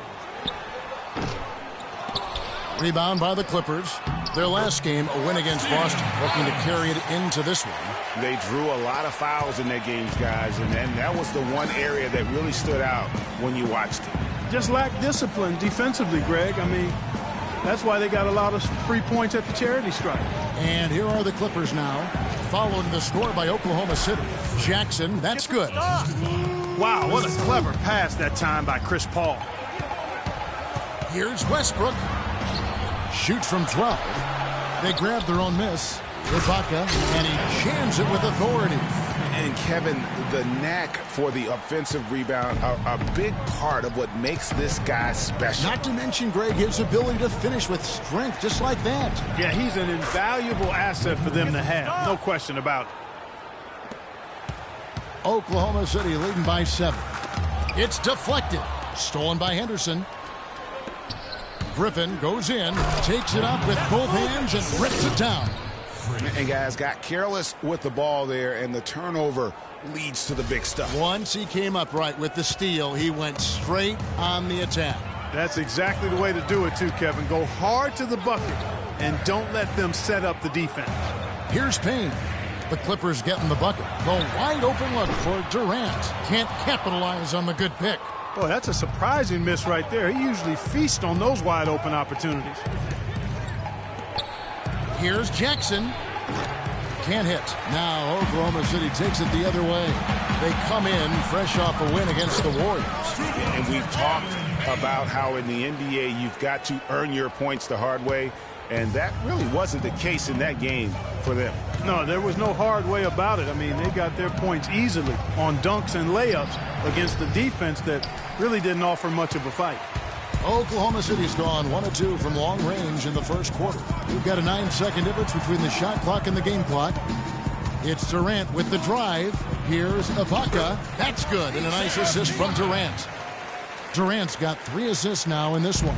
Rebound by the Clippers. Their last game, a win against Boston, looking to carry it into this one. They drew a lot of fouls in their games, guys, and that was the one area that really stood out when you watched it. Just lacked discipline defensively, Greg. I mean, that's why they got a lot of free points at the charity stripe. And here are the Clippers now, following the score by Oklahoma City. Jackson, that's good. Wow, what a clever pass that time by Chris Paul. Here's Westbrook. Shoots from 12. They grab their own miss. Ibaka, and he jams it with authority. And Kevin, the knack for the offensive rebound are a big part of what makes this guy special. Not to mention, Greg, his ability to finish with strength just like that. Yeah, he's an invaluable asset for them to have. No question about it. Oklahoma City leading by 7. It's deflected. Stolen by Henderson. Griffin goes in, takes it up with both hands, and rips it down. And guys got careless with the ball there, and the turnover leads to the big stuff. Once he came up right with the steal, he went straight on the attack. That's exactly the way to do it too, Kevin. Go hard to the bucket and don't let them set up the defense. Here's Payne. The Clippers getting the bucket. The wide open look for Durant. Can't capitalize on the good pick. Boy, that's a surprising miss right there. He usually feasts on those wide open opportunities. Here's Jackson. Can't hit. Now Oklahoma City takes it the other way. They come in fresh off a win against the Warriors. And we've talked about how in the NBA you've got to earn your points the hard way. And that really wasn't the case in that game for them. No, there was no hard way about it. I mean, they got their points easily on dunks and layups against the defense that really didn't offer much of a fight. Oklahoma City's gone 1 of 2 from long range in the first quarter. We've got a 9-second difference between the shot clock and the game clock. It's Durant with the drive. Here's Ibaka. That's good, and a nice assist from Durant. Durant's got 3 assists now in this one.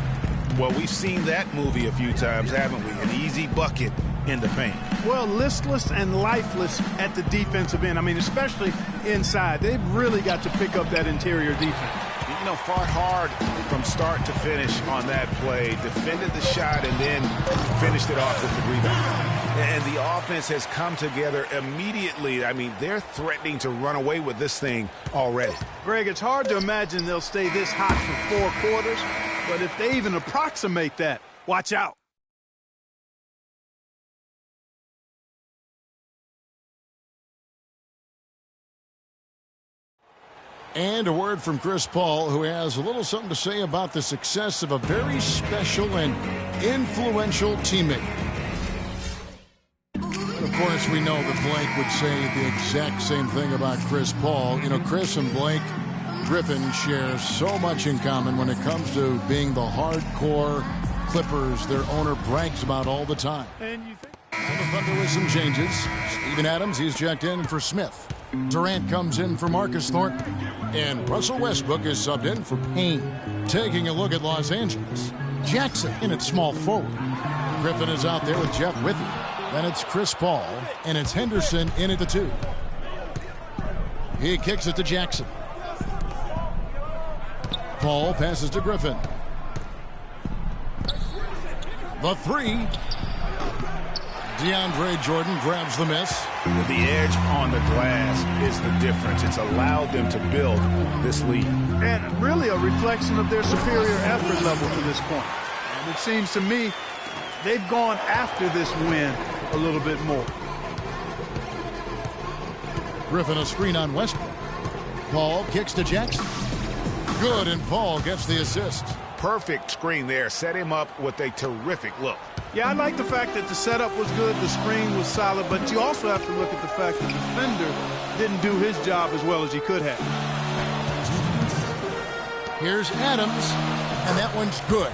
Well, we've seen that movie a few times, haven't we? An easy bucket in the paint. Well, listless and lifeless at the defensive end. I mean, especially inside. They've really got to pick up that interior defense. You know, fought hard from start to finish on that play, defended the shot, and then finished it off with the rebound. And the offense has come together immediately. I mean, they're threatening to run away with this thing already. Greg, it's hard to imagine they'll stay this hot for 4 quarters, but if they even approximate that, watch out. And a word from Chris Paul, who has a little something to say about the success of a very special and influential teammate. And of course, we know that Blake would say the exact same thing about Chris Paul. You know, Chris and Blake Griffin share so much in common when it comes to being the hardcore Clippers their owner brags about all the time. And you think? So the Thunder with some changes. Steven Adams, he's checked in for Smith. Durant comes in for Marcus Thornton. And Russell Westbrook is subbed in for Payne. Taking a look at Los Angeles. Jackson in at small forward. Griffin is out there with Jeff Withey. Then it's Chris Paul. And it's Henderson in at the 2. He kicks it to Jackson. Paul passes to Griffin. The 3. DeAndre Jordan grabs the miss. The edge on the glass is the difference. It's allowed them to build this lead. And really a reflection of their superior effort level to this point. And it seems to me they've gone after this win a little bit more. Griffin a screen on Westbrook. Paul kicks to Jackson. Good, and Paul gets the assist. Perfect screen there. Set him up with a terrific look. Yeah, I like the fact that the setup was good, the screen was solid, but you also have to look at the fact that the defender didn't do his job as well as he could have. Here's Adams, and that one's good.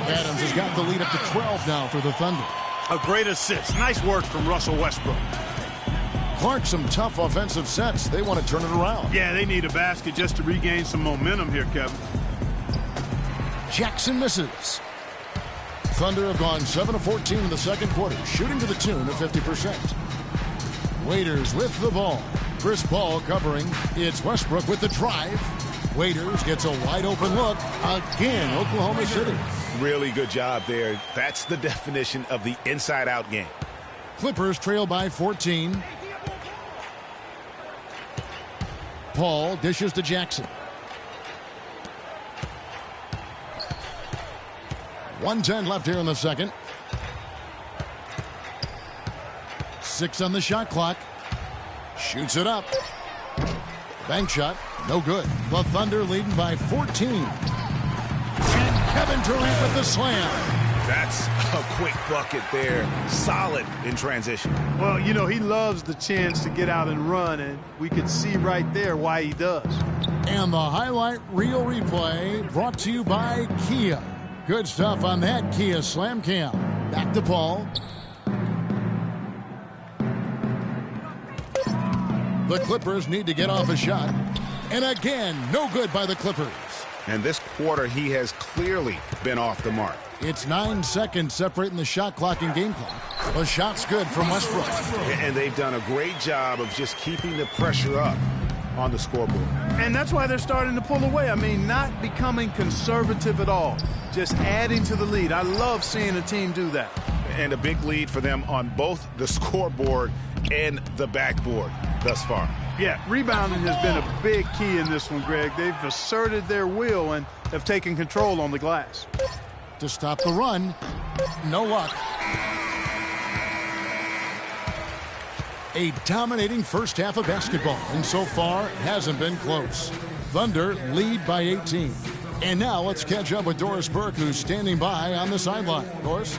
Adams has got the lead up to 12 now for the Thunder. A great assist. Nice work from Russell Westbrook. Clark, some tough offensive sets. They want to turn it around. Yeah, they need a basket just to regain some momentum here, Kevin. Jackson misses. Thunder have gone 7 of 14 in the second quarter, shooting to the tune of 50%. Waiters with the ball. Chris Paul covering. It's Westbrook with the drive. Waiters gets a wide open look. Again, Oklahoma City. Really good job there. That's the definition of the inside-out game. Clippers trail by 14. Paul dishes to Jackson. 1:10 left here in the second. 6 on the shot clock. Shoots it up. Bank shot, no good. The Thunder leading by 14. And Kevin Durant with the slam. That's a quick bucket there. Solid in transition. Well, you know, he loves the chance to get out and run, and we can see right there why he does. And the highlight reel replay brought to you by Kia. Good stuff on that Kia Slam Cam. Back to Paul. The Clippers need to get off a shot. And again, no good by the Clippers. And this quarter, he has clearly been off the mark. It's 9 seconds separating the shot clock and game clock. The shot's good from Westbrook. And they've done a great job of just keeping the pressure up on the scoreboard. And that's why they're starting to pull away. I mean, not becoming conservative at all. Just adding to the lead. I love seeing a team do that. And a big lead for them on both the scoreboard and the backboard thus far. Yeah, rebounding has been a big key in this one, Greg. They've asserted their will and have taken control on the glass. To stop the run, no luck. A dominating first half of basketball, and so far it hasn't been close. Thunder lead by 18. And now let's catch up with Doris Burke, who's standing by on the sideline. Doris?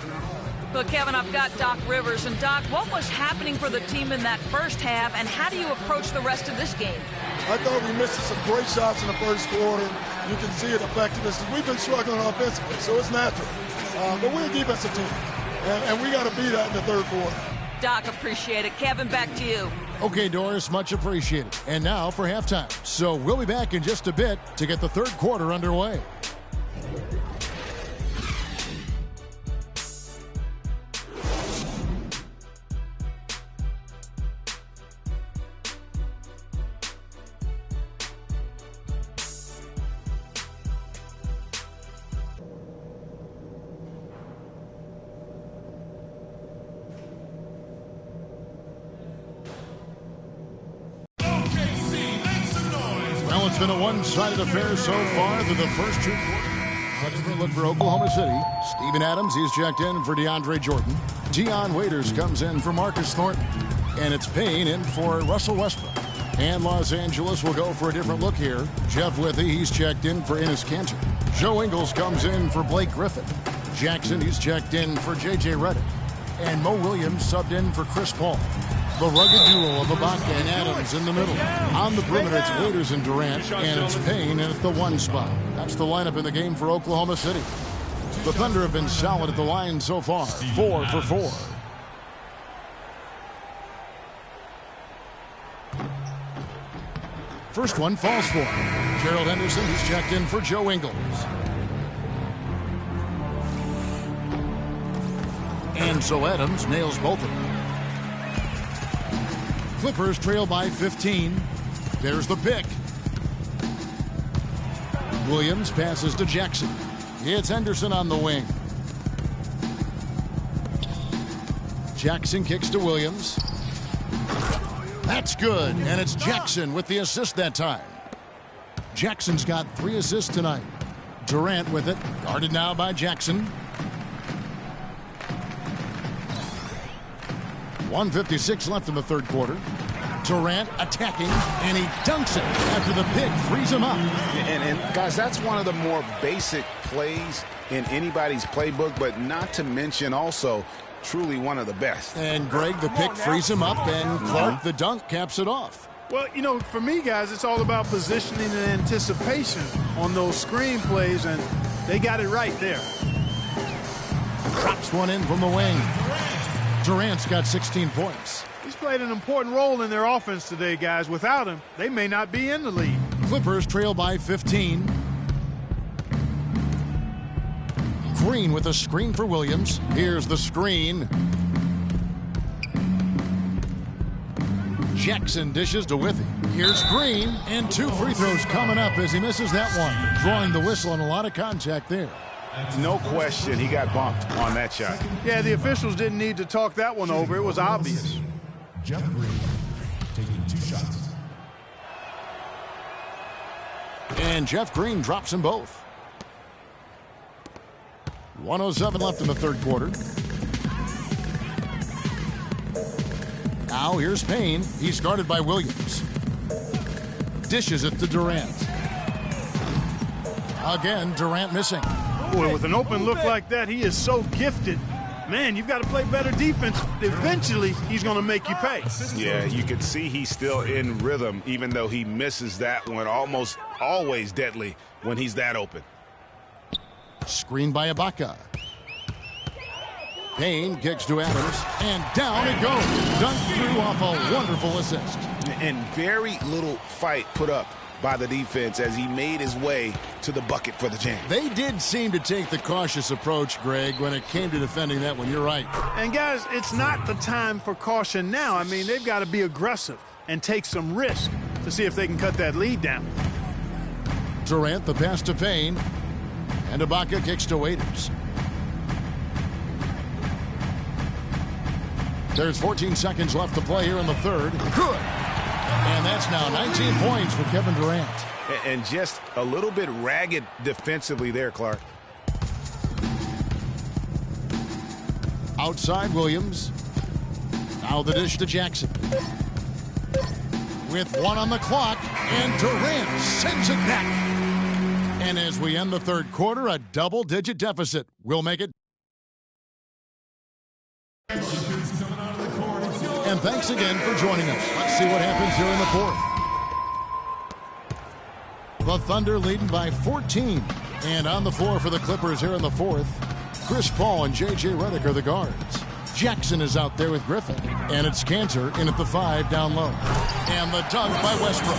Well, Kevin, I've got Doc Rivers. And, Doc, what was happening for the team in that first half, and how do you approach the rest of this game? I thought we missed some great shots in the first quarter. You can see it affected us. We've been struggling offensively, so it's natural. But we're a defensive team, and we got to be that in the third quarter. Doc, appreciate it. Kevin, back to you. Okay, Doris, much appreciated. And now for halftime. So we'll be back in just a bit to get the third quarter underway. Well, it's been a one-sided affair so far through the first two quarters. Second for a look for Oklahoma City. Steven Adams, he's checked in for DeAndre Jordan. Deion Waiters comes in for Marcus Thornton. And it's Payne in for Russell Westbrook. And Los Angeles will go for a different look here. Jeff Withey, he's checked in for Enes Kanter. Joe Ingles comes in for Blake Griffin. Jackson, he's checked in for J.J. Redick. And Mo Williams subbed in for Chris Paul. The rugged duo of Ibaka and Adams in the middle. On the perimeter, it's Waiters and Durant, and it's Payne at the 1 spot. That's the lineup in the game for Oklahoma City. The Thunder have been solid at the line so far, 4 for 4. First one falls for him. Gerald Henderson, he's checked in for Joe Ingles. And so Adams nails both of them. Clippers trail by 15. There's the pick. Williams passes to Jackson. It's Henderson on the wing. Jackson kicks to Williams. That's good, and it's Jackson with the assist that time. Jackson's got 3 assists tonight. Durant with it, guarded now by Jackson. 1:56 left in the third quarter. Durant attacking, and he dunks it after the pick frees him up. And guys, that's one of the more basic plays in anybody's playbook, but not to mention also truly one of the best. And Greg, the pick frees him up, and Clark, the dunk, caps it off. Well, you know, for me, guys, it's all about positioning and anticipation on those screen plays, and they got it right there. Drops one in from the wing. Durant's got 16 points. He's played an important role in their offense today, guys. Without him, they may not be in the lead. Clippers trail by 15. Green with a screen for Williams. Here's the screen. Jackson dishes to Withey. Here's Green, and 2 free throws coming up as he misses that one. Drawing the whistle and a lot of contact there. No question, he got bumped on that shot. Yeah, the officials didn't need to talk that one over. It was obvious. Jeff Green taking 2 shots. And Jeff Green drops them both. 1:07 left in the third quarter. Now here's Payne. He's guarded by Williams. Dishes it to Durant. Again, Durant missing. Boy, with an open look like that, he is so gifted. Man, you've got to play better defense. Eventually, he's going to make you pay. Yeah, you can see he's still in rhythm, even though he misses that one almost always deadly when he's that open. Screen by Ibaka. Payne kicks to Adams, and down it goes. Dunked through off a wonderful assist. And very little fight put up by the defense as he made his way to the bucket for the jam. They did seem to take the cautious approach, Greg, when it came to defending that one. You're right. And, guys, it's not the time for caution now. I mean, they've got to be aggressive and take some risk to see if they can cut that lead down. Durant, the pass to Payne, and Ibaka kicks to Waiters. There's 14 seconds left to play here in the third. Good. And that's now 19 points for Kevin Durant. And just a little bit ragged defensively there, Clark. Outside Williams. Now the dish to Jackson. With 1 on the clock, and Durant sends it back. And as we end the third quarter, a double-digit deficit. We'll make it. And thanks again for joining us. Let's see what happens here in the fourth. The Thunder leading by 14. And on the floor for the Clippers here in the fourth, Chris Paul and J.J. Redick are the guards. Jackson is out there with Griffin. And it's Kanter in at the 5 down low. And the dunk by Westbrook.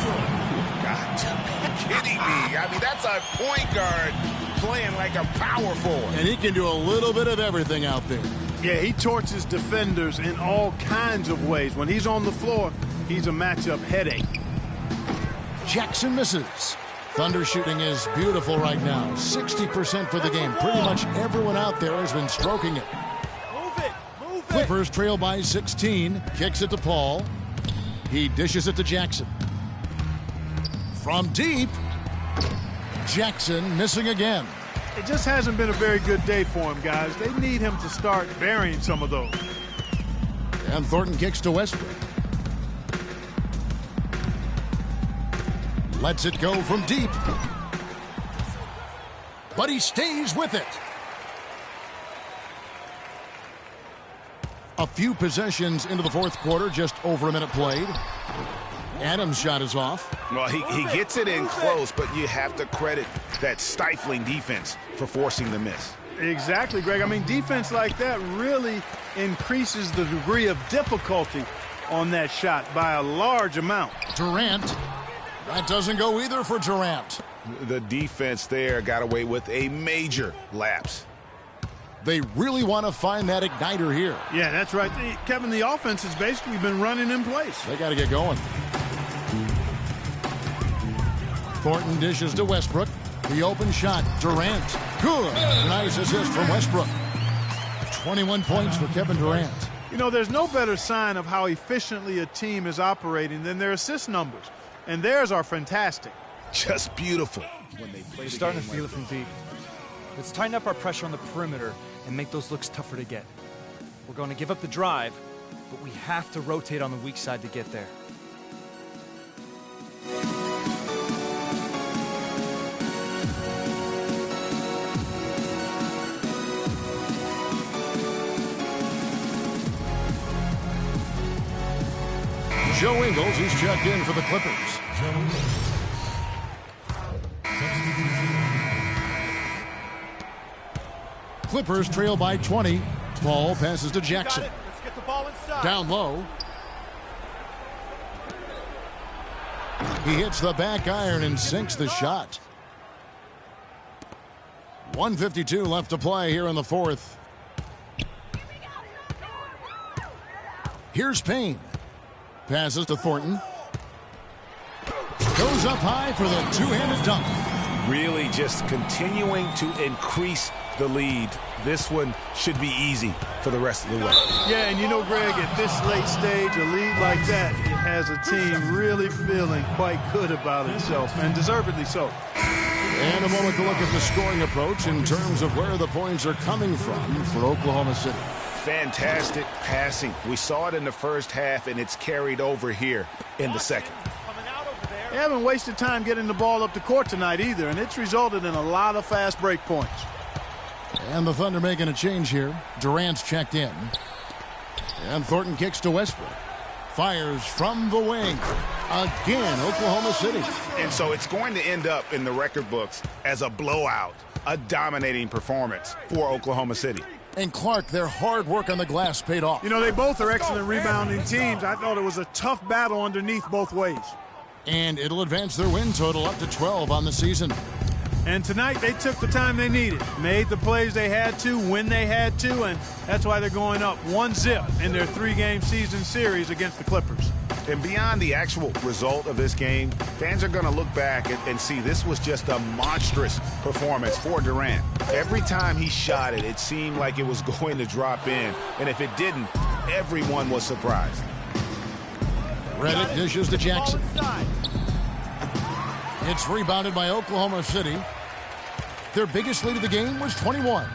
God, are you kidding me? I mean, that's a point guard playing like a power forward. And he can do a little bit of everything out there. Yeah, he torches defenders in all kinds of ways. When he's on the floor, he's a matchup headache. Jackson misses. Thunder shooting is beautiful right now. 60% for the game. Pretty much everyone out there has been stroking it. Move it. Clippers trail by 16. Kicks it to Paul. He dishes it to Jackson. From deep, Jackson missing again. It just hasn't been a very good day for him, guys. They need him to start burying some of those. And Thornton kicks to Westbrook. Lets it go from deep. But he stays with it. A few possessions into the fourth quarter, just over a minute played. Adams' shot is off. Well, he gets it in close, but you have to credit that stifling defense for forcing the miss. Exactly, Greg. I mean, defense like that really increases the degree of difficulty on that shot by a large amount. Durant. That doesn't go either for Durant. The defense there got away with a major lapse. They really want to find that igniter here. Yeah, that's right. Kevin, the offense has basically been running in place. They got to get going. Thornton dishes to Westbrook. The open shot. Durant. Good. Nice assist from Westbrook. 21 points for Kevin Durant. You know, there's no better sign of how efficiently a team is operating than their assist numbers. And theirs are fantastic. Just beautiful. When they play, starting to feel it from deep. Let's tighten up our pressure on the perimeter and make those looks tougher to get. We're going to give up the drive, but we have to rotate on the weak side to get there. Joe Ingles is checked in for the Clippers. Clippers trail by 20. Ball passes to Jackson. Let's get the ball inside. Down low. He hits the back iron and sinks the shot. 1:52 left to play here in the fourth. Here's Payne. Passes to Thornton. Goes up high for the two-handed dunk. Really just continuing to increase the lead. This one should be easy for the rest of the way. Yeah, and you know, Greg, at this late stage, a lead like that, it has a team really feeling quite good about itself, and deservedly so. And a moment to look at the scoring approach in terms of where the points are coming from for Oklahoma City. Fantastic passing. We saw it in the first half, and it's carried over here in the second. They haven't wasted time getting the ball up the court tonight either, and it's resulted in a lot of fast break points. And the Thunder making a change here. Durant's checked in. And Thornton kicks to Westbrook. Fires from the wing. Again, Oklahoma City. And so it's going to end up in the record books as a blowout, a dominating performance for Oklahoma City. And Clark, their hard work on the glass paid off. You know, they both are excellent rebounding teams. I thought it was a tough battle underneath both ways. And it'll advance their win total up to 12 on the season. And tonight they took the time they needed, made the plays they had to when they had to, and that's why they're going up 1-0 in their 3-game season series against the Clippers. And beyond the actual result of this game, fans are going to look back and see this was just a monstrous performance for Durant. Every time he shot it, it seemed like it was going to drop in. And if it didn't, everyone was surprised. Redick dishes to Jackson. It's rebounded by Oklahoma City. Their biggest lead of the game was 21.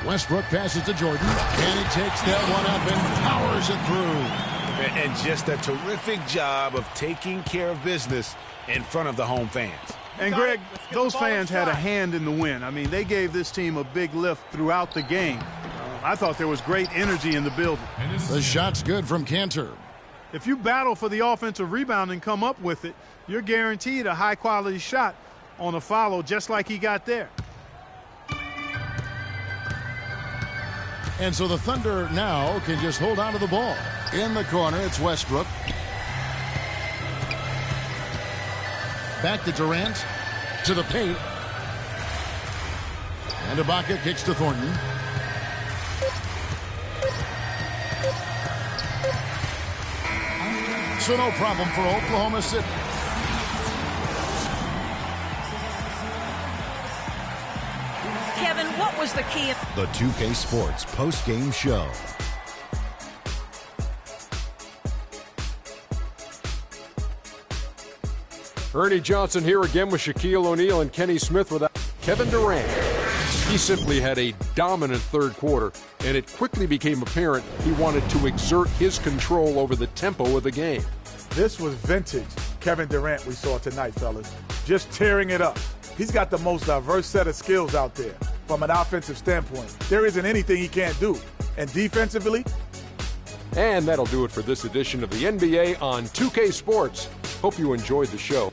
Westbrook passes to Jordan, and he takes that one up and powers it through. And just a terrific job of taking care of business in front of the home fans. And, Greg, those fans had a hand in the win. I mean, they gave this team a big lift throughout the game. I thought there was great energy in the building. The shot's good from Cantor. If you battle for the offensive rebound and come up with it, you're guaranteed a high-quality shot on a follow just like he got there. And so the Thunder now can just hold on to the ball. In the corner, it's Westbrook. Back to Durant. To the paint. And Ibaka kicks to Thornton. So no problem for Oklahoma City. Kevin, what was the key? The 2K Sports post-game show. Ernie Johnson here again with Shaquille O'Neal and Kenny Smith without Kevin Durant. He simply had a dominant third quarter, and it quickly became apparent he wanted to exert his control over the tempo of the game. This was vintage Kevin Durant we saw tonight, fellas. Just tearing it up. He's got the most diverse set of skills out there from an offensive standpoint. There isn't anything he can't do. And defensively? And that'll do it for this edition of the NBA on 2K Sports. Hope you enjoyed the show.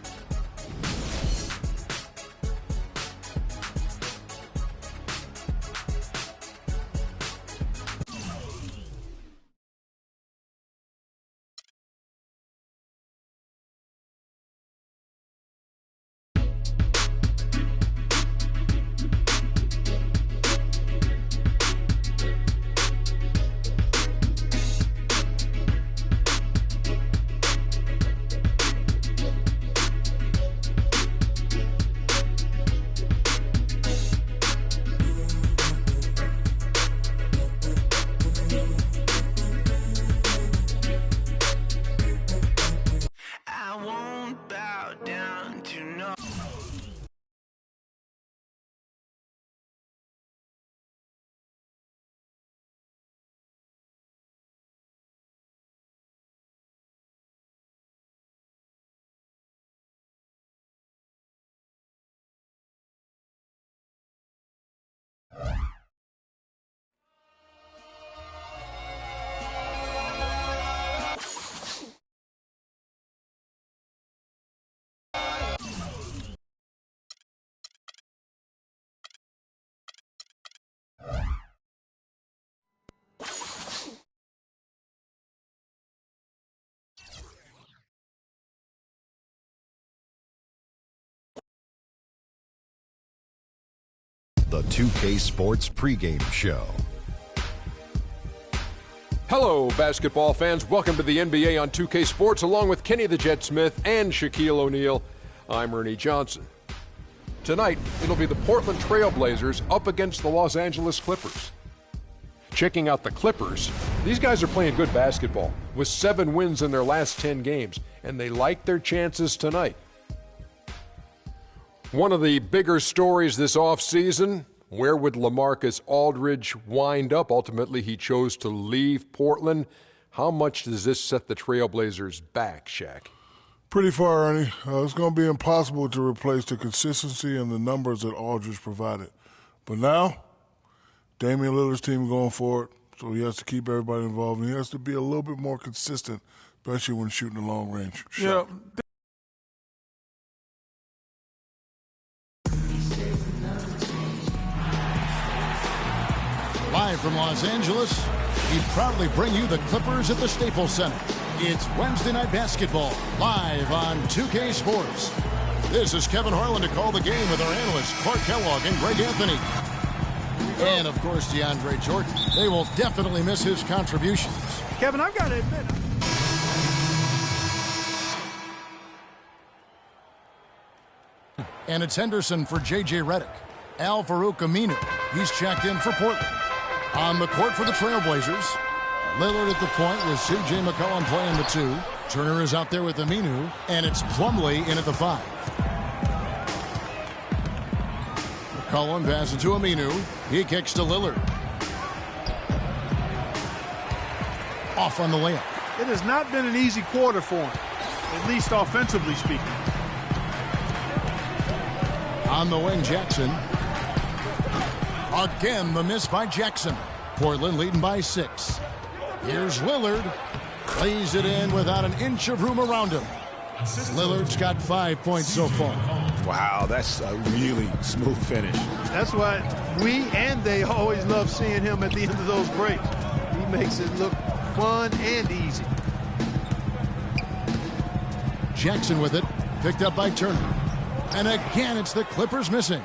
The 2K Sports pregame show. Hello, basketball fans. Welcome to the NBA on 2K Sports, along with Kenny the Jet Smith and Shaquille O'Neal. I'm Ernie Johnson. Tonight, it'll be the Portland Trail Blazers up against the Los Angeles Clippers. Checking out the Clippers, these guys are playing good basketball with 7 wins in their last 10 games, and they like their chances tonight. One of the bigger stories this offseason, where would LaMarcus Aldridge wind up? Ultimately, he chose to leave Portland. How much does this set the Trailblazers back, Shaq? Pretty far, Ernie. It's going to be impossible to replace the consistency and the numbers that Aldridge provided. But now, Damian Lillard's team going for it, so he has to keep everybody involved, and he has to be a little bit more consistent, especially when shooting the long range shot. Yeah. Live from Los Angeles, we proudly bring you the Clippers at the Staples Center. It's Wednesday Night Basketball, live on 2K Sports. This is Kevin Harlan to call the game with our analysts Clark Kellogg and Greg Anthony. And, of course, DeAndre Jordan. They will definitely miss his contributions. Kevin, I've got to admit. And it's Henderson for J.J. Redick. Al Farouk Aminu, he's checked in for Portland. On the court for the Trailblazers, Lillard at the point with C.J. McCollum playing the 2. Turner is out there with Aminu, and it's Plumlee in at the 5. McCollum passes to Aminu. He kicks to Lillard. Off on the layup. It has not been an easy quarter for him, at least offensively speaking. On the wing, Jackson. Again, the miss by Jackson. Portland leading by 6. Here's Lillard. Lays it in without an inch of room around him. Lillard's got 5 points so far. Wow, that's a really smooth finish. That's why we and they always love seeing him at the end of those breaks. He makes it look fun and easy. Jackson with it. Picked up by Turner. And again, it's the Clippers missing.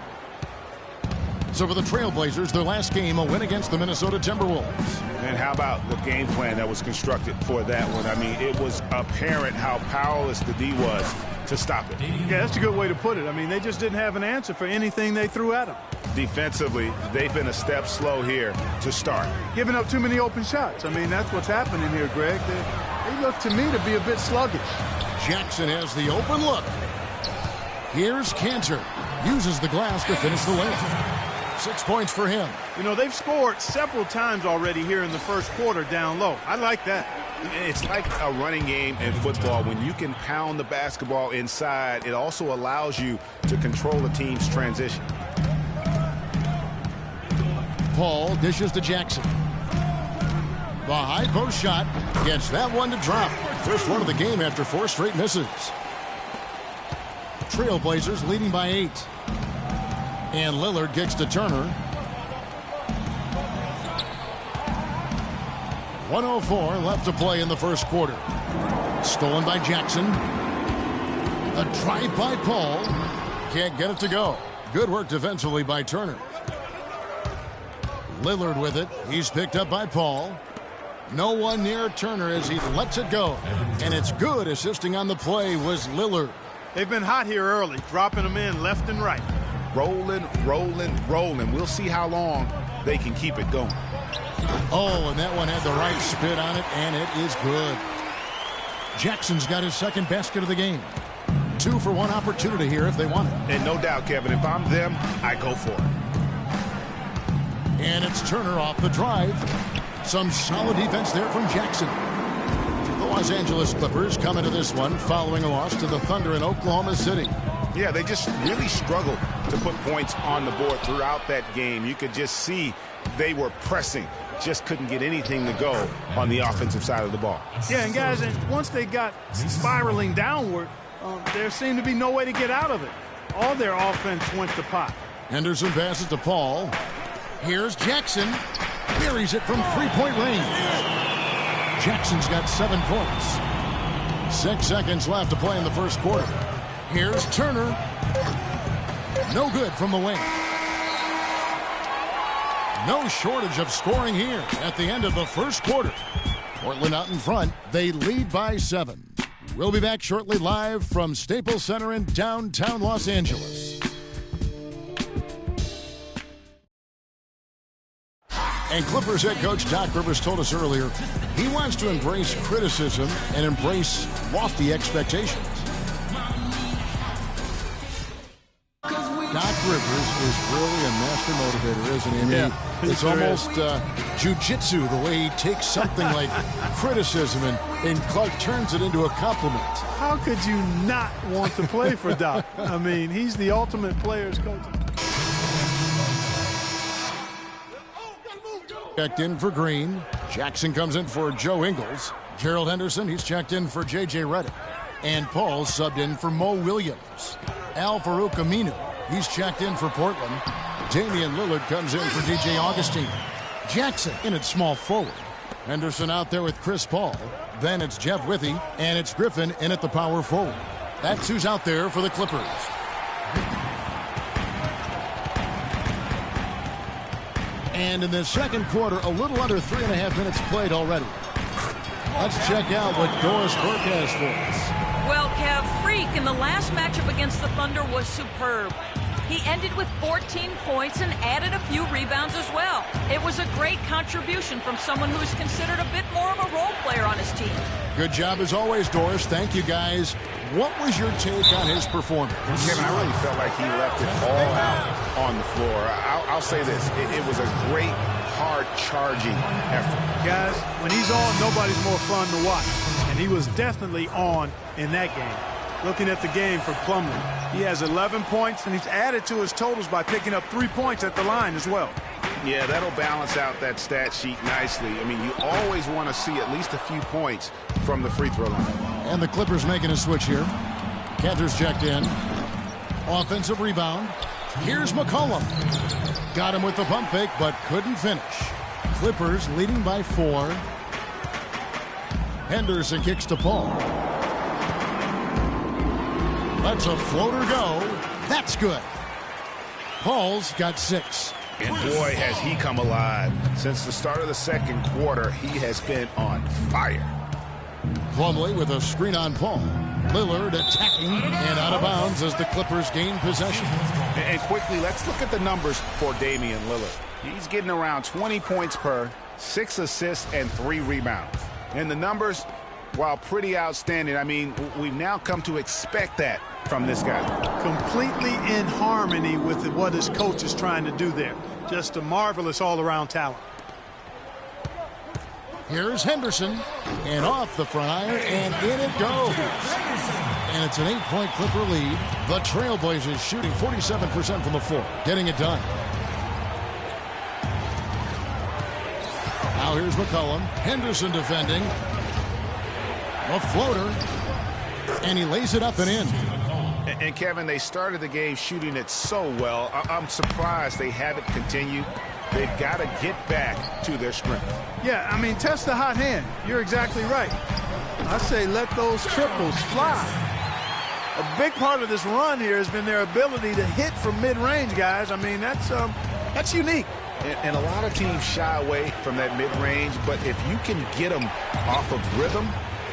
So for the Trailblazers, their last game, a win against the Minnesota Timberwolves. And how about the game plan that was constructed for that one? I mean, it was apparent how powerless the D was to stop it. Yeah, that's a good way to put it. I mean, they just didn't have an answer for anything they threw at them. Defensively, they've been a step slow here to start. Giving up too many open shots. I mean, that's what's happening here, Greg. They look to me to be a bit sluggish. Jackson has the open look. Here's Cantor. Uses the glass to finish the lane. 6 points for him. You know, they've scored several times already here in the first quarter down low. I like that. It's like a running game in football. When you can pound the basketball inside, it also allows you to control the team's transition. Paul dishes to Jackson. The high post shot gets that one to drop. First one of the game after 4 straight misses. Trailblazers leading by 8. And Lillard kicks to Turner. 1:04 left to play in the first quarter. Stolen by Jackson. A drive by Paul. Can't get it to go. Good work defensively by Turner. Lillard with it. He's picked up by Paul. No one near Turner as he lets it go. And it's good. Assisting on the play was Lillard. They've been hot here early, dropping them in left and right. Rolling, rolling, rolling. We'll see how long they can keep it going. Oh, and that one had the right spin on it, and it is good. Jackson's got his second basket of the game. 2 for 1 opportunity here if they want it. And no doubt, Kevin, if I'm them, I go for it. And it's Turner off the drive. Some solid defense there from Jackson. The Los Angeles Clippers come into this one following a loss to the Thunder in Oklahoma City. Yeah, they just really struggled to put points on the board throughout that game. You could just see they were pressing. Just couldn't get anything to go on the offensive side of the ball. Yeah, and guys, once they got spiraling downward, there seemed to be no way to get out of it. All their offense went to pot. Henderson passes to Paul. Here's Jackson. Buries it from 3-point range. Jackson's got 7 points. 6 seconds left to play in the first quarter. Here's Turner. No good from the wing. No shortage of scoring here at the end of the first quarter. Portland out in front. They lead by 7. We'll be back shortly live from Staples Center in downtown Los Angeles. And Clippers head coach Doc Rivers told us earlier he wants to embrace criticism and embrace lofty expectations. Doc Rivers is really a master motivator, isn't he? I mean, yeah, it's almost jiu-jitsu, the way he takes something like criticism and Clark turns it into a compliment. How could you not want to play for Doc? I mean, he's the ultimate player's coach. Checked in for Green. Jackson comes in for Joe Ingles. Gerald Henderson, he's checked in for J.J. Redick. And Paul subbed in for Mo Williams. Al Farouk Aminu, he's checked in for Portland. Damian Lillard comes in for D.J. Augustine. Jackson in at small forward. Henderson out there with Chris Paul. Then it's Jeff Withey, and it's Griffin in at the power forward. That's who's out there for the Clippers. And in the second quarter, a little under 3.5 minutes played already. Let's check out what Doris Burke has for us. Well, Kev, Freak in the last matchup against the Thunder was superb. He ended with 14 points and added a few rebounds as well. It was a great contribution from someone who is considered a bit more of a role player on his team. Good job as always, Doris. Thank you, guys. What was your take on his performance? Kevin, I really felt like he left it all out on the floor. I'll say this. It was a great, hard charging effort. Guys, when he's on, nobody's more fun to watch. And he was definitely on in that game. Looking at the game for Plumlee, he has 11 points, and he's added to his totals by picking up 3 points at the line as well. Yeah, that'll balance out that stat sheet nicely. I mean, you always want to see at least a few points from the free throw line. And the Clippers making a switch here. Cantor's checked in. Offensive rebound. Here's McCollum. Got him with the pump fake, but couldn't finish. Clippers leading by 4. Henderson kicks to Paul. Let's a floater go. That's good. Paul's got 6. And boy, has he come alive. Since the start of the second quarter, he has been on fire. Plumlee with a screen on Paul. Lillard attacking and out of bounds as the Clippers gain possession. And quickly, let's look at the numbers for Damian Lillard. He's getting around 20 points per, 6 assists, and 3 rebounds. And the numbers, while pretty outstanding, I mean, we've now come to expect that from this guy. Completely in harmony with what his coach is trying to do there. Just a marvelous all-around talent. Here's Henderson, and off the front iron, and in it goes. And it's an 8-point Clipper lead. The Trailblazers shooting 47% from the floor, getting it done. Now here's McCollum. Henderson defending. A floater. And he lays it up and in. And Kevin, they started the game shooting it so well. I'm surprised they haven't continued. They've got to get back to their strength. Yeah, I mean, test the hot hand. You're exactly right. I say let those triples fly. A big part of this run here has been their ability to hit from mid-range, guys. I mean, that's unique. And a lot of teams shy away from that mid-range, but if you can get them off of rhythm,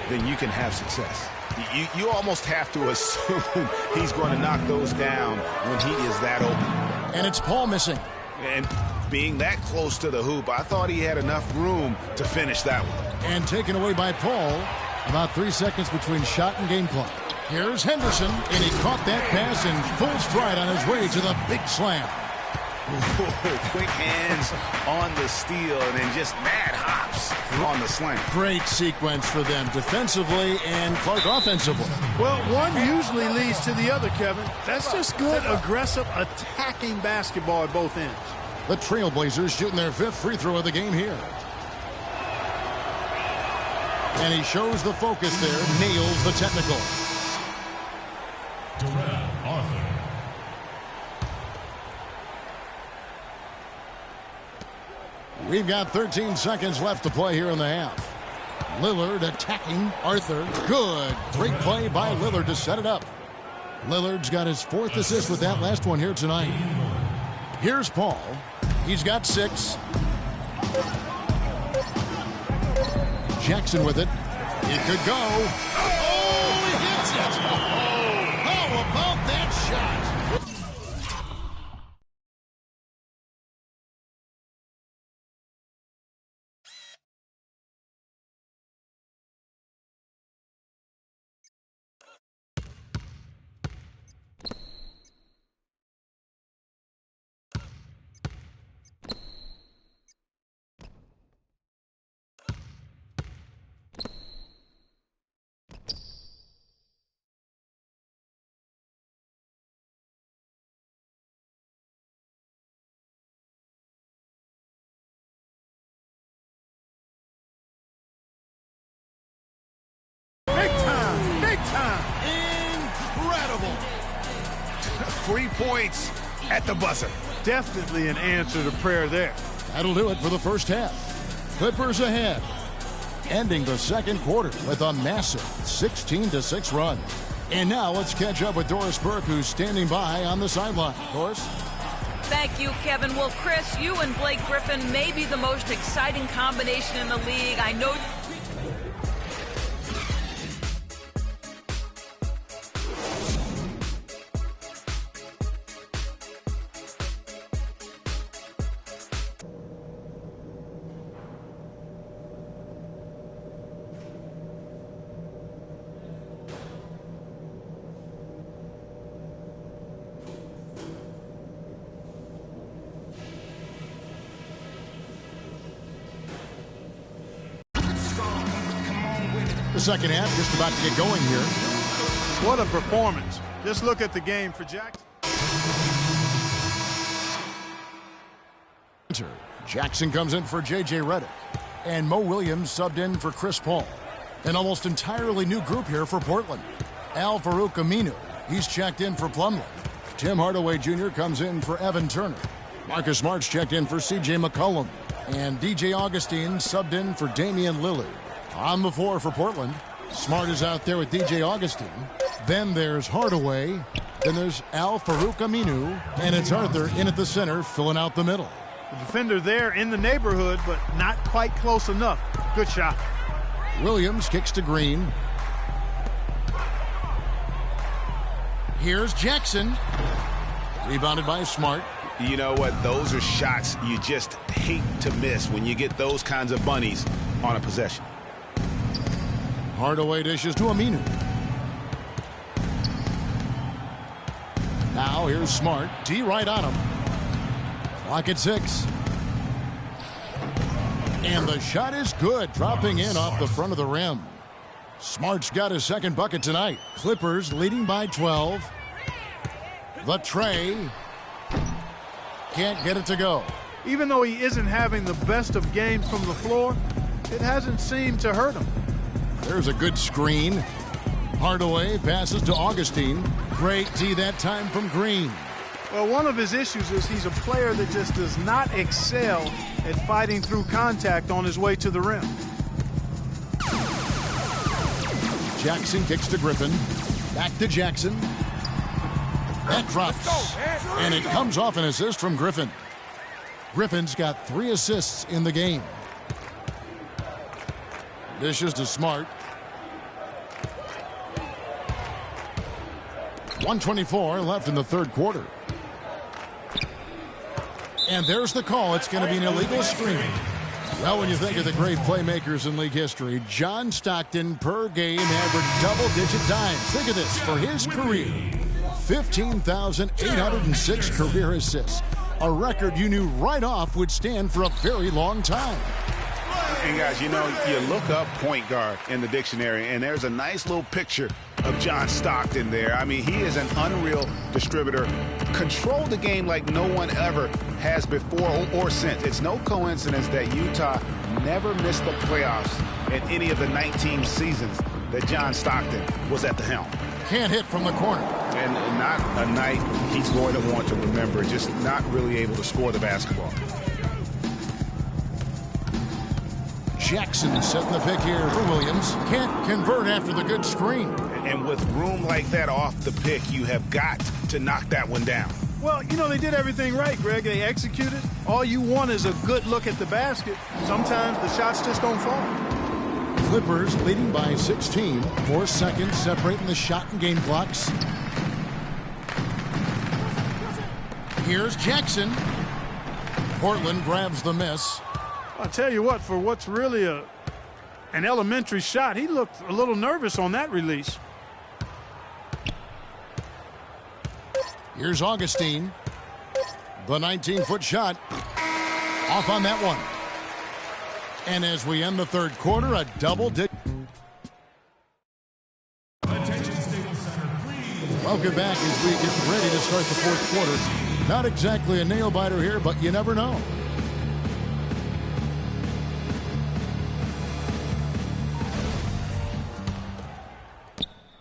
then you can have success. You almost have to assume he's going to knock those down when he is that open. And it's Paul missing. And being that close to the hoop, I thought he had enough room to finish that one. And taken away by Paul. About 3 seconds between shot and game clock. Here's Henderson, and he caught that pass in full stride on his way to the big slam. Quick hands on the steal and then just mad hops on the slam. Great sequence for them defensively and Clark offensively. Well, one usually leads to the other, Kevin. That's just good, aggressive, attacking basketball at both ends. The Trailblazers shooting their 5th free throw of the game here. And he shows the focus there, nails the technical. Arthur. We've got 13 seconds left to play here in the half. Lillard attacking Arthur. Good. Great play by Lillard to set it up. Lillard's got his 4th assist with that last one here tonight. Here's Paul. He's got 6. Jackson with it. He could go. Oh, he hits it. Oh, how about that shot? Incredible. 3 points at the buzzer. Definitely an answer to prayer there. That'll do it for the first half. Clippers ahead. Ending the second quarter with a massive 16-6 run. And now let's catch up with Doris Burke, who's standing by on the sideline. Doris? Thank you, Kevin. Well, Chris, you and Blake Griffin may be the most exciting combination in the league. I know... The second half just about to get going here. What a performance. Just look at the game for Jackson. Jackson comes in for J.J. Redick. And Mo Williams subbed in for Chris Paul. An almost entirely new group here for Portland. Al-Farouq Aminu, he's checked in for Plumlee. Tim Hardaway Jr. comes in for Evan Turner. Marcus Smart's checked in for C.J. McCollum. And D.J. Augustine subbed in for Damian Lillard. On the floor for Portland, Smart is out there with D.J. Augustine. Then there's Hardaway. Then there's Al-Farouq Aminu. And it's Arthur in at the center, filling out the middle. The defender there in the neighborhood, but not quite close enough. Good shot. Williams kicks to Green. Here's Jackson. Rebounded by Smart. You know what? Those are shots you just hate to miss when you get those kinds of bunnies on a possession. Hardaway dishes to Aminu. Now here's Smart. D right on him. Clock at 6. And the shot is good, dropping in off the front of the rim. Smart's got his second bucket tonight. Clippers leading by 12. The tray. Can't get it to go. Even though he isn't having the best of games from the floor, it hasn't seemed to hurt him. There's a good screen. Hardaway passes to Augustine. Great D that time from Green. Well, one of his issues is he's a player that just does not excel at fighting through contact on his way to the rim. Jackson kicks to Griffin. Back to Jackson. That drops. And it comes off an assist from Griffin. Griffin's got 3 assists in the game. Dishes to Smart. 1:24 left in the third quarter. And there's the call. It's going to be an illegal screen. Well, when you think of the great playmakers in league history, John Stockton per game averaged double-digit dimes. Think of this. For his career, 15,806 career assists. A record you knew right off would stand for a very long time. And guys, you know, you look up point guard in the dictionary, and there's a nice little picture of John Stockton there. I mean, he is an unreal distributor. Controlled the game like no one ever has before or since. It's no coincidence that Utah never missed the playoffs in any of the 19 seasons that John Stockton was at the helm. Can't hit from the corner. And not a night he's going to want to remember, just not really able to score the basketball. Jackson setting the pick here for Williams. Can't convert after the good screen. And with room like that off the pick, you have got to knock that one down. Well, you know, they did everything right, Greg. They executed. All you want is a good look at the basket. Sometimes the shots just don't fall. Clippers leading by 16. 4 seconds separating the shot and game clocks. Here's Jackson. Portland grabs the miss. I'll tell you what, for what's really an elementary shot, he looked a little nervous on that release. Here's Augustine. The 19-foot shot. Off on that one. And as we end the third quarter, a double-digit. Welcome back as we get ready to start the fourth quarter. Not exactly a nail-biter here, but you never know.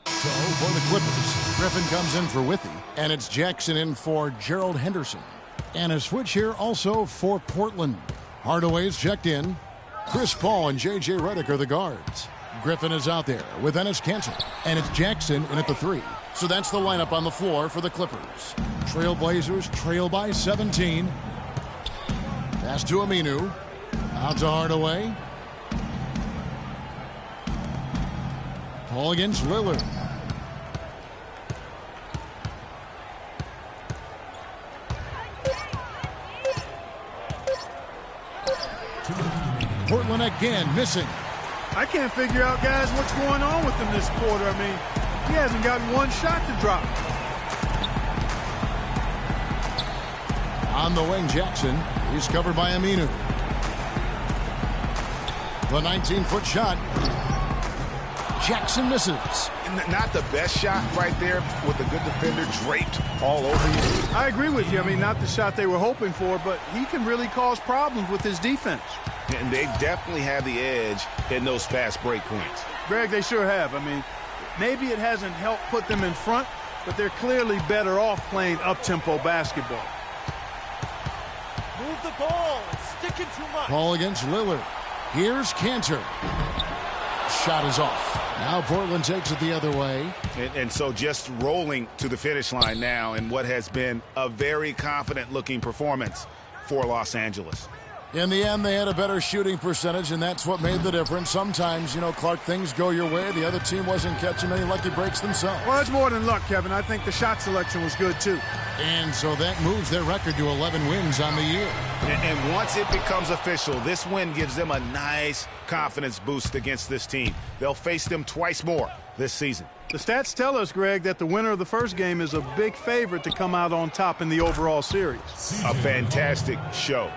So for the Clippers, Griffin comes in for Withy, and it's Jackson in for Gerald Henderson. And a switch here also for Portland. Hardaway's checked in. Chris Paul and J.J. Redick are the guards. Griffin is out there with Enes Kanter, and it's Jackson in at the 3. So that's the lineup on the floor for the Clippers. Trailblazers trail by 17. Pass to Aminu. Out to Hardaway. Paul against Lillard. Portland again missing. I can't figure out, guys, what's going on with him this quarter. I mean, he hasn't gotten one shot to drop. On the wing, Jackson. He's covered by Aminu. The 19-foot shot. Jackson misses. Not the best shot right there with a good defender draped all over you. I agree with you. I mean, not the shot they were hoping for, but he can really cause problems with his defense. And they definitely have the edge in those fast break points. Greg, they sure have. I mean, maybe it hasn't helped put them in front, but they're clearly better off playing up-tempo basketball. Move the ball. It's sticking too much. Paul against Lillard. Here's Kanter. Shot is off. Now Portland takes it the other way. And so just rolling to the finish line now in what has been a very confident-looking performance for Los Angeles. In the end, they had a better shooting percentage, and that's what made the difference. Sometimes, Clark, things go your way. The other team wasn't catching many lucky breaks themselves. Well, it's more than luck, Kevin. I think the shot selection was good, too. And so that moves their record to 11 wins on the year. And once it becomes official, this win gives them a nice confidence boost against this team. They'll face them twice more this season. The stats tell us, Greg, that the winner of the first game is a big favorite to come out on top in the overall series. A fantastic show.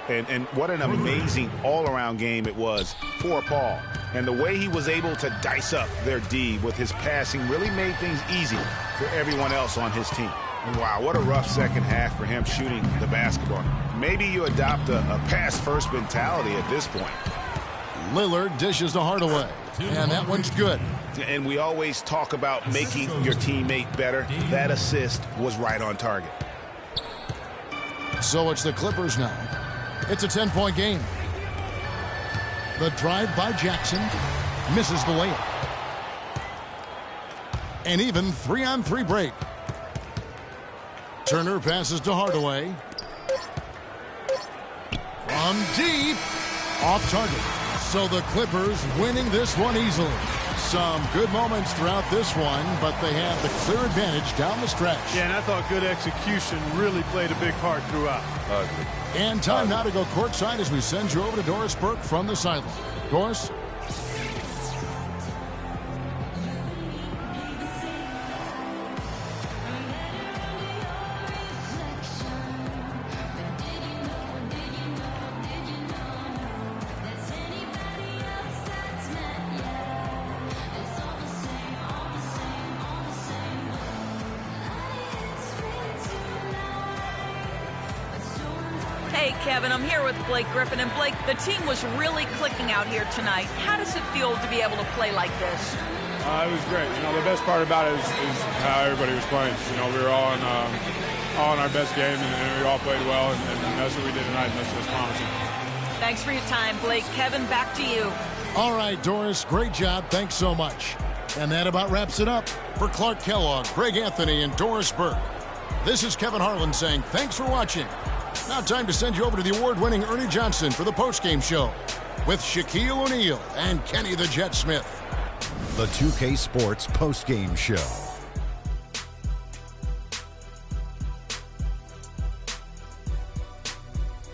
And what an amazing all-around game it was for Paul. And the way he was able to dice up their D with his passing really made things easy for everyone else on his team. Wow, what a rough second half for him shooting the basketball. Maybe you adopt a pass-first mentality at this point. Lillard dishes to Hardaway, and that one's good. And we always talk about making your teammate better. That assist was right on target. So it's the Clippers now. It's a 10-point game. The drive by Jackson misses the layup. An even 3-on-3 break. Turner passes to Hardaway. From deep, off target. So the Clippers winning this one easily. Some good moments throughout this one, but they have the clear advantage down the stretch. Yeah, and I thought good execution really played a big part throughout. And time now to go courtside as we send you over to Doris Burke from the sideline. Doris? Hey, Kevin, I'm here with Blake Griffin. And Blake, the team was really clicking out here tonight. How does it feel to be able to play like this? It was great. The best part about it is how everybody was playing. We were all in our best game, and we all played well, and that's what we did tonight, and that's what's promising. Thanks for your time, Blake. Kevin, back to you. All right, Doris, great job. Thanks so much. And that about wraps it up. For Clark Kellogg, Greg Anthony, and Doris Burke, this is Kevin Harlan saying thanks for watching. Now time to send you over to the award-winning Ernie Johnson for the postgame show with Shaquille O'Neal and Kenny the Jet Smith. The 2K Sports postgame show.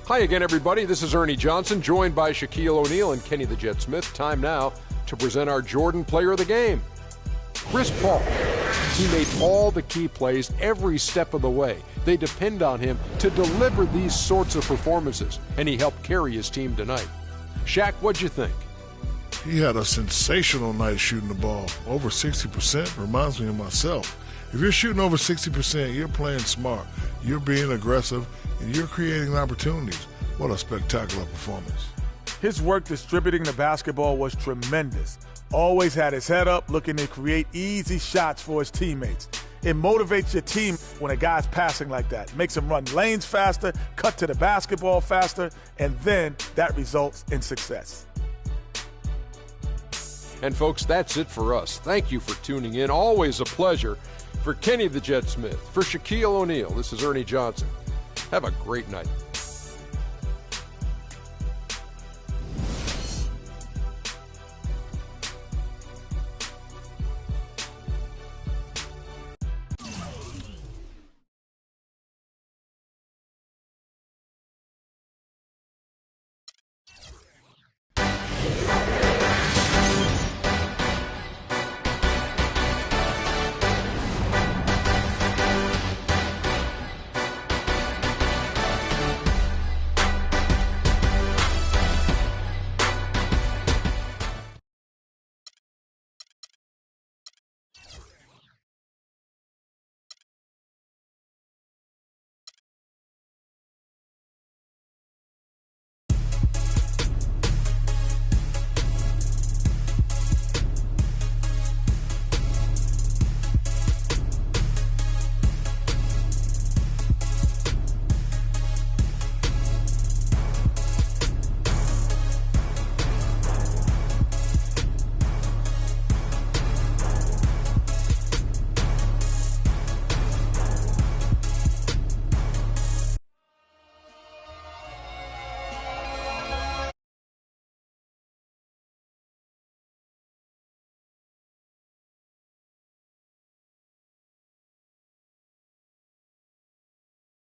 Hi again, everybody. This is Ernie Johnson, joined by Shaquille O'Neal and Kenny the Jet Smith. Time now to present our Jordan Player of the Game, Chris Paul. He made all the key plays every step of the way. They depend on him to deliver these sorts of performances, and he helped carry his team tonight. Shaq, what'd you think? He had a sensational night shooting the ball. Over 60% reminds me of myself. If you're shooting over 60%, you're playing smart. You're being aggressive, and you're creating opportunities. What a spectacular performance. His work distributing the basketball was tremendous. Always had his head up, looking to create easy shots for his teammates. It motivates your team when a guy's passing like that. Makes him run lanes faster, cut to the basketball faster, and then that results in success. And folks, that's it for us. Thank you for tuning in. Always a pleasure. For Kenny the Jet Smith, for Shaquille O'Neal, this is Ernie Johnson. Have a great night.